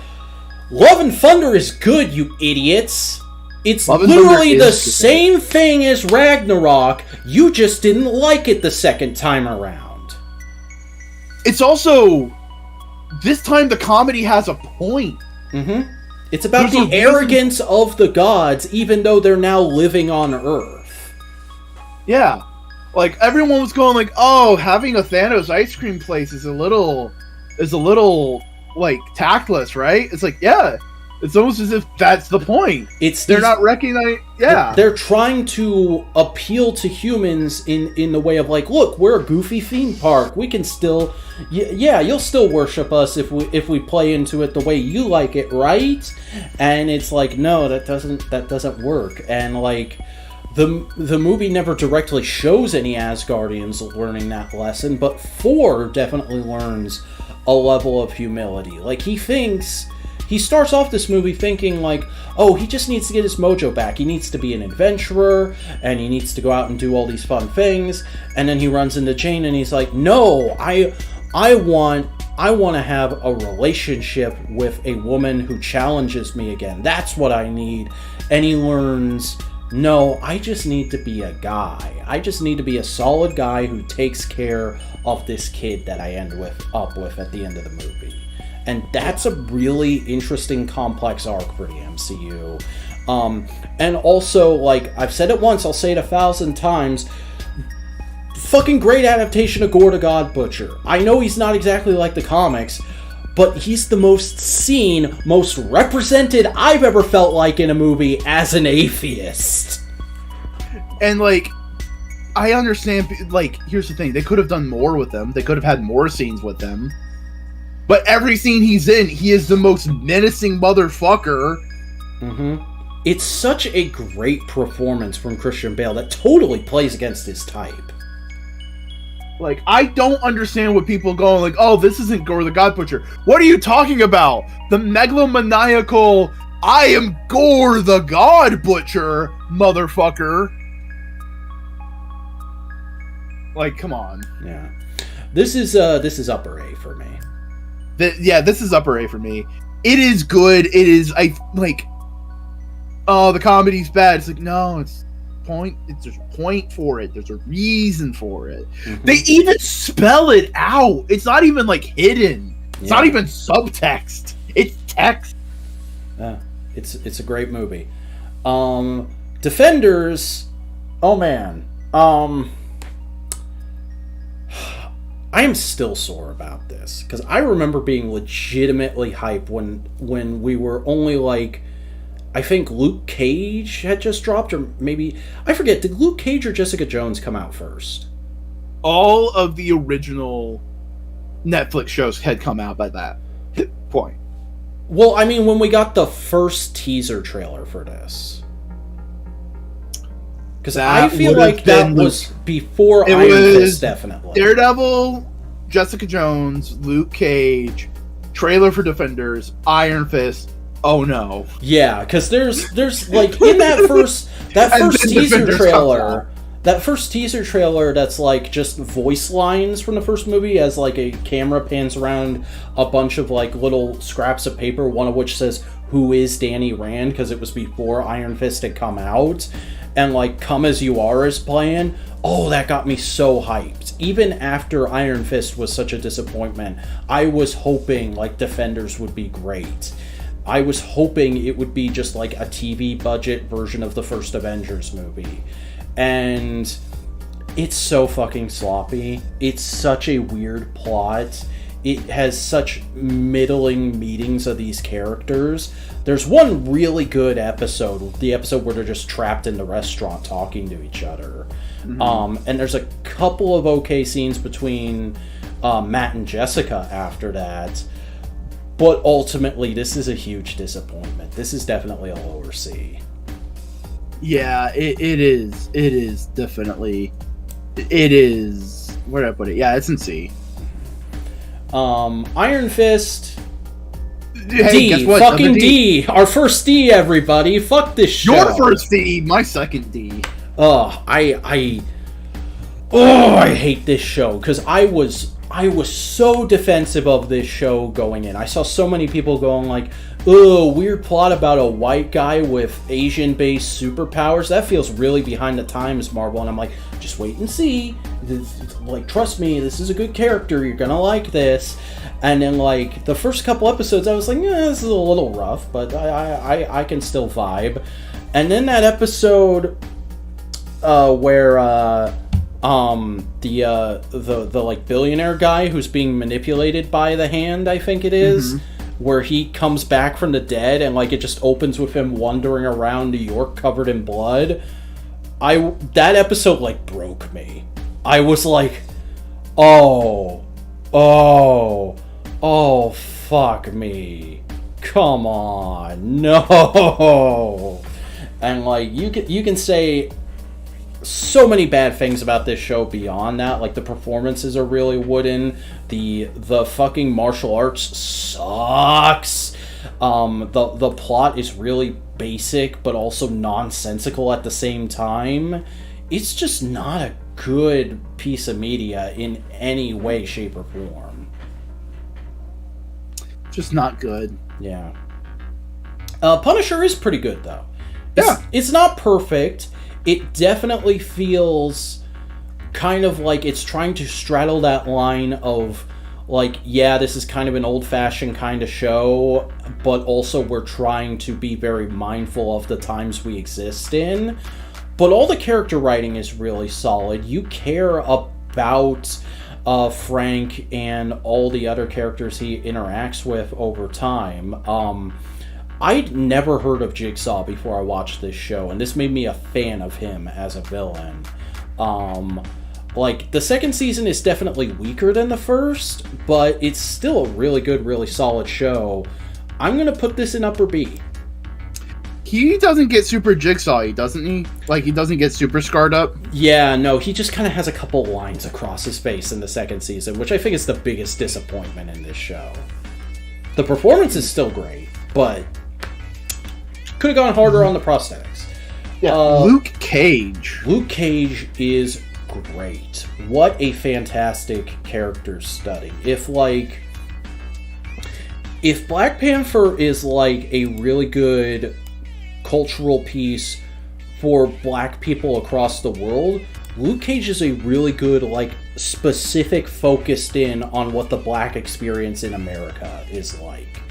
and Thunder is good, you idiots. It's literally the same thing as Ragnarok. You just didn't like it the second time around. It's also, this time the comedy has a point. Mm-hmm. It's about the arrogance of the gods, even though they're now living on Earth. Yeah. Like, everyone was going like, oh, having a Thanos ice cream place is a little, like, tactless, right? It's like, yeah. It's almost as if that's the point. They're not recognizing. Yeah, they're trying to appeal to humans in the way of like, look, we're a goofy theme park. We can still, yeah, you'll still worship us if we play into it the way you like it, right? And it's like, no, that doesn't work. And like, the movie never directly shows any Asgardians learning that lesson, but Thor definitely learns a level of humility. Like he starts off this movie thinking like, oh, he just needs to get his mojo back. He needs to be an adventurer, and he needs to go out and do all these fun things. And then he runs into Jane, and he's like, no, I want to have a relationship with a woman who challenges me again. That's what I need. And he learns, no, I just need to be a guy. I just need to be a solid guy who takes care of this kid that I end up with at the end of the movie. And that's a really interesting, complex arc for the MCU. And also, like, I've said it once, I'll say it 1,000 times. Fucking great adaptation of Gore the God Butcher. I know he's not exactly like the comics, but he's the most seen, most represented I've ever felt like in a movie as an atheist. And, like, I understand, like, here's the thing. They could have done more with them. They could have had more scenes with them. But every scene he's in, he is the most menacing motherfucker. Mm-hmm. It's such a great performance from Christian Bale that totally plays against his type. Like, I don't understand what people going like, oh, this isn't Gore the God Butcher. What are you talking about? The megalomaniacal, I am Gore the God Butcher, motherfucker. Like, come on. Yeah. This is upper A for me. This is upper A for me. It is good. It is, oh, the comedy's bad. It's like, no, there's a point for it. There's a reason for it. Mm-hmm. They even spell it out. It's not even, like, hidden. It's not even subtext. It's text. It's a great movie. Defenders, oh man. I am still sore about this, because I remember being legitimately hyped when we were only like, I think Luke Cage had just dropped, or maybe, I forget, did Luke Cage or Jessica Jones come out first? All of the original Netflix shows had come out by that point. Well, I mean, when we got the first teaser trailer for this. Because I feel like that was before Iron Fist, definitely. Daredevil, Jessica Jones, Luke Cage, trailer for Defenders, Iron Fist, Oh no. Yeah, because there's like in that first And then Defenders comes out. that first teaser trailer that's like just voice lines from the first movie as like a camera pans around a bunch of like little scraps of paper, one of which says "Who is Danny Rand?" because it was before Iron Fist had come out, and like "Come As You Are" is playing. Oh, that got me so hyped. Even after Iron Fist was such a disappointment, I was hoping like Defenders would be great. I was hoping it would be just like a TV budget version of the first Avengers movie. And it's so fucking sloppy. It's such a weird plot. It has such middling meetings of these characters. There's one really good episode, the episode where they're just trapped in the restaurant talking to each other. Mm-hmm. And there's a couple of okay scenes between Matt and Jessica after that. But ultimately, this is a huge disappointment. This is definitely a lower C. Yeah, it is. It is definitely. It is. Where did I put it? Yeah, it's in C. Iron Fist. Hey, D. guess what? Fucking D. Our first D, everybody. Fuck this show. Your first D, my second D. I hate this show because I was so defensive of this show going in. I saw so many people going like, "Oh, weird plot about a white guy with Asian-based superpowers. That feels really behind the times, Marvel." And I'm like, just wait and see. Like, trust me, this is a good character. You're gonna like this. And then like the first couple episodes, I was like, yeah, this is a little rough, but I can still vibe. And then that episode where the like billionaire guy who's being manipulated by the hand, I think it is, where he comes back from the dead and like it just opens with him wandering around New York covered in blood. That episode like broke me. I was like, oh fuck me, come on, no. And like you can say so many bad things about this show beyond that. Like the performances are really wooden. The fucking martial arts sucks. The plot is really basic but also nonsensical at the same time. It's just not a good piece of media in any way, shape, or form. Just not good. Yeah. Punisher is pretty good though. Yeah. It's not perfect. It definitely feels kind of like it's trying to straddle that line of like, yeah, this is kind of an old-fashioned kind of show, but also we're trying to be very mindful of the times we exist in. But all the character writing is really solid. You care about Frank and all the other characters he interacts with over time. I'd never heard of Jigsaw before I watched this show, and this made me a fan of him as a villain. Like, the second season is definitely weaker than the first, but it's still a really good, really solid show. I'm gonna put this in upper B. He doesn't get super Jigsaw-y, doesn't he? Like, he doesn't get super scarred up? Yeah, no, he just kind of has a couple lines across his face in the second season, which I think is the biggest disappointment in this show. The performance is still great, but could have gone harder on the prosthetics. Yeah, Luke Cage. Luke Cage is great. What a fantastic character study. If Black Panther is like a really good cultural piece for black people across the world, Luke Cage is a really good, like, specific focused in on what the black experience in America is like.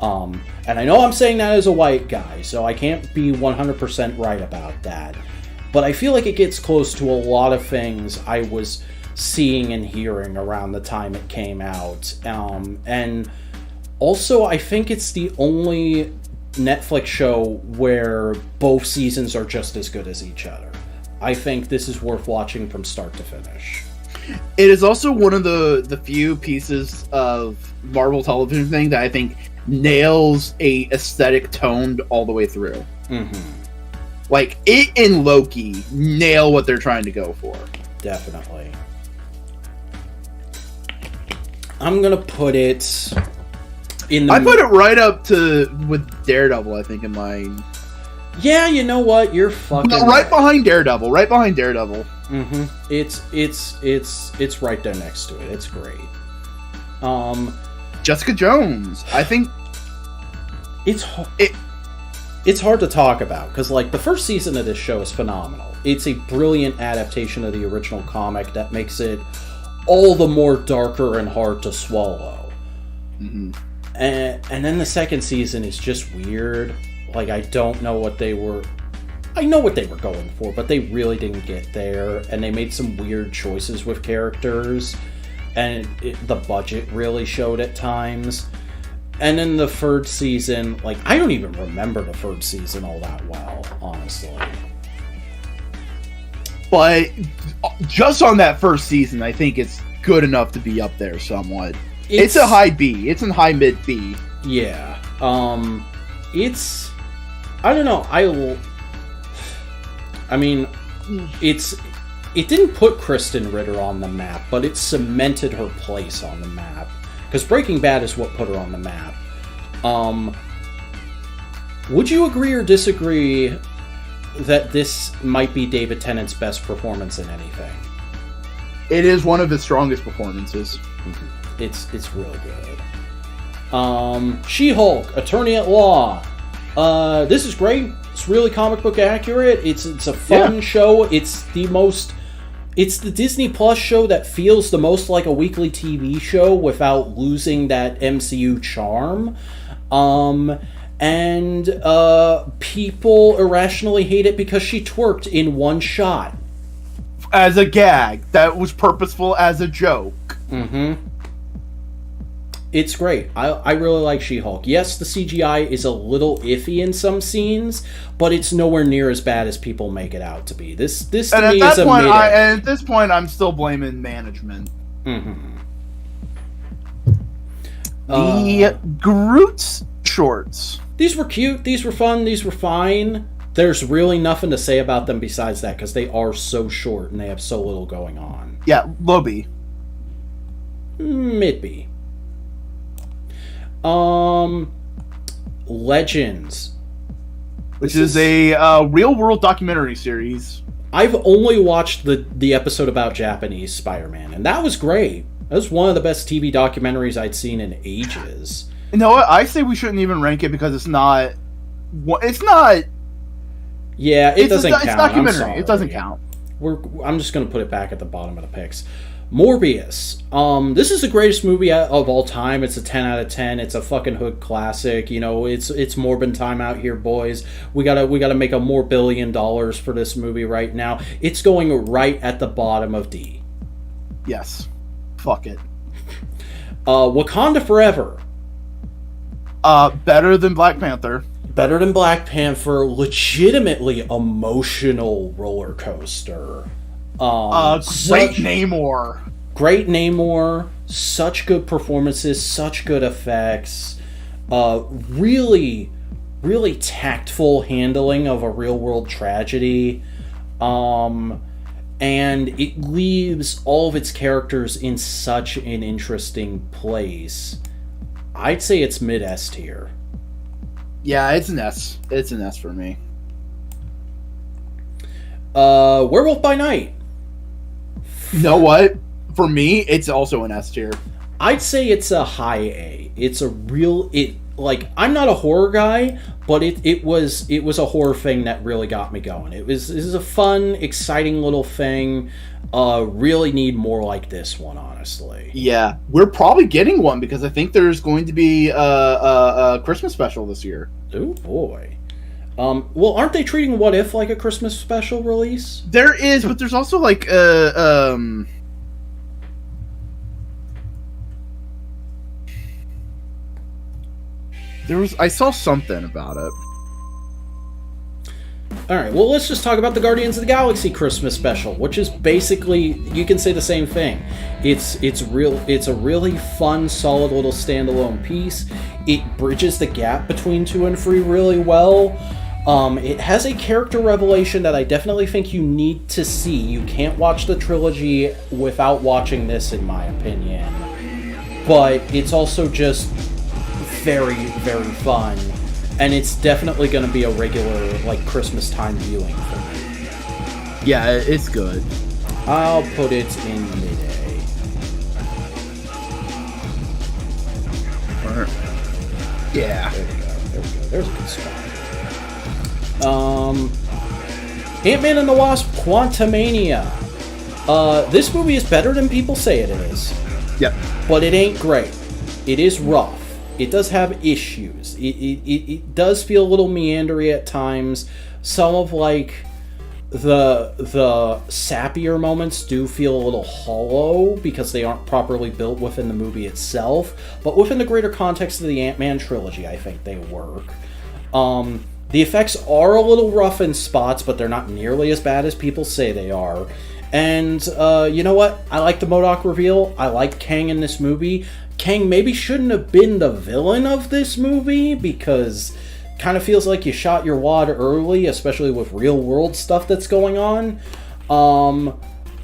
And I know I'm saying that as a white guy, so I can't be 100% right about that. But I feel like it gets close to a lot of things I was seeing and hearing around the time it came out. And also, I think it's the only Netflix show where both seasons are just as good as each other. I think this is worth watching from start to finish. It is also one of the few pieces of Marvel television thing that I think nails a aesthetic tone all the way through. Mm-hmm. Like, it and Loki nail what they're trying to go for. Definitely. I'm gonna put it I put it right up to with Daredevil, I think, in mine. Yeah, you know what? You're fucking right behind Daredevil. Right behind Daredevil. Mm-hmm. It's right there next to it. It's great. Jessica Jones. I think it's hard to talk about because like the first season of this show is phenomenal. It's a brilliant adaptation of the original comic that makes it all the more darker and hard to swallow. Mm-hmm. And then the second season is just weird. Like, I don't know what they were... I know what they were going for, but they really didn't get there. And they made some weird choices with characters. And the budget really showed at times. And then the third season... Like, I don't even remember the third season all that well, honestly. But just on that first season, I think it's good enough to be up there somewhat. It's a high B. It's a high mid B. Yeah. It's... I don't know. I mean, it didn't put Kristen Ritter on the map, but it cemented her place on the map. Because Breaking Bad is what put her on the map. Would you agree or disagree that this might be David Tennant's best performance in anything? It is one of his strongest performances. It's really good. She-Hulk, Attorney at Law. This is great. It's really comic book accurate. It's a fun show. It's the Disney Plus show that feels the most like a weekly TV show without losing that MCU charm. And people irrationally hate it because she twerked in one shot. As a gag. That was purposeful as a joke. Mm-hmm. It's great. I really like She-Hulk. Yes, the CGI is a little iffy in some scenes, but it's nowhere near as bad as people make it out to be. This to me is a mid-A. And at this point, I'm still blaming management. Mm-hmm. The Groot's shorts. These were cute. These were fun. These were fine. There's really nothing to say about them besides that because they are so short and they have so little going on. Yeah, low B. Mid-B. Legends, which is a real-world documentary series. I've only watched the episode about Japanese Spider-Man, and that was great. That was one of the best TV documentaries I'd seen in ages. You know what? I say we shouldn't even rank it because it's not. It's not. Yeah, it doesn't count. It's documentary. It doesn't count. I'm just going to put it back at the bottom of the picks. Morbius. This is the greatest movie of all time. It's a 10 out of 10. It's a fucking hood classic. You know, it's Morbin time out here, boys. We gotta make a more $1 billion for this movie right now. It's going right at the bottom of D. Yes. Fuck it. Wakanda Forever. Better than Black Panther. Better than Black Panther. Legitimately emotional roller coaster. Great Namor. Great Namor. Such good performances. Such good effects. Really, really tactful handling of a real world tragedy. And it leaves all of its characters in such an interesting place. I'd say it's mid-S tier. Yeah, it's an S. It's an S for me. Werewolf by Night. You know what? For me, it's also an S tier. I'd say it's a high A. It's a real... I'm not a horror guy, but it was a horror thing that really got me going. It was a fun, exciting little thing. Really need more like this one, honestly. Yeah, we're probably getting one because I think there's going to be a Christmas special this year. Oh boy. Well, aren't they treating What If like a Christmas special release? There is, but there's also like I saw something about it. Alright, well, let's just talk about the Guardians of the Galaxy Christmas special, which is basically, you can say the same thing. It's a really fun, solid little standalone piece. It bridges the gap between 2 and 3 really well. It has a character revelation that I definitely think you need to see. You can't watch the trilogy without watching this, in my opinion. But it's also just very, very fun. And it's definitely going to be a regular, like, Christmas time viewing for me. Yeah, it's good. I'll put it in mid-A. Yeah. There we go. There's a good spot. Ant-Man and the Wasp: Quantumania. This movie is better than people say it is. Yep. But it ain't great. It is rough. It does have issues. It does feel a little meandery at times. Some of, like, the sappier moments do feel a little hollow because they aren't properly built within the movie itself. But within the greater context of the Ant-Man trilogy, I think they work. The effects are a little rough in spots, but they're not nearly as bad as people say they are. And, you know what? I like the MODOK reveal. I like Kang in this movie. Kang maybe shouldn't have been the villain of this movie, because kind of feels like you shot your wad early, especially with real-world stuff that's going on.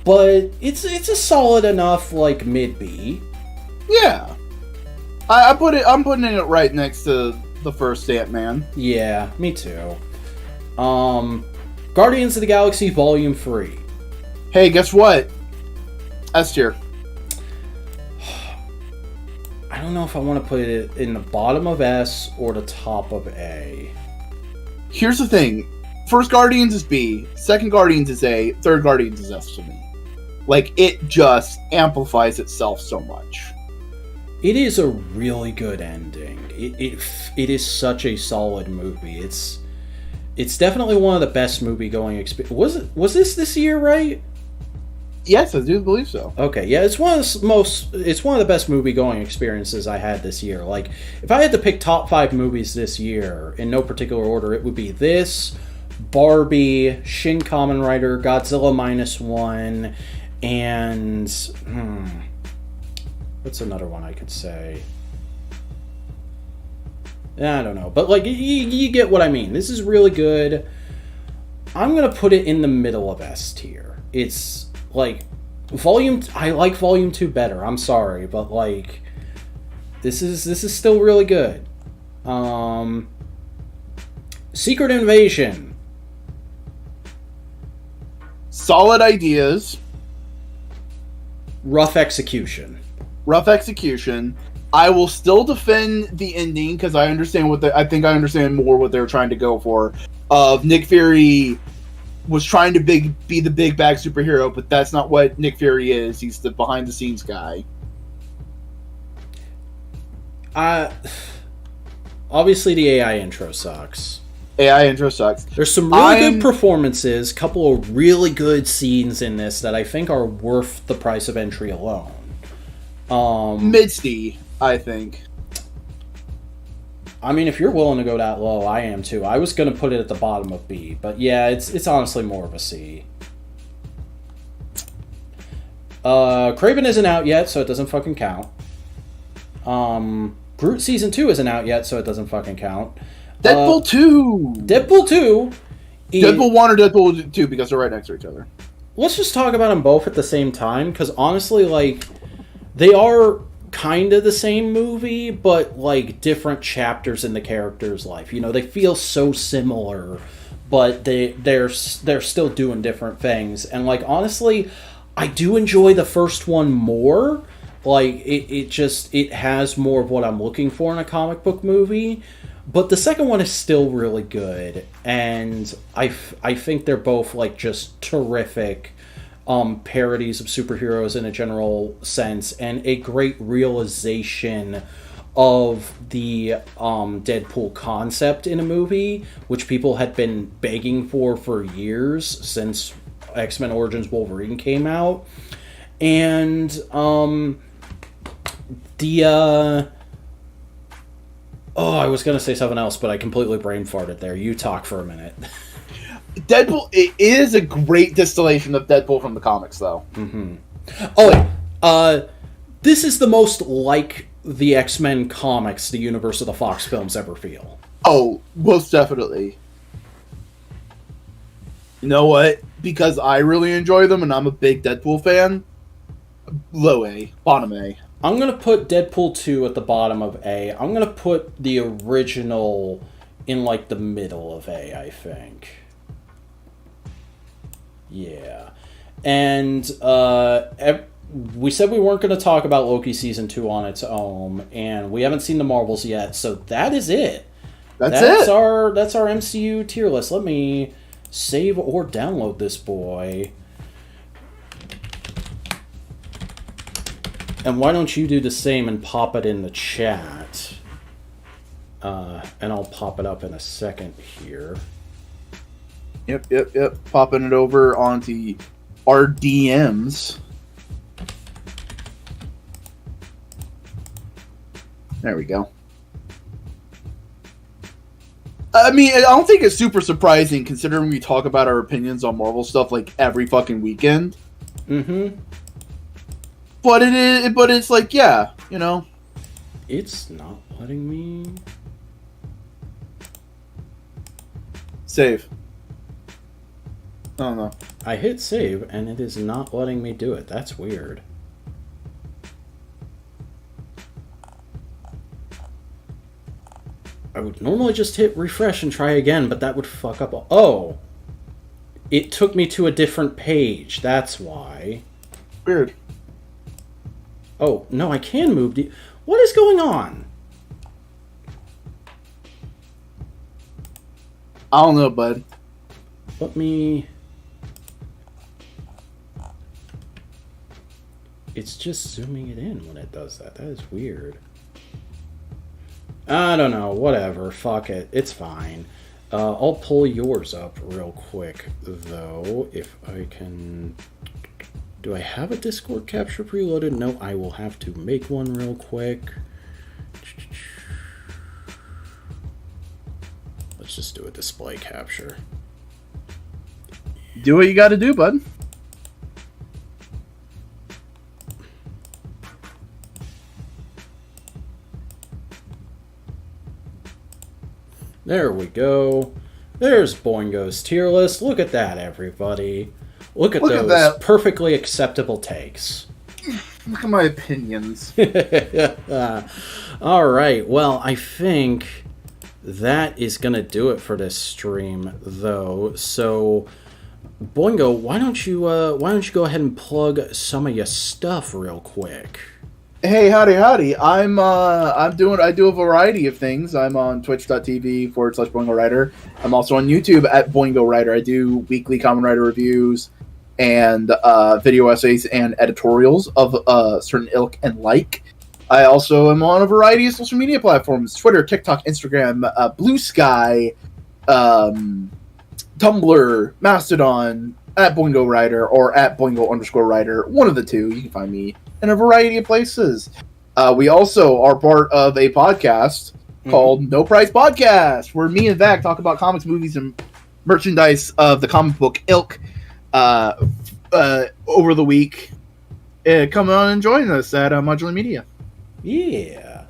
But it's a solid enough, like, mid-B. Yeah. I'm putting it right next to the first Ant-Man. Yeah, me too. Guardians of the Galaxy Volume 3. Hey, guess what? S tier. I don't know if I want to put it in the bottom of S or the top of A. Here's the thing. First Guardians is B, second Guardians is A, third Guardians is S to me. Like, it just amplifies itself so much. It is a really good ending. It is such a solid movie. It's definitely one of the best movie-going experiences. Was this year, right? Yes, I do believe so. Okay, yeah, it's one of the best movie-going experiences I had this year. Like, if I had to pick top 5 movies this year, in no particular order, it would be this, Barbie, Shin Kamen Rider, Godzilla -1, and... what's another one I could say? I don't know, but, like, you get what I mean. This is really good. I'm gonna put it in the middle of S tier. It's... like, I like Volume 2 better. I'm sorry, but, like, this is still really good. Secret Invasion. Solid ideas. Rough execution. Rough execution. I will still defend the ending because I understand I think I understand more what they're trying to go for. Of Nick Fury was trying to be the big bag superhero, but that's not what Nick Fury is. He's the behind the scenes guy. Obviously the AI intro sucks. AI intro sucks. There's some really good performances, couple of really good scenes in this that I think are worth the price of entry alone. Mid-C, I think. I mean, if you're willing to go that low, I am too. I was going to put it at the bottom of B, but yeah, it's honestly more of a C. Kraven isn't out yet, so it doesn't fucking count. Groot Season 2 isn't out yet, so it doesn't fucking count. Deadpool 2! Deadpool 2! Deadpool 1 or Deadpool 2, because they're right next to each other. Let's just talk about them both at the same time, because honestly, like, they are kind of the same movie, but, like, different chapters in the character's life. You know, they feel so similar, but they're still doing different things. And, like, honestly, I do enjoy the first one more. Like, it has more of what I'm looking for in a comic book movie. But the second one is still really good. And I think they're both, like, just terrific parodies of superheroes in a general sense, and a great realization of the Deadpool concept in a movie, which people had been begging for years since X-Men Origins Wolverine came out. And I was going to say something else, but I completely brain farted there. You talk for a minute. Deadpool, it is a great distillation of Deadpool from the comics, though. Mm-hmm. Oh, this is the most like the X-Men comics the universe of the Fox films ever feel. Oh, most definitely. You know what? Because I really enjoy them and I'm a big Deadpool fan, low A, bottom A. I'm going to put Deadpool 2 at the bottom of A. I'm going to put the original in, like, the middle of A, I think. Yeah. And we said we weren't going to talk about Loki Season 2 on its own, and we haven't seen the Marvels yet, so that is it. That's it. That's our MCU tier list. Let me save or download this boy. And why don't you do the same and pop it in the chat? And I'll pop it up in a second here. Yep. Popping it over onto our DMs. There we go. I mean, I don't think it's super surprising considering we talk about our opinions on Marvel stuff like every fucking weekend. Mm-hmm. But it's like, yeah, you know. It's not letting me save. I don't know. I hit save and it is not letting me do it. That's weird. I would normally just hit refresh and try again, but that would fuck up. Oh! It took me to a different page. That's why. Weird. Oh, no, I can move. What is going on? I don't know, bud. Let me... It's just zooming it in when it does that. That is weird. I don't know. Whatever. Fuck it. It's fine. I'll pull yours up real quick, though, if I can... Do I have a Discord capture preloaded? No, I will have to make one real quick. Let's just do a display capture. Do what you gotta do, bud. There we go. There's Boingo's tier list. Look at that, everybody. Look at those perfectly acceptable takes. Look at my opinions. All right. Well, I think that is going to do it for this stream, though. So, Boingo, why don't you go ahead and plug some of your stuff real quick? Hey, howdy. I do a variety of things. I'm on twitch.tv/Boingo Writer. I'm also on YouTube at Boingo Writer. I do weekly Kamen Rider reviews and video essays and editorials of certain ilk and like. I also am on a variety of social media platforms: Twitter, TikTok, Instagram, Blue Sky, Tumblr, Mastodon, at Boingo Writer, or at Boingo_Writer. One of the two. You can find me in a variety of places. We also are part of a podcast called No Price Podcast, where me and Vac talk about comics, movies, and merchandise of the comic book ilk over the week. Come on and join us at Modular Media. Yeah.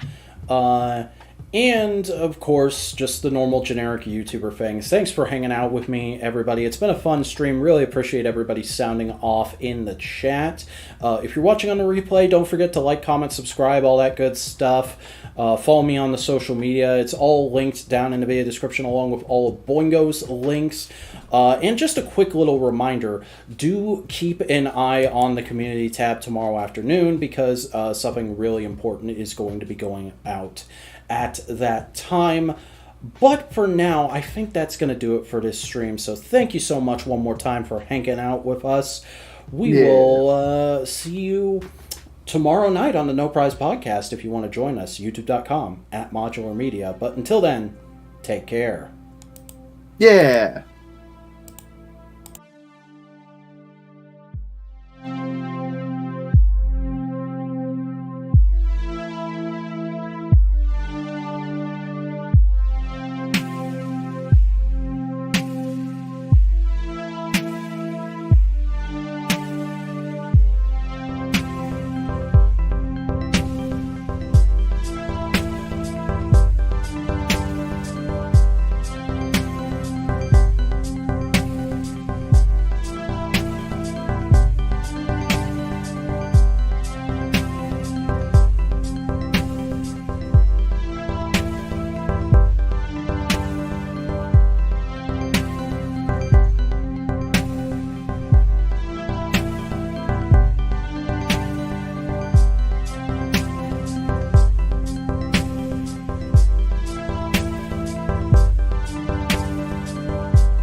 And, of course, just the normal generic YouTuber things. Thanks for hanging out with me, everybody. It's been a fun stream. Really appreciate everybody sounding off in the chat. If you're watching on the replay, don't forget to like, comment, subscribe, all that good stuff. Follow me on the social media. It's all linked down in the video description along with all of Boingo's links. And just a quick little reminder, do keep an eye on the community tab tomorrow afternoon because something really important is going to be going out at that time. But for now, I think that's going to do it for this stream. So thank you so much one more time for hanging out with us. We will see you tomorrow night on the No Prize Podcast if you want to join us. YouTube.com /Modular Media. But until then, take care. Yeah.